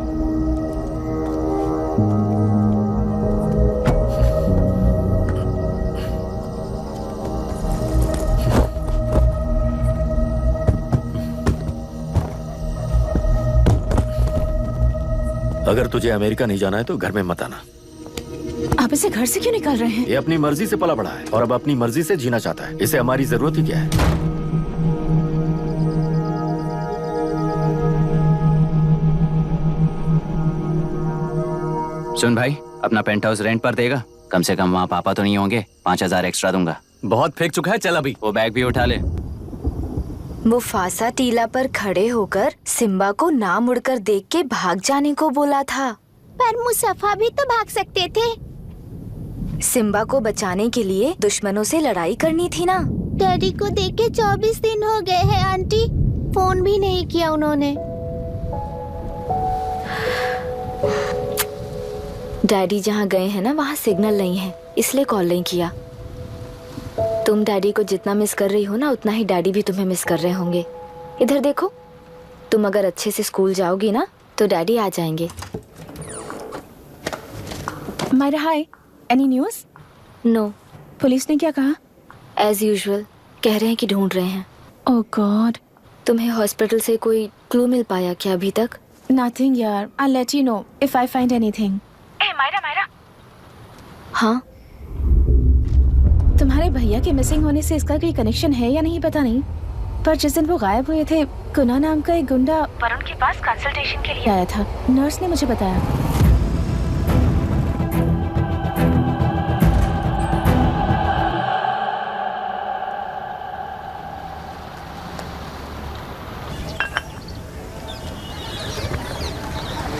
अगर तुझे अमेरिका नहीं जाना है तो घर में मत आना। आप इसे घर से क्यों निकाल रहे हैं? ये अपनी मर्जी से पला बड़ा है और अब अपनी मर्जी से जीना चाहता है। इसे हमारी जरूरत ही क्या है? सुन भाई, अपना पेंट हाउस रेंट पर देगा? कम से कम वहाँ पापा तो नहीं होंगे। 5000 एक्स्ट्रा दूंगा। बहुत फेंक चुका है, चल अभी। वो बैग भी उठा ले। मुफासा टीला पर खड़े होकर सिम्बा को ना मुड़कर देख के भाग जाने को बोला था। पर मुसफ़ा भी तो भाग सकते थे। सिम्बा को बचाने के लिए दुश्मनों से लड़ाई करनी थी ना। डैडी को देख के 24 दिन हो गए हैं आंटी, फोन भी नहीं किया उन्होंने। डैडी जहाँ गए हैं ना वहाँ सिग्नल नहीं है, इसलिए कॉल नहीं किया। तुम डैडी को जितना मिस कर रही हो ना उतना ही डैडी भी तुम्हें मिस कर रहे होंगे। इधर देखो, तुम अगर अच्छे से स्कूल जाओगी ना तो डैडी आ जाएंगे। मायरा हाय, एनी न्यूज़? नो। पुलिस ने क्या कहा? एज यूजुअल कह रहे हैं कि ढूंढ रहे हैं। ओह गॉड। तुम्हें हॉस्पिटल से कोई क्लू मिल पाया क्या अभी तक? नथिंग यार, I let you know if I find anything. Myra. हाँ, तुम्हारे भैया के मिसिंग होने से इसका कोई कनेक्शन है या नहीं पता नहीं, पर जिस दिन वो गायब हुए थे कुना नाम का एक गुंडा वरुण के पास कंसल्टेशन के लिए आया था। नर्स ने मुझे बताया।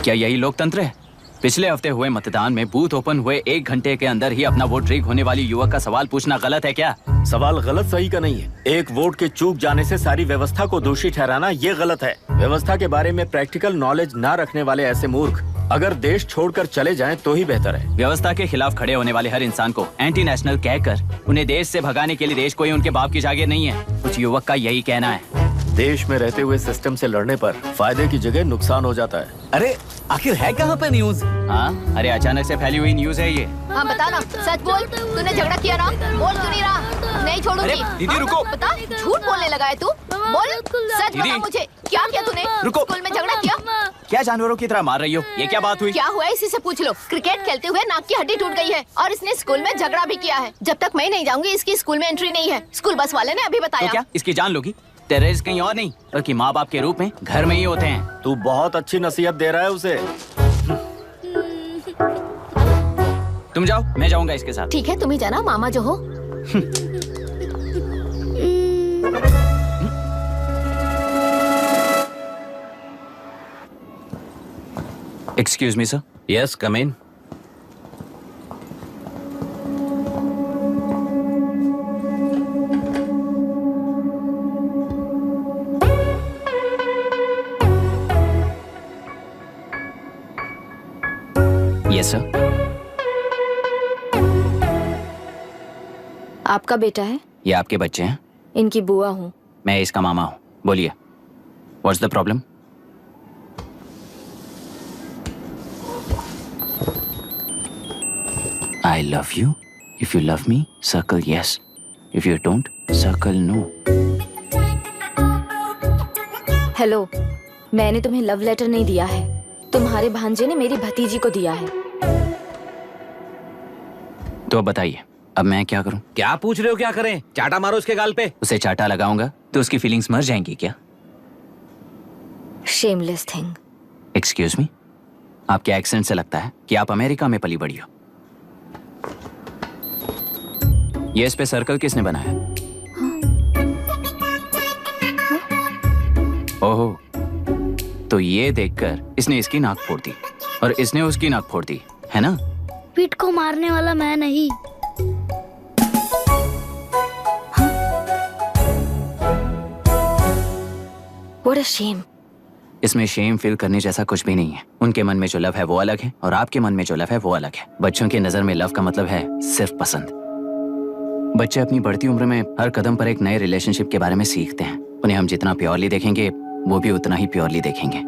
क्या यही लोकतंत्र है? पिछले हफ्ते हुए मतदान में बूथ ओपन हुए 1 घंटे के अंदर ही अपना वोट रीक होने वाली युवक का सवाल पूछना गलत है क्या? सवाल गलत सही का नहीं है। एक वोट के चूक जाने से सारी व्यवस्था को दोषी ठहराना ये गलत है। व्यवस्था के बारे में प्रैक्टिकल नॉलेज ना रखने वाले ऐसे मूर्ख अगर देश छोड़कर चले जाएं तो ही बेहतर है। व्यवस्था के खिलाफ खड़े होने वाले हर इंसान को एंटी नेशनल कहकर उन्हें देश से भगाने के लिए देश कोई उनके बाप की जागीर नहीं है। कुछ युवक का यही कहना है। देश में रहते हुए सिस्टम से लड़ने पर फायदे की जगह नुकसान हो जाता है। अरे आखिर है कहाँ पे न्यूज? हाँ, अरे अचानक से फैली हुई न्यूज है ये। हाँ बता ना, सच बोल, तूने झगड़ा किया ना? बोल क्यों नहीं रहा? नहीं छोड़ूंगी। दीदी रुको। बता, झूठ बोलने लगा है तू? बोल, सच बता मुझे, क्या किया तूने? रुको। स्कूल में झगड़ा किया? क्या जानवरों की तरह मार रही हो? ये क्या बात हुई? क्या हुआ इसी से पूछ लो। क्रिकेट खेलते हुए नाक की हड्डी टूट गई है और इसने स्कूल में झगड़ा भी किया है। जब तक मैं नहीं जाऊंगी इसकी स्कूल में एंट्री नहीं है। स्कूल बस वाले ने अभी बताया। तो क्या इसकी जान लोगी? टेररिस्ट कहीं और नहीं बल्कि माँ बाप के रूप में घर में ही होते हैं। तू बहुत अच्छी नसीहत दे रहा है उसे। तुम जाओ, मैं जाऊंगा इसके साथ। ठीक है, तुम ही जाना, मामा जो हो। Excuse me sir. Yes, come in. Yes sir. आपका बेटा है? ये आपके बच्चे हैं? इनकी बुआ हूँ। मैं इसका मामा हूँ। बोलिए, what's the problem? I love you. If you love me, circle yes. If you don't, circle no. Hello, मैंने तुम्हें लव लेटर नहीं दिया है। तुम्हारे भांजे ने मेरी भतीजी को दिया है। तो अब बताइए, अब मैं क्या करूं? क्या पूछ रहे हो? क्या करें? चाटा मारो उसके गाल पे। उसे चाटा लगाऊंगा तो उसकी फीलिंग्स मर जाएंगी क्या? Shameless thing. एक्सक्यूज मी, आपके एक्सेंट से लगता है कि आप अमेरिका में पली बड़ी हो। ये इस पे सर्कल किसने बनाया? ओहो, तो ये देखकर इसने इसकी नाक फोड़ दी और इसने उसकी नाक फोड़ दी, है ना? पीठ को मारने वाला मैं नहीं। What a shame. इसमें शेम फील करने जैसा कुछ भी नहीं है। उनके मन में जो लव है वो अलग है और आपके मन में जो लव है वो अलग है। बच्चों की नजर में लव का मतलब है सिर्फ पसंद। बच्चे अपनी बढ़ती उम्र में हर कदम पर एक नए रिलेशनशिप के बारे में सीखते हैं। उन्हें हम जितना प्योरली देखेंगे वो भी उतना ही प्योरली देखेंगे।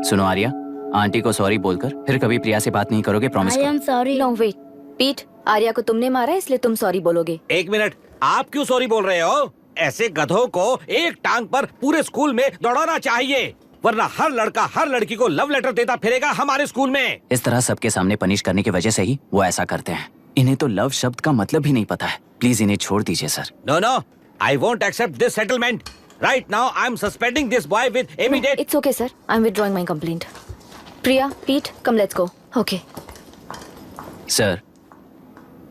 सुनो आर्या, आंटी को सॉरी बोलकर फिर कभी प्रिया से बात नहीं करोगे, प्रॉमिस करो। सॉरी। नो वेट, पीट, आर्या को तुमने मारा इसलिए तुम सॉरी बोलोगे। एक मिनट, आप क्यों सॉरी बोल रहे हो? ऐसे गधों को एक टांग पर पूरे स्कूल में दौड़ाना चाहिए, वरना हर लड़का हर लड़की को लव लेटर देता फिरेगा हमारे स्कूल में। इस तरह सबके सामने पनिश करने की वजह से ही वो ऐसा करते हैं। इन्हें तो लव शब्द का मतलब भी नहीं पता है। प्लीज इन्हें छोड़ दीजिए sir. No no, I won't accept this settlement. Right now I am suspending this boy with immediate. It's okay sir, I am withdrawing my complaint. Priya, Pete, come let's go. Okay sir,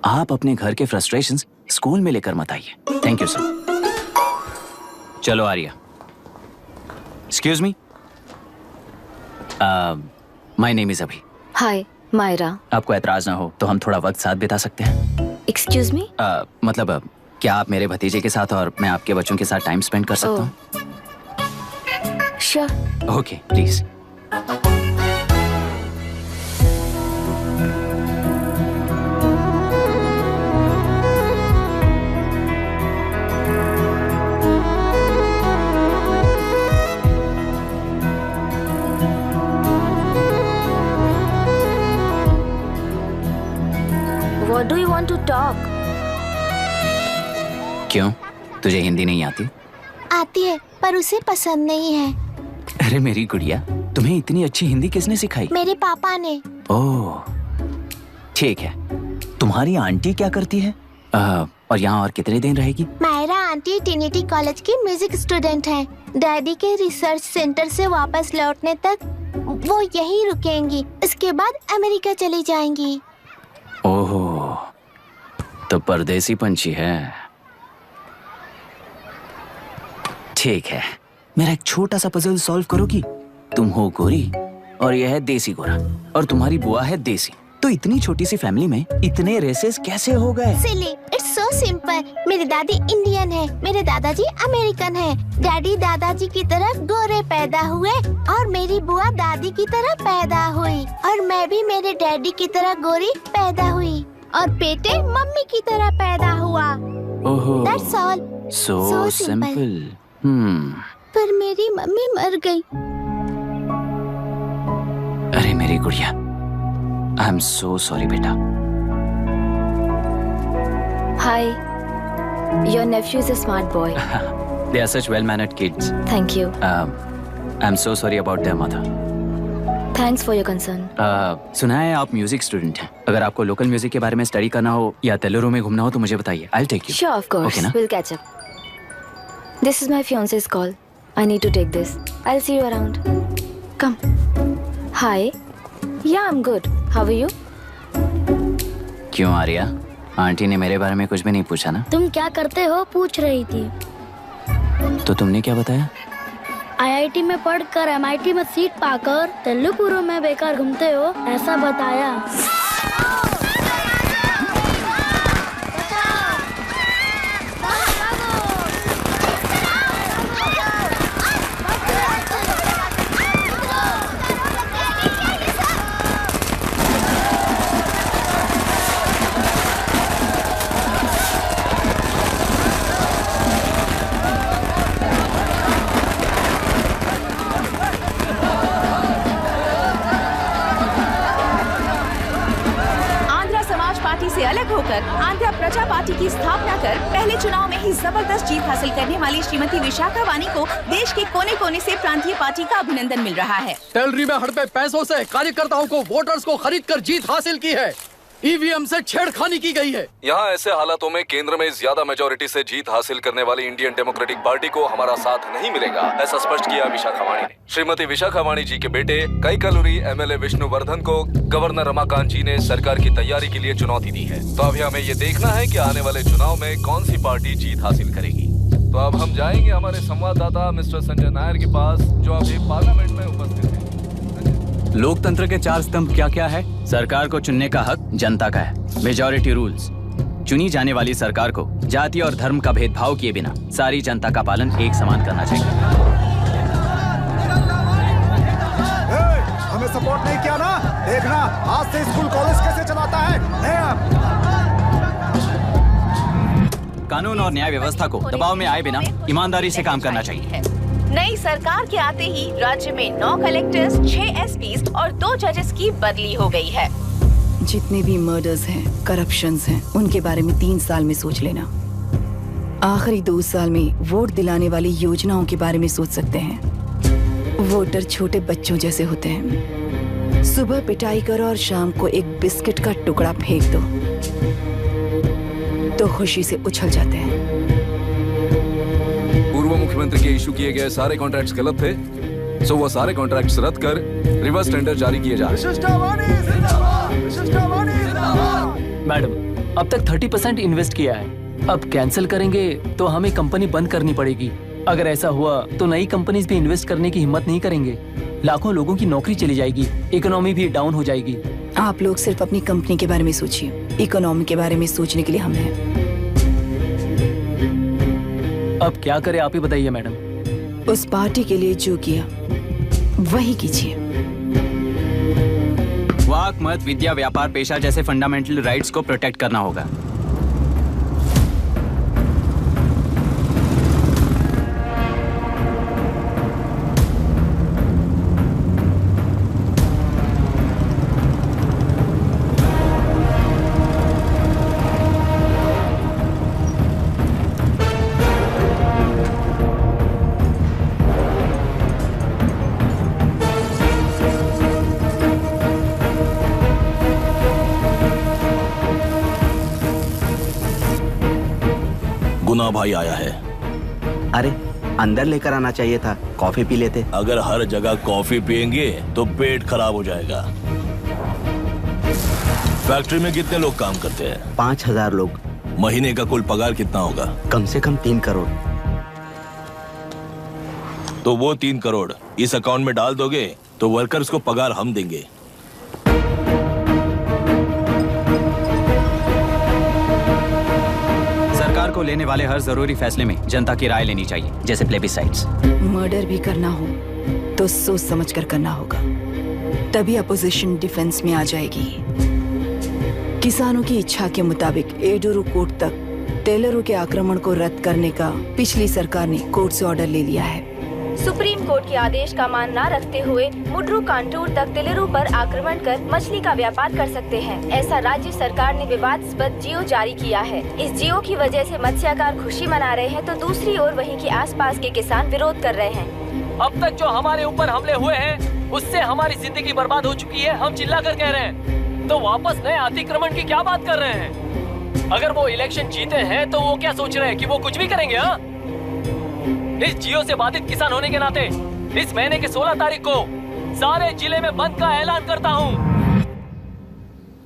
आप अपने घर के frustrations school में लेकर मत आइए। Thank you sir. चलो Arya, excuse me, my name is Abhi. Hi Myra. आपको एतराज ना हो तो हम थोड़ा वक्त साथ बिता सकते हैं? एक्सक्यूज मी, मतलब क्या आप मेरे भतीजे के साथ और मैं आपके बच्चों के साथ टाइम स्पेंड कर सकता हूँ? Sure. Okay please. What do you want to talk? क्यों, तुझे हिंदी नहीं आती? आती है पर उसे पसंद नहीं है। अरे मेरी गुड़िया, तुम्हें इतनी अच्छी हिंदी किसने सिखाई? मेरे पापा ने। ओह ठीक है। तुम्हारी आंटी क्या करती है? और यहाँ और कितने दिन रहेगी? मायरा आंटी ट्रिनिटी कॉलेज की म्यूजिक स्टूडेंट हैं। डैडी के रिसर्च सेंटर से वापस लौटने तक वो यहीं रुकेंगी। इसके बाद अमेरिका चली जाएंगी। ओह, तो परदेसी पंछी है। ठीक है, मेरा एक छोटा सा पजल सॉल्व करोगी? तुम हो गोरी और यह है देसी गोरा और तुम्हारी बुआ है देसी, तो इतनी छोटी सी फैमिली में इतने रेसेस कैसे हो गए? सिली, इट्स सो सिंपल। मेरी दादी इंडियन है, मेरे दादाजी अमेरिकन है। डैडी दादाजी की तरह गोरे पैदा हुए और मेरी बुआ दादी की तरह पैदा हुई और मैं भी मेरे डैडी की तरह गोरी पैदा हुई और बेटे मम्मी की तरह पैदा हुआ। ओहो, That's all. so simple. पर मेरी मम्मी मर गई। अरे मेरी गुड़िया, आई एम सो सॉरी बेटा। Hi, your nephew is a smart boy. They are such well-mannered kids. Thank you. I'm so sorry about their mother. Thanks for your concern. सुना है आप म्यूजिक स्टूडेंट हैं। अगर आपको लोकल म्यूजिक के बारे में स्टडी करना हो या तेलुरु में घूमना हो तो मुझे बताइए। I'll take you. Sure, of course. Okay, ना? We'll catch up. This is my fiance's call. I need to take this. I'll see you around. Come. Hi. Yeah, I'm good. How are you? क्यों Arya, aunty ने मेरे बारे में कुछ भी नहीं पूछा ना? तुम क्या करते हो पूछ रही थी। तो तुमने क्या बताया? IIT में पढ़कर MIT में सीट पाकर तेलुगुरु में बेकार घूमते हो ऐसा बताया। से अलग होकर आंध्र प्रजा पार्टी की स्थापना कर पहले चुनाव में ही जबरदस्त जीत हासिल करने वाली श्रीमती विशाखा वानी को देश के कोने कोने से प्रांतीय पार्टी का अभिनंदन मिल रहा है। टेलरी में हड़पे पैसों से कार्यकर्ताओं को वोटर्स को खरीद कर जीत हासिल की है। ईवीएम से छेड़खानी की गई है। यहाँ ऐसे हालातों में केंद्र में ज्यादा मेजोरिटी से जीत हासिल करने वाली इंडियन डेमोक्रेटिक पार्टी को हमारा साथ नहीं मिलेगा, ऐसा स्पष्ट किया विशाखा वाणी ने। श्रीमती विशाखा वाणी जी के बेटे कैकलूरी MLA विष्णुवर्धन को गवर्नर रमाकांत जी ने सरकार की तैयारी के लिए चुनौती दी है। तो अभी हमें ये देखना है कि आने वाले चुनाव में कौन सी पार्टी जीत हासिल करेगी। तो अब हम जाएंगे हमारे संवाददाता मिस्टर संजय नायर के पास, जो अभी पार्लियामेंट में उपस्थित है। लोकतंत्र के 4 स्तंभ क्या क्या है? सरकार को चुनने का हक जनता का है। Majority rules. चुनी जाने वाली सरकार को जाति और धर्म का भेदभाव किए बिना सारी जनता का पालन एक समान करना चाहिए। हमें सपोर्ट नहीं किया ना, देखना आज से स्कूल कॉलेज कैसे चलाता है। कानून और न्याय व्यवस्था को दबाव में आए बिना ईमानदारी से काम करना चाहिए। नई सरकार के आते ही राज्य में 9 कलेक्टर्स, 6 SPs और 2 जजेस की बदली हो गई है। जितने भी मर्डर्स हैं, करप्शंस हैं, उनके बारे में 3 साल में सोच लेना। आखिरी 2 साल में वोट दिलाने वाली योजनाओं के बारे में सोच सकते हैं। वोटर छोटे बच्चों जैसे होते हैं। सुबह पिटाई करो और शाम को एक बिस्किट का टुकड़ा फेंक दो तो खुशी से उछल जाते हैं। पूर्व मुख्यमंत्री के इशू किए गए सारे कॉन्ट्रैक्ट्स गलत थे, सो वो सारे कॉन्ट्रैक्ट्स रद्द कर रिवर्स टेंडर जारी किए जा रहे हैं। मैडम, अब तक 30% इन्वेस्ट किया है। अब कैंसिल करेंगे तो हमें कंपनी बंद करनी पड़ेगी। अगर ऐसा हुआ तो नई कंपनीज भी इन्वेस्ट करने की हिम्मत नहीं करेंगे। लाखों लोगों की नौकरी चली जाएगी, इकोनॉमी भी डाउन हो जाएगी। आप लोग सिर्फ अपनी कंपनी के बारे में सोचिए, इकोनॉमी के बारे में सोचने के लिए हम हैं। अब क्या करें आप ही बताइए मैडम। उस पार्टी के लिए जो किया वही कीजिए। वाक, मत, विद्या, व्यापार, पेशा जैसे फंडामेंटल राइट्स को प्रोटेक्ट करना होगा। गुना भाई आया है। अरे अंदर लेकर आना चाहिए था, कॉफी पी लेते। अगर हर जगह कॉफी पियेंगे तो पेट खराब हो जाएगा। फैक्ट्री में कितने लोग काम करते हैं? 5000 लोग। महीने का कुल पगार कितना होगा? कम से कम 3 करोड़। तो वो 3 करोड़ इस अकाउंट में डाल दोगे तो वर्कर्स को पगार हम देंगे। सरकार को लेने वाले हर जरूरी फैसले में जनता की राय लेनी चाहिए, जैसे प्लेबिसाइट्स। मर्डर भी करना हो तो सोच समझ कर करना होगा, तभी अपोजिशन डिफेंस में आ जाएगी। किसानों की इच्छा के मुताबिक एडोरू कोर्ट तक टेलरों के आक्रमण को रद्द करने का पिछली सरकार ने कोर्ट से ऑर्डर ले लिया है। सुप्रीम कोर्ट के आदेश का मान न रखते हुए मुड्रू कांटूर तक टेलरों पर आक्रमण कर मछली का व्यापार कर सकते हैं, ऐसा राज्य सरकार ने विवादास्पद जियो जारी किया है। इस जियो की वजह से मत्स्यकार खुशी मना रहे हैं तो दूसरी ओर वहीं के आसपास के किसान विरोध कर रहे हैं। अब तक जो हमारे ऊपर हमले हुए हैं उससे हमारी जिंदगी बर्बाद हो चुकी है, हम चिल्लाकर कह रहे हैं, तो वापस नए अतिक्रमण की क्या बात कर रहे हैं? अगर वो इलेक्शन जीते हैं तो वो क्या सोच रहे हैं कि वो कुछ भी करेंगे? हाँ, इस जियो से बाधित किसान होने के नाते इस महीने के 16 तारीख को सारे जिले में बंद का ऐलान करता हूँ।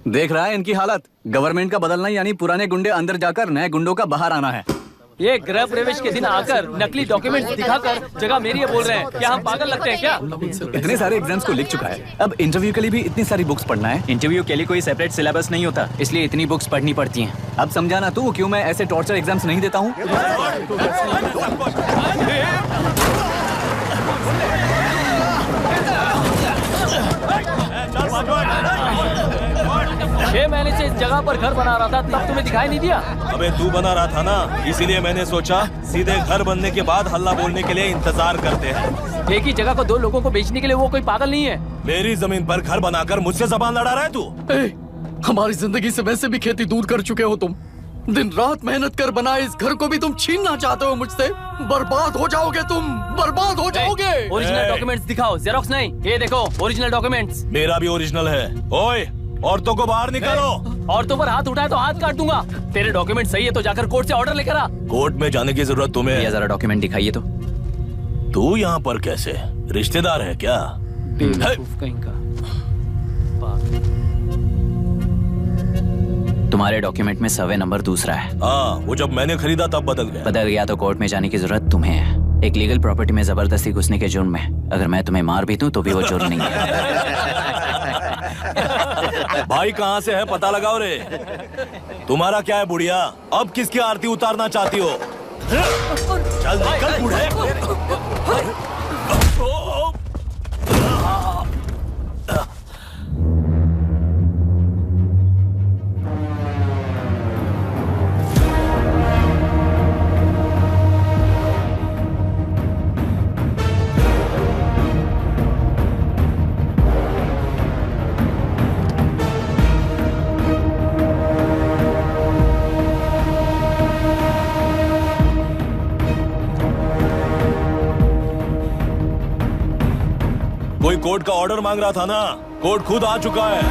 देख रहा है इनकी हालत। गवर्नमेंट का बदलना यानी पुराने गुंडे अंदर जाकर नए गुंडों का बाहर आना है। ये गृह प्रवेश के दिन आकर नकली डॉक्यूमेंट्स दिखाकर जगह मेरी है बोल रहे हैं। क्या हम पागल लगते हैं क्या? इतने सारे एग्जाम्स को लिख चुका है, अब इंटरव्यू के लिए भी इतनी सारी बुक्स पढ़ना है। इंटरव्यू के लिए कोई सेपरेट सिलेबस नहीं होता, इसलिए इतनी बुक्स पढ़नी पड़ती हैं। अब समझाना तू क्यों मैं ऐसे टॉर्चर एग्जाम्स नहीं देता हूँ। 6 महीने से इस जगह पर घर बना रहा था, तब तुम्हें दिखाई नहीं दिया? अबे तू बना रहा था ना, इसीलिए मैंने सोचा सीधे घर बनने के बाद हल्ला बोलने के लिए इंतजार करते हैं। एक ही जगह को 2 लोगों को बेचने के लिए वो कोई पागल नहीं है। मेरी जमीन पर घर बनाकर मुझसे जबान लड़ा रहा है तू? हमारी जिंदगी से वैसे भी खेती दूर कर चुके हो तुम। दिन रात मेहनत कर बनाए इस घर को भी तुम छीनना चाहते हो मुझसे। बर्बाद हो जाओगे तुम, बर्बाद हो जाओगे। ओरिजिनल डॉक्यूमेंट्स दिखाओ, जेरोक्स नहीं। ये देखो ओरिजिनल डॉक्यूमेंट्स। मेरा भी ओरिजिनल है। ओए, औरतों को बाहर निकालो। औरतों पर हाथ उठाए तो हाथ काट दूंगा। तेरे डॉक्यूमेंट सही है तो जाकर कोर्ट से ऑर्डर लेकर आ। कोर्ट में जाने की जरूरत तुम्हें? ये जरा डॉक्यूमेंट दिखाइए तो। तू यहाँ पर कैसे? रिश्तेदार है क्या? कहीं का। तुम्हारे डॉक्यूमेंट में सर्वे नंबर दूसरा है। हाँ, वो जब मैंने खरीदा तब बदल गया। बदल गया तो कोर्ट में जाने की जरूरत तुम्हें है। एक लीगल प्रॉपर्टी में जबरदस्ती घुसने के जुर्म में अगर मैं तुम्हें मार भी दूं तो भी वो जुर्म नहीं है। भाई कहाँ से है पता लगाओ रे। तुम्हारा क्या है बुढ़िया? अब किसकी आरती उतारना चाहती हो? चल निकल बूढ़े। कोई कोर्ट का ऑर्डर मांग रहा था ना, कोर्ट खुद आ चुका है।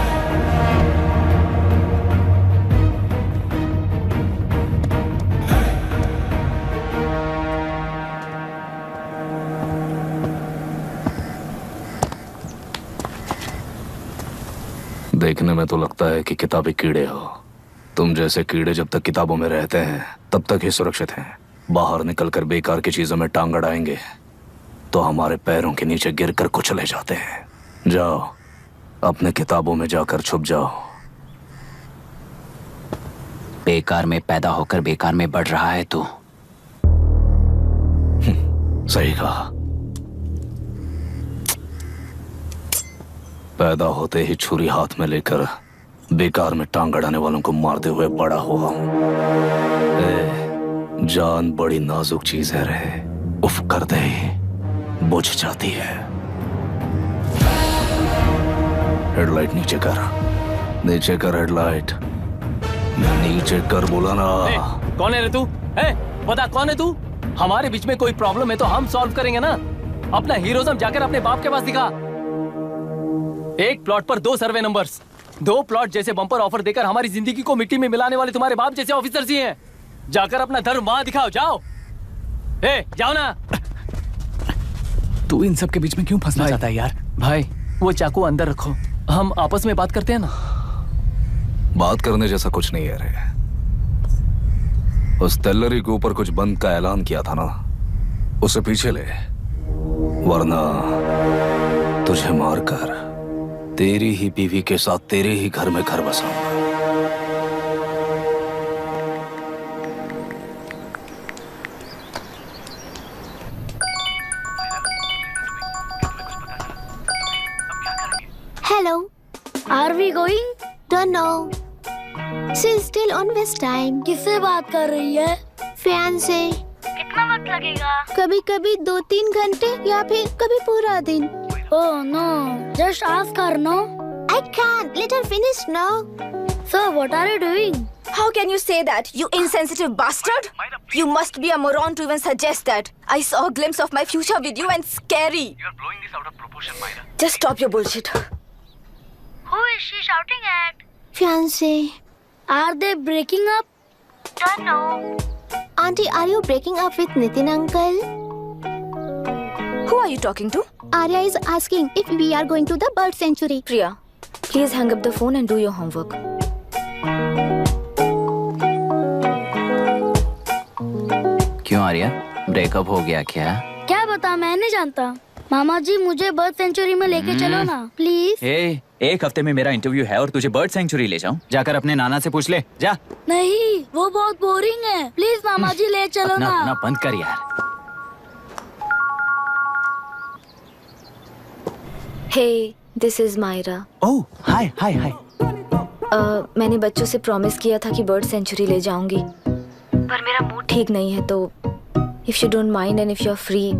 देखने में तो लगता है कि किताबी कीड़े हो। तुम जैसे कीड़े जब तक किताबों में रहते हैं तब तक ही सुरक्षित हैं, बाहर निकलकर बेकार की चीजों में टांग अड़ाएंगे तो हमारे पैरों के नीचे गिरकर कुचले जाते हैं। जाओ, अपने किताबों में जाकर छुप जाओ। बेकार में पैदा होकर बेकार में बढ़ रहा है तू। सही कहा। पैदा होते ही छुरी हाथ में लेकर बेकार में टांग अड़ाने वालों को मारते हुए बड़ा हुआ हूं। जान बड़ी नाजुक चीज है रे, उफ करते ही बुझ जाती है। हेडलाइट नीचे कर, नीचे कर हेडलाइट, नीचे कर बोला ना। कौन है रे तू? बता कौन है तू? हमारे बीच में कोई प्रॉब्लम है तो हम सॉल्व करेंगे ना। अपना हीरोइज्म जाकर अपने बाप के पास दिखा। एक प्लॉट पर 2 सर्वे नंबर्स, 2 प्लॉट जैसे बम्पर ऑफर देकर हमारी जिंदगी को मिट्टी में मिलाने वाले तुम्हारे बाप जैसे ऑफिसर्स ही हैं। जाकर अपना धर्म वहां दिखाओ, जाओ। जाओ ना। तू इन सब के बीच में क्यों फंसना चाहता है यार? भाई वो चाकू अंदर रखो, हम आपस में बात करते हैं ना। बात करने जैसा कुछ नहीं है रे। उस तेलरी के ऊपर कुछ बंद का ऐलान किया था ना, उसे पीछे ले, वरना तुझे मारकर तेरी ही बीवी के साथ तेरे ही घर में घर बसाऊंगा। Hello. Are we going? Don't know. She's still on West time. किससे बात कर रही है? फैन से। कितना वक्त लगेगा? कभी कभी 2-3 घंटे या फिर कभी पूरा दिन। Oh no! Just ask her, no? I can't. Let her finish now. So what are you doing? How can you say that, you insensitive bastard? You must be a moron to even suggest that. I saw a glimpse of my future with you and scary. You're blowing this out of proportion, Myra. Just stop your bullshit. Who is she shouting at? Fiancé. Are they breaking up? Don't know. Auntie, are you breaking up with Nitin uncle? Who are you talking to? Arya is asking if we are going to the bird sanctuary. Priya, please hang up the phone and do your homework. क्यों Arya, breakup हो गया क्या? क्या बता, मैं नहीं जानता। मामा जी मुझे बर्ड सेंचुरी में लेके चलो ना प्लीज। एक हफ्ते में मेरा इंटरव्यू है और तुझे बर्ड सेंचुरी ले जाऊं? जाकर अपने नाना से पूछ ले, जा। नहीं, वो बहुत बोरिंग है, प्लीज मामा जी ले चलो ना। अपना बंद कर यार। Hey, this is Myra. Oh, hi, hi, hi. मैंने बच्चों से प्रॉमिस किया था कि बर्ड सेंचुरी ले जाऊंगी, पर मेरा मूड ठीक नहीं है, तो if you don't mind and if you're free,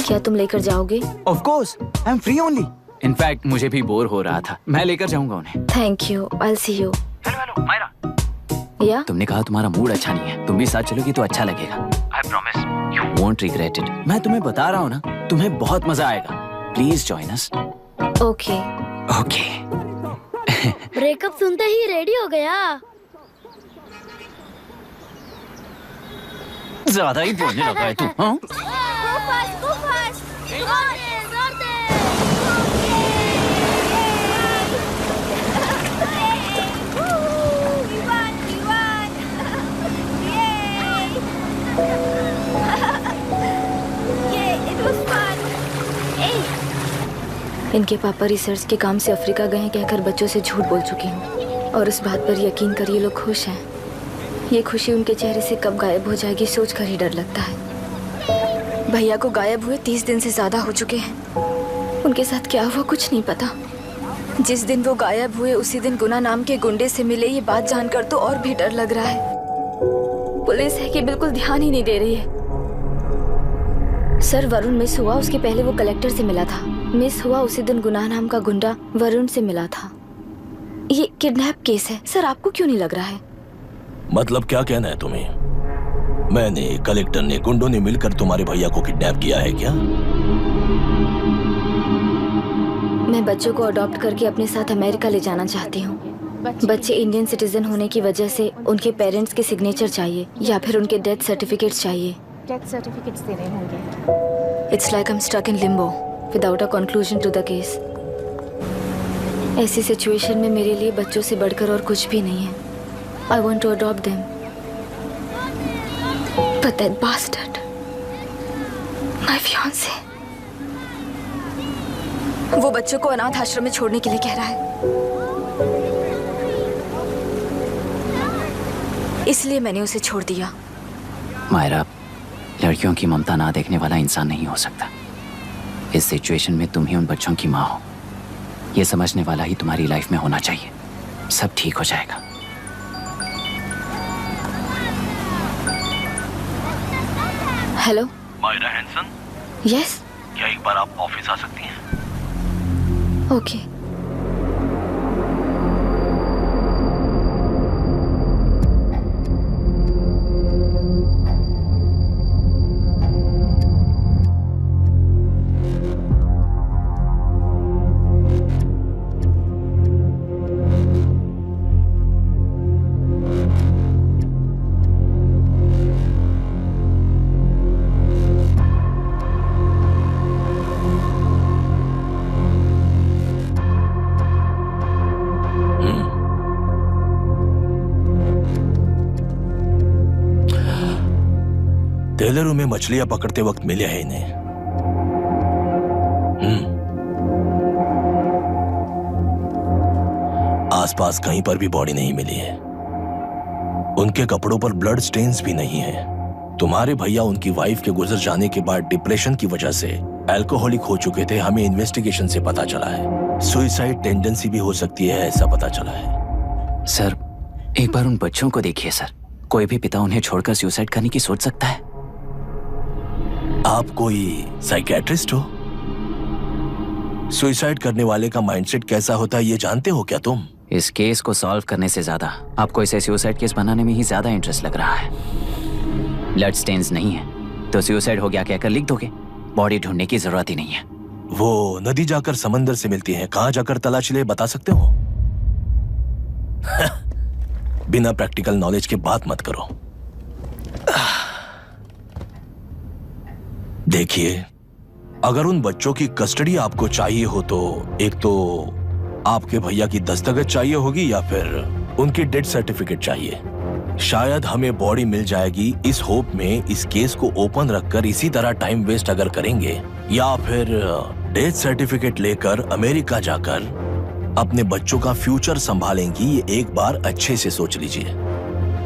क्या तुम लेकर जाओगे? Of course, I'm free only. In fact, मुझे भी बोर हो रहा था, मैं लेकर जाऊंगा उन्हें। Thank you, I'll see you. Hello, Myra. Yeah? तुमने कहा तुम्हारा मूड अच्छा नहीं है, तुम भी साथ चलोगी तो अच्छा लगेगा। I promise. You won't regret it. मैं तुम्हें बता रहा हूँ ना, तुम्हें बहुत मजा आएगा। Please join us. Okay. Okay. Breakup सुनते ही रेडी हो गया। ज्यादा ही बोलने लगा है तू, हाँ? इनके पापा रिसर्च के काम से अफ्रीका गए कहकर बच्चों से झूठ बोल चुकी हूँ, और इस बात पर यकीन कर ये लोग खुश हैं। ये खुशी उनके चेहरे से कब गायब हो जाएगी सोच कर ही डर लगता है। भैया को गायब हुए 30 दिन से ज्यादा हो चुके हैं। उनके साथ क्या हुआ कुछ नहीं पता। जिस दिन वो गायब हुए उसी दिन गुना नाम के गुंडे से मिले, ये बात जानकर तो और भी डर लग रहा है। पुलिस है कि बिल्कुल ध्यान ही नहीं दे रही है। सर, वरुण मिस हुआ उसके पहले वो कलेक्टर से मिला था। मिस हुआ उसी दिन गुनाह नाम का गुंडा वरुण से मिला था। ये किडनैप केस है। सर, आपको क्यों नहीं लग रहा है? मतलब क्या कहना है तुम्हें? मैंने, कलेक्टर ने, गुंडों ने मिलकर तुम्हारे भैया को किडनैप किया है क्या? मैं बच्चों को अडॉप्ट करके अपने साथ अमेरिका ले जाना चाहती हूँ। बच्चे इंडियन सिटीजन होने की वजह से उनके पेरेंट्स के सिग्नेचर चाहिए या फिर उनके डेथ सर्टिफिकेट्स चाहिए। डेथ सर्टिफिकेट्स देने होंगे। It's like I'm stuck in limbo without a conclusion to the case. ऐसी सिचुएशन में मेरे लिए बच्चों से बढ़कर और कुछ भी नहीं है। I want to adopt them. But That bastard. My fiancé. वो बच्चों को अनाथ आश्रम में छोड़ने के लिए कह रहा है, इसलिए मैंने उसे छोड़ दिया। मायरा, लड़कियों की ममता ना देखने वाला इंसान नहीं हो सकता। इस सिचुएशन में तुम ही उन बच्चों की माँ हो, ये समझने वाला ही तुम्हारी लाइफ में होना चाहिए। सब ठीक हो जाएगा। हेलो मायरा हैंसन, यस, क्या एक बार आप ऑफिस आ सकती हैं? ओके। टेलरों में मछलियां पकड़ते वक्त मिले हैं इन्हें। आसपास कहीं पर भी बॉडी नहीं मिली है। उनके कपड़ों पर ब्लड स्टेन्स भी नहीं है। तुम्हारे भैया उनकी वाइफ के गुजर जाने के बाद डिप्रेशन की वजह से अल्कोहलिक हो चुके थे। हमें इन्वेस्टिगेशन से पता चला है सुसाइड टेंडेंसी भी हो सकती है, ऐसा पता चला है। सर, एक बार उन बच्चों को देखिए सर। कोई भी पिता उन्हें छोड़कर सुसाइड करने की सोच सकता है? आप कोई साइकियाट्रिस्ट हो? सुसाइड करने वाले का माइंडसेट कैसा होता है ये जानते हो क्या तुम? इस केस को सॉल्व करने से ज्यादा आपको इसे सुसाइड केस बनाने में ही ज्यादा इंटरेस्ट लग रहा है। ब्लड स्टेन्स नहीं है तो सुसाइड हो गया कहकर लिख दोगे। बॉडी ढूंढने की जरूरत ही नहीं है। वो नदी जाकर समंदर से मिलती है, कहां जाकर तलाश ले बता सकते हो? बिना प्रैक्टिकल नॉलेज के बात मत करो। देखिए, अगर उन बच्चों की कस्टडी आपको चाहिए हो तो एक तो आपके भैया की दस्तखत चाहिए होगी या फिर उनकी डेथ सर्टिफिकेट चाहिए। शायद हमें बॉडी मिल जाएगी इस होप में इस केस को ओपन रखकर इसी तरह टाइम वेस्ट अगर करेंगे, या फिर डेथ सर्टिफिकेट लेकर अमेरिका जाकर अपने बच्चों का फ्यूचर संभालेंगी। ये एक बार अच्छे से सोच लीजिए।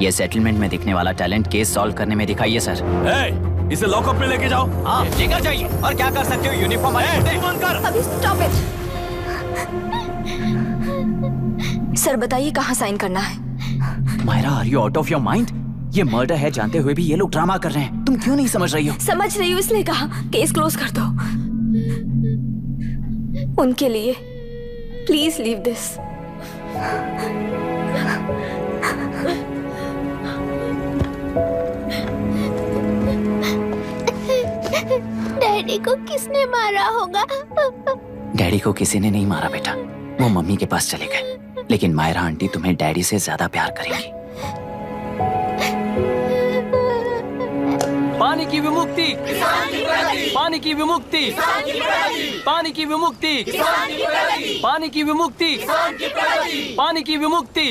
ये सेटलमेंट में दिखने वाला टैलेंट केस सॉल्व करने में दिखाइए सर। इसे लॉकअप में लेके जाओ। हाँ, लेकर जाइए। और क्या कर सकते हो? यूनिफॉर्म कर। अभी स्टॉप इट। सर बताइए कहाँ साइन करना है? Myra, are you out of your mind? ये मर्डर है जानते हुए भी ये लोग ड्रामा कर रहे हैं। तुम क्यों नहीं समझ रही हो? समझ रही हूँ, इसलिए कहा केस क्लोज कर दो। उनके लिए प्लीज लीव दिस। डैडी को किसने मारा होगा? डैडी को किसी ने नहीं मारा बेटा, वो मम्मी के पास चले गए। लेकिन मायरा आंटी तुम्हें डैडी से ज्यादा प्यार करेंगी। पानी की विमुक्ति, पानी की विमुक्ति, पानी की विमुक्ति, पानी की विमुक्ति, पानी की विमुक्ति,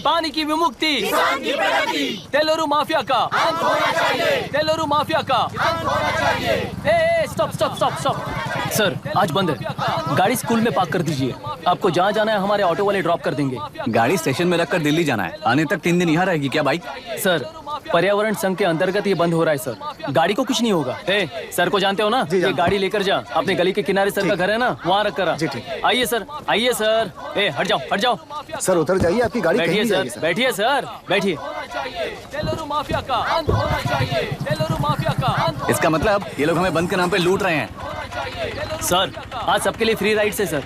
पानी की विमुक्ति, तेलुरु माफिया का अंत होना चाहिए, तेलुरु माफिया का अंत होना चाहिए। Stop stop stop stop. Sir आज बंद है, गाड़ी स्कूल में पार्क कर दीजिए। आपको जहाँ जाना है हमारे ऑटो वाले ड्रॉप कर देंगे। गाड़ी स्टेशन में रखकर दिल्ली जाना है। आने तक 3 दिन यहाँ रहेगी क्या बाइक? सर पर्यावरण संघ के अंतर्गत ये बंद हो रहा है सर। गाड़ी को कुछ नहीं होगा। सर को जानते हो ना? ये गाड़ी लेकर जा, अपने गली के किनारे सर का घर है ना, वहाँ रख कर आइए सर, आइए सर। हट जाओ हट जाओ सर, उतर जाइए, आपकी गाड़ी कहीं बैठिए नहीं जाएगी सर, बैठिए सर, बैठिए। तेलुरु माफिया का अंत होना चाहिए, तेलुरु माफिया का अंत। इसका मतलब ये लोग हमें बंद के नाम पे लूट रहे हैं। सर आज सबके लिए फ्री राइड से सर।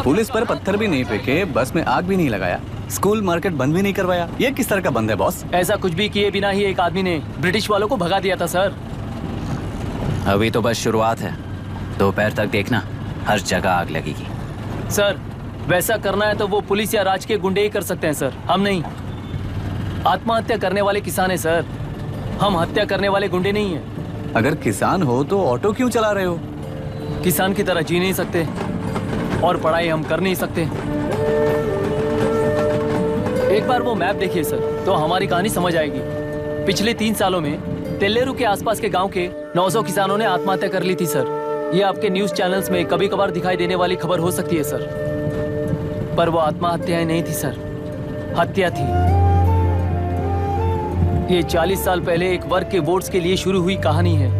पुलिस पर पत्थर भी नहीं फेंके, बस में आग भी नहीं लगाया, स्कूल मार्केट बंद भी नहीं करवाया। ये किस तरह का बंद है बॉस? ऐसा कुछ भी किए बिना ही एक आदमी ने ब्रिटिश वालों को भगा दिया था सर। अभी तो बस शुरुआत है, दोपहर तक देखना हर जगह आग लगेगी। सर वैसा करना है तो वो पुलिस या राज के गुंडे ही कर सकते हैं सर, हम नहीं। आत्महत्या करने वाले किसान है सर, हम हत्या करने वाले गुंडे नहीं है। अगर किसान हो तो ऑटो क्यों चला रहे हो? किसान की तरह जी नहीं सकते और पढ़ाई हम कर नहीं सकते। एक बार वो मैप देखिए सर, तो हमारी कहानी समझ आएगी। पिछले 3 सालों में तेल्लेरू के आसपास के गांव के 900 किसानों ने आत्महत्या कर ली थी सर। ये आपके न्यूज चैनल्स में कभी कभार दिखाई देने वाली खबर हो सकती है सर, पर वो आत्महत्याएं नहीं थी सर, हत्या थी। ये 40 साल पहले एक वर्ग के वोट्स के लिए शुरू हुई कहानी है।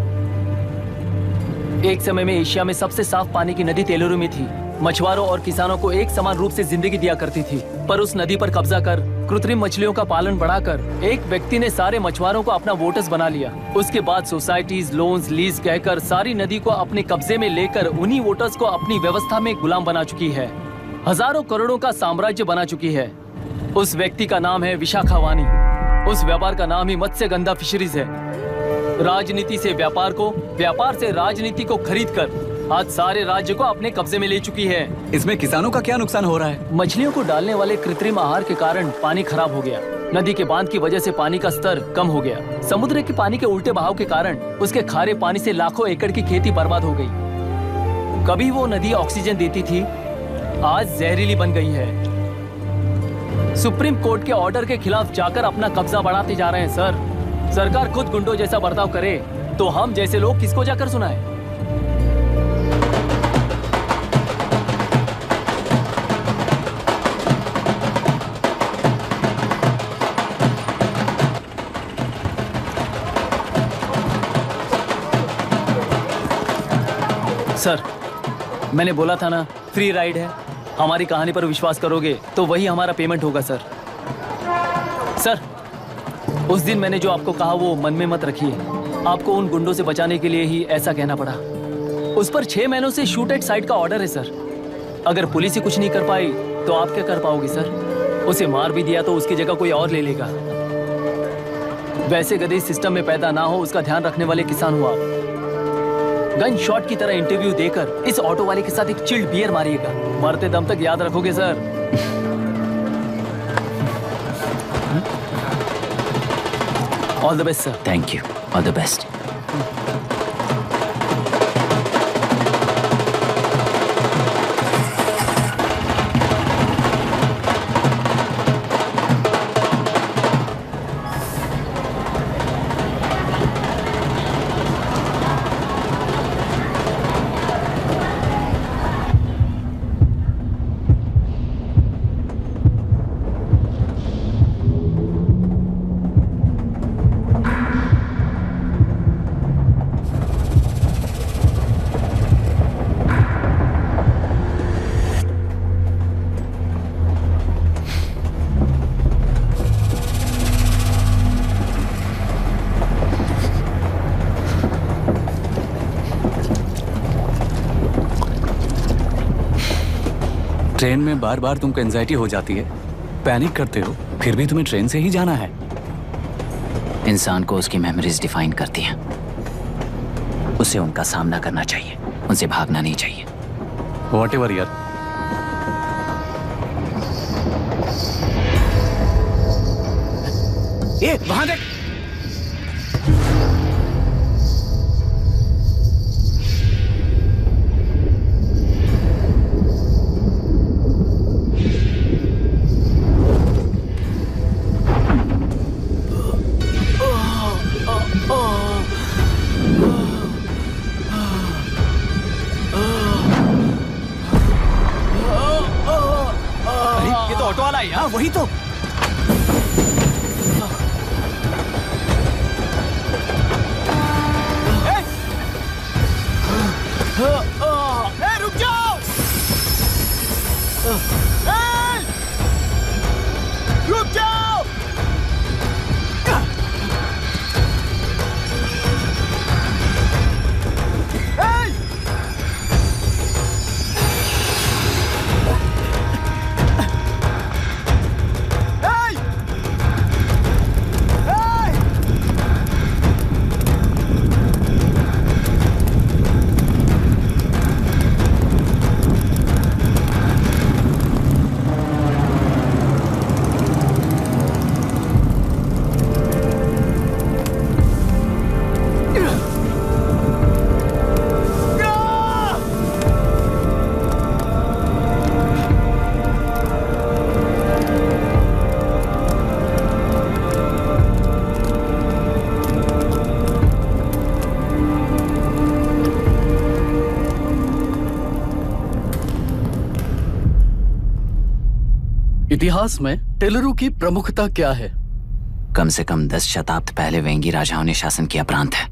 एक समय में एशिया में सबसे साफ पानी की नदी तेल्लेरू में थी। मछुआरों और किसानों को एक समान रूप से जिंदगी दिया करती थी, पर उस नदी पर कब्जा कर कृत्रिम मछलियों का पालन बढ़ाकर एक व्यक्ति ने सारे मछुआरों को अपना वोटर्स बना लिया। उसके बाद सोसाइटीज, लोन्स, लीज कहकर सारी नदी को अपने कब्जे में लेकर उन्हीं वोटर्स को अपनी व्यवस्था में गुलाम बना चुकी है। हजारों करोड़ों का साम्राज्य बना चुकी है। उस व्यक्ति का नाम है विशाखा वानी। उस व्यापार का नाम ही मत्स्यगंधा फिशरीज है। राजनीति से व्यापार को, व्यापार से राजनीति को खरीद कर आज सारे राज्य को अपने कब्जे में ले चुकी है। इसमें किसानों का क्या नुकसान हो रहा है? मछलियों को डालने वाले कृत्रिम आहार के कारण पानी खराब हो गया। नदी के बांध की वजह से पानी का स्तर कम हो गया। समुद्र के पानी के उल्टे बहाव के कारण उसके खारे पानी से लाखों एकड़ की खेती बर्बाद हो गई। कभी वो नदी ऑक्सीजन देती थी, आज जहरीली बन गई है। सुप्रीम कोर्ट के ऑर्डर के खिलाफ जाकर अपना कब्जा बढ़ाते जा रहे हैं सर। सरकार खुद गुंडों जैसा बर्ताव करे तो हम जैसे लोग किसको जाकर सुनाए? सर, मैंने बोला था ना, फ्री राइड है। हमारी कहानी पर विश्वास करोगे तो वही हमारा पेमेंट होगा सर। सर, उस दिन मैंने जो आपको कहा वो मन में मत रखिए। आपको उन गुंडों से बचाने के लिए ही ऐसा कहना पड़ा। उस पर 6 महीनों से शूट एट साइट का ऑर्डर है सर। अगर पुलिस ही कुछ नहीं कर पाई तो आप क्या कर पाओगे सर? उसे मार भी दिया तो उसकी जगह कोई और ले लेगा। वैसे गधे सिस्टम में पैदा ना हो, उसका ध्यान रखने वाले किसान हो आप। गन शॉट की तरह इंटरव्यू देकर इस ऑटो वाले के साथ एक चिल्ड बियर मारिएगा। मरते दम तक याद रखोगे sir. All the best sir. Thank you. All the best. Train में बार बार तुमको एंजाइटी हो जाती है, पैनिक करते हो, फिर भी तुम्हें ट्रेन से ही जाना है। इंसान को उसकी मेमोरीज डिफाइन करती हैं। उसे उनका सामना करना चाहिए, उनसे भागना नहीं चाहिए। व्हाटएवर यार। ये वहां देख। वही तो। रुक जाओ। रुक जाओ। इतिहास में टेलरू की प्रमुखता क्या है? कम से कम 10 शताब्द पहले वेंगी राजाओं ने शासन किया प्रांत है।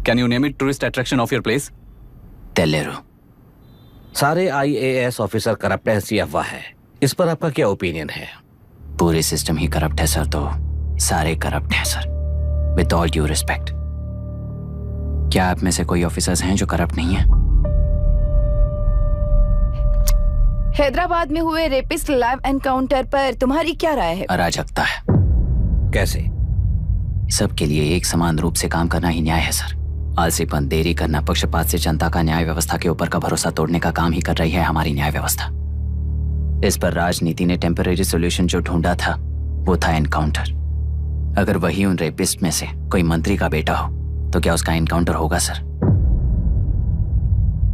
Can you name it tourist attraction of your place? टेलेरू। सारे IAS ऑफिसर करप्ट है, ऐसी अफवाह है। इस पर आपका क्या ओपिनियन है? पूरे सिस्टम ही करप्ट है सर, तो सारे करप्ट हैं sir, with all due respect. क्या आप में से कोई ऑफिसर्स हैं जो करप्ट नहीं है? हैदराबाद में हुए रेपिस्ट लाइव एनकाउंटर पर तुम्हारी क्या राय है? अराजकता है। कैसे? सबके लिए एक समान रूप से काम करना ही न्याय है सर। आलसीपन, देरी करना, पक्षपात से जनता का न्याय व्यवस्था के ऊपर का भरोसा तोड़ने का काम ही कर रही है हमारी न्याय व्यवस्था। इस पर राजनीति ने टेम्परेरी सोल्यूशन जो ढूंढा था वो था एनकाउंटर। अगर वही उन रेपिस्ट में से कोई मंत्री का बेटा हो तो क्या उसका एनकाउंटर होगा सर?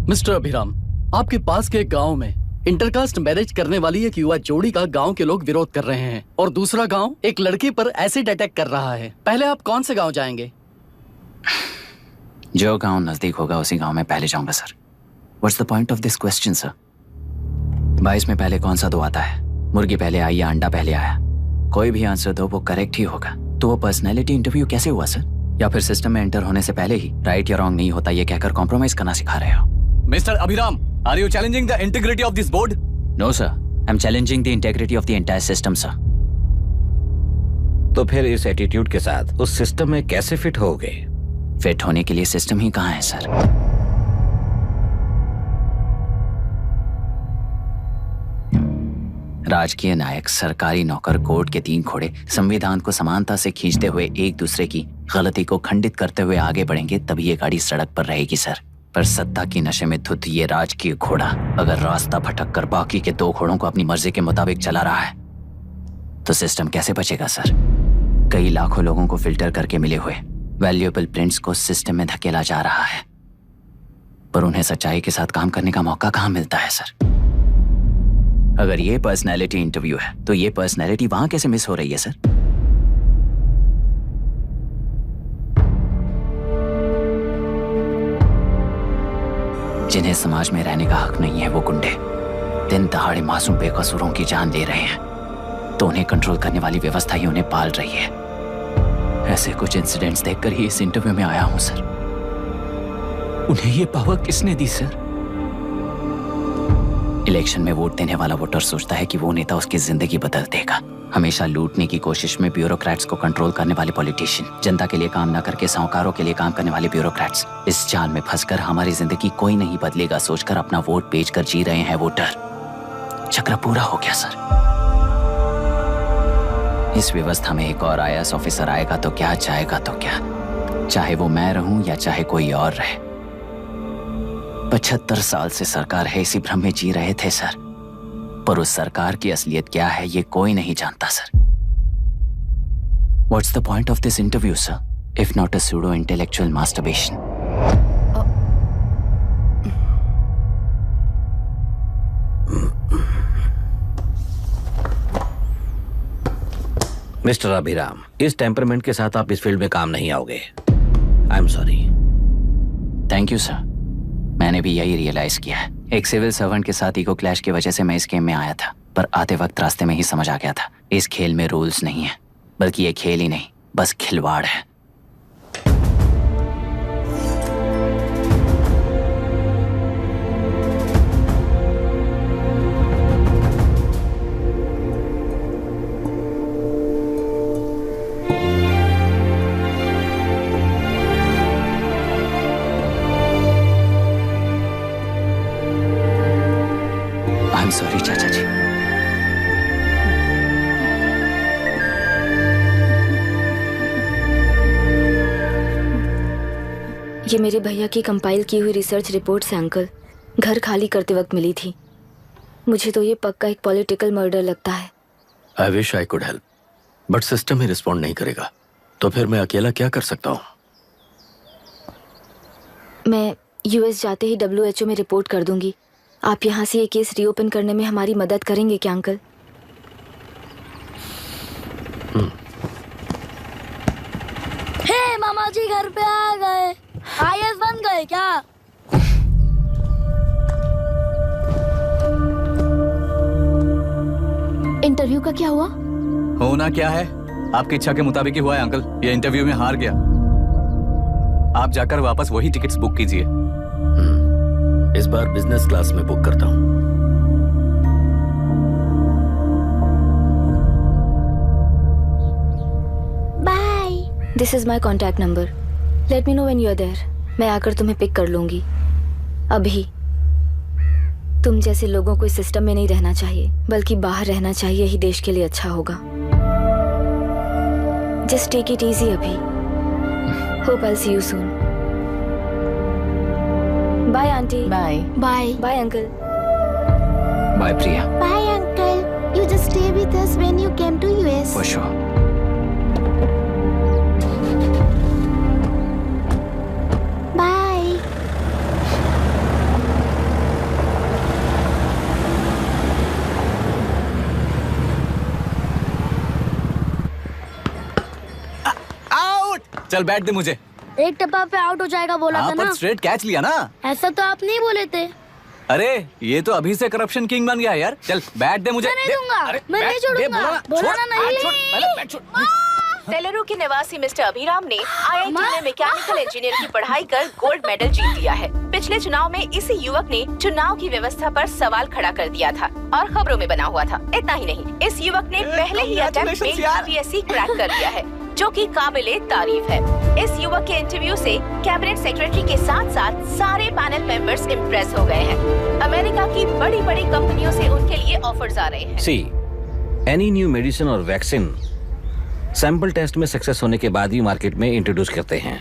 मिस्टर अभिराम, आपके पास के गांव में इंटरकास्ट मैरिज करने वाली एक युवा जोड़ी का गांव के लोग विरोध कर रहे हैं और दूसरा गांव एक लड़की पर एसिड अटैक कर रहा है। पहले आप कौन से गांव जाएंगे? जो गांव नजदीक होगा उसी गांव में पहले जाऊंगा sir. What's the point of this question sir? 22 में पहले कौन सा दो आता है? मुर्गी पहले आई या अंडा पहले आया? कोई भी आंसर दो, वो करेक्ट ही होगा। तो वो पर्सनैलिटी इंटरव्यू कैसे हुआ सर? या फिर सिस्टम में एंटर होने से पहले ही राइट या रॉन्ग नहीं होता ये कहकर कॉम्प्रोमाइज करना सिखा रहे हो? Mister Abhiram, are you challenging the integrity of this board? No sir, I am challenging the integrity of the entire system sir. तो फिर इस एटीट्यूड के साथ उस सिस्टम में कैसे फिट होगे? फिट होने के लिए सिस्टम ही कहाँ है सर? राजकीय नायक, सरकारी नौकर, कोर्ट के 3 घोड़े संविधान को समानता से खींचते हुए एक दूसरे की गलती को खंडित करते हुए आगे बढ़ेंगे, तभी ये गाड़ी सड़क पर रहेगी सर। पर सत्ता की नशे में धुत ये राजकीय घोड़ा अगर रास्ता भटक कर बाकी के 2 घोड़ों को अपनी मर्जी के मुताबिक चला रहा है तो सिस्टम कैसे बचेगा सर? कई लाखों लोगों को फिल्टर करके मिले हुए वैल्यूएबल प्रिंट्स को सिस्टम में धकेला जा रहा है, पर उन्हें सच्चाई के साथ काम करने का मौका कहां मिलता है सर? अगर ये पर्सनैलिटी इंटरव्यू है तो ये पर्सनैलिटी वहां कैसे मिस हो रही है सर? जिन्हें समाज में रहने का हक नहीं है वो गुंडे दिन दहाड़े मासूम बेकसूरों की जान ले रहे हैं, तो उन्हें कंट्रोल करने वाली व्यवस्था ही उन्हें पाल रही है। ऐसे कुछ इंसिडेंट्स देखकर ही इस इंटरव्यू में आया हूं सर। उन्हें ये पावर किसने दी सर? इलेक्शन में वोट देने वाला वोटर सोचता है कि वो नेता उसकी जिंदगी बदल देगा। हमेशा लूटने की कोशिश में ब्यूरोक्रेट्स को कंट्रोल करने वाले पॉलिटिशियन, जनता के लिए काम न करके साहूकारों के लिए काम करने वाले ब्यूरोक्रेट्स, इस जाल में फंसकर हमारी जिंदगी कोई नहीं बदलेगा सोचकर अपना वोट बेचकर जी रहे हैं वोटर। चक्र पूरा हो गया सर। इस व्यवस्था में एक और IAS ऑफिसर आएगा तो क्या, जाएगा तो क्या, चाहे वो मैं रहूं या चाहे कोई और रहे। 75 साल से सरकार है इसी भ्रम में जी रहे थे सर, पर उस सरकार की असलियत क्या है ये कोई नहीं जानता sir. What's the point of this interview, sir, if not a pseudo-intellectual masturbation? Mister Abhiram, इस टेम्परमेंट के साथ आप इस फील्ड में काम नहीं आओगे। आई am sorry. Thank you sir. मैंने भी यही रियलाइज किया है। एक सिविल सर्वेंट के साथ ईगो क्लैश की वजह से मैं इस गेम में आया था, पर आते वक्त रास्ते में ही समझ आ गया था इस खेल में रूल्स नहीं है, बल्कि ये खेल ही नहीं बस खिलवाड़ है। आई एम सॉरी चाचा जी। ये मेरे भैया की कंपाइल की हुई रिसर्च रिपोर्ट से अंकल, घर खाली करते वक्त मिली थी। मुझे तो ये पक्का एक पॉलिटिकल मर्डर लगता है। I wish I could help, but system he respond नहीं करेगा, तो फिर मैं अकेला क्या कर सकता हूँ? मैं US जाते ही WHO में रिपोर्ट कर दूंगी। आप यहाँ से ये केस रीओपन करने में हमारी मदद करेंगे क्या अंकल? हे मामा जी घर पे आ गए। IAS बन गए क्या? इंटरव्यू का क्या हुआ? होना क्या है, आपकी इच्छा के मुताबिक ही हुआ है अंकल। ये इंटरव्यू में हार गया। आप जाकर वापस वही टिकट्स बुक कीजिए। इस बार बिजनेस क्लास में बुक करता हूँ। Bye. This is my contact number. Let me know when you are there. मैं आकर तुम्हें पिक कर लूंगी। अभी तुम जैसे लोगों को इस सिस्टम में नहीं रहना चाहिए, बल्कि बाहर रहना चाहिए, ही देश के लिए अच्छा होगा। जस्ट टेक इट इजी अभी। Hope I see you soon. Bye aunty. Bye. Bye. Bye uncle. Bye Priya. Bye, uncle. You just stay with us when you came to US. For sure. Bye. Out. चल बैठ दे मुझे। एक टप्पा पे out हो जाएगा बोला था पर ना। स्ट्रेट कैच लिया ना। ऐसा तो आप नहीं बोले थे। अरे ये तो अभी से करप्शन किंग बन गया है यार। चल बैठ दे मुझे। मैं नहीं दूंगा। मैं नहीं छोड़ूंगा। बोला ना नहीं। तेलुरु के निवासी मिस्टर अभिराम ने IIT में मैकेनिकल इंजीनियर की पढ़ाई कर गोल्ड मेडल जीत लिया है। पिछले चुनाव में इसी युवक ने चुनाव की व्यवस्था पर सवाल खड़ा कर दिया था और खबरों में बना हुआ था। इतना ही नहीं, इस युवक ने पहले ही अटेम्प्ट में UPSC क्रैक कर लिया है, जो कि काबिले तारीफ है। इस युवक के इंटरव्यू से कैबिनेट सेक्रेटरी के साथ साथ सारे पैनल मेंबर्स इम्प्रेस हो गए हैं। अमेरिका की बड़ी बड़ी कंपनियों से उनके लिए ऑफर्स आ रहे हैं। सी एनी न्यू मेडिसिन और वैक्सीन सैंपल टेस्ट में सक्सेस होने के बाद ही मार्केट में इंट्रोड्यूस करते हैं।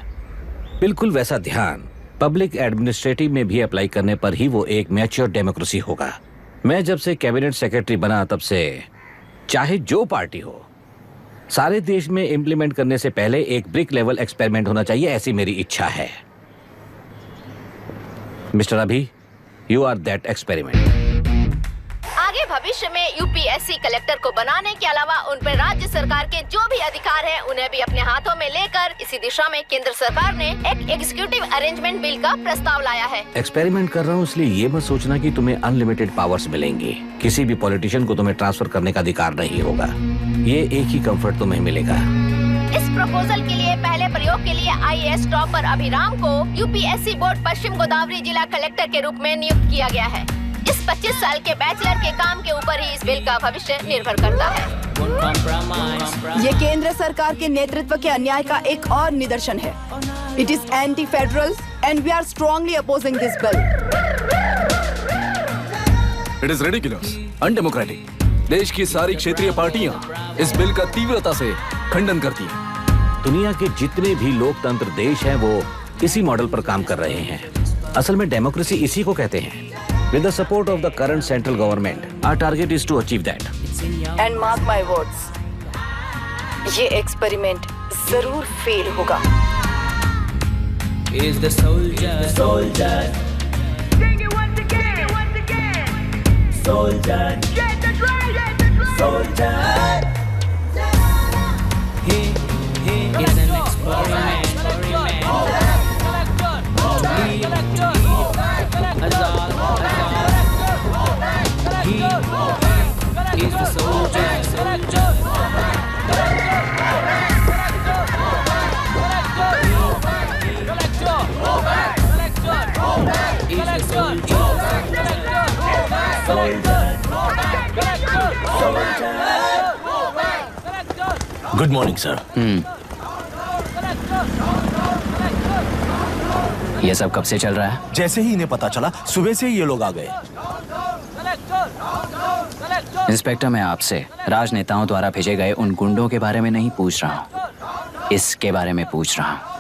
बिल्कुल वैसा ध्यान पब्लिक एडमिनिस्ट्रेटिव में भी अप्लाई करने पर ही वो एक मैच्योर डेमोक्रेसी होगा। मैं जब से कैबिनेट सेक्रेटरी बना तब से चाहे जो पार्टी हो, सारे देश में इम्प्लीमेंट करने से पहले एक ब्रिक लेवल एक्सपेरिमेंट होना चाहिए, ऐसी मेरी इच्छा है। मिस्टर अभी, यू आर दैट एक्सपेरिमेंट। आगे भविष्य में UPSC कलेक्टर को बनाने के अलावा उन पर राज्य सरकार के जो भी अधिकार हैं, उन्हें भी अपने हाथों में लेकर इसी दिशा में केंद्र सरकार ने एक एग्जीक्यूटिव अरेंजमेंट बिल का प्रस्ताव लाया है। एक्सपेरिमेंट कर रहा हूँ इसलिए ये मत सोचना कि तुम्हें अनलिमिटेड पावर्स मिलेंगे। किसी भी पॉलिटिशियन को तुम्हें ट्रांसफर करने का अधिकार नहीं होगा। ये एक ही कंफर्ट तुम्हें मिलेगा। इस प्रपोजल के लिए पहले प्रयोग के लिए IAS टॉपर अभिराम को UPSC बोर्ड पश्चिम गोदावरी जिला कलेक्टर के रूप में नियुक्त किया गया है। इस 25 साल के बैचलर के काम के ऊपर ही इस बिल का भविष्य निर्भर करता है। ये केंद्र सरकार के नेतृत्व के अन्याय का एक और निदर्शन है। It is anti federal and we are strongly opposing this bill. It is ridiculous, undemocratic. देश की सारी क्षेत्रीय पार्टियां इस बिल का तीव्रता से खंडन करती हैं। दुनिया के जितने भी लोकतंत्र देश हैं वो इसी मॉडल पर काम कर रहे हैं। असल में डेमोक्रेसी इसी को कहते हैं। With the support of the current central government, our target is to achieve that. And mark my words, ये एक्सपेरिमेंट जरूर फेल होगा। Is the soldier, soldier. Sing it once again, once again. Soldier, get the drum, get the drum. Soldier. He is an experiment. He is the soldier. Good morning sir. ये सब कब से चल रहा है? जैसे ही इन्हें पता चला, सुबह से ही ये लोग आ गए। इंस्पेक्टर, मैं आपसे राजनेताओं द्वारा भेजे गए उन गुंडों के बारे में नहीं पूछ रहा हूँ, इसके बारे में पूछ रहा हूँ।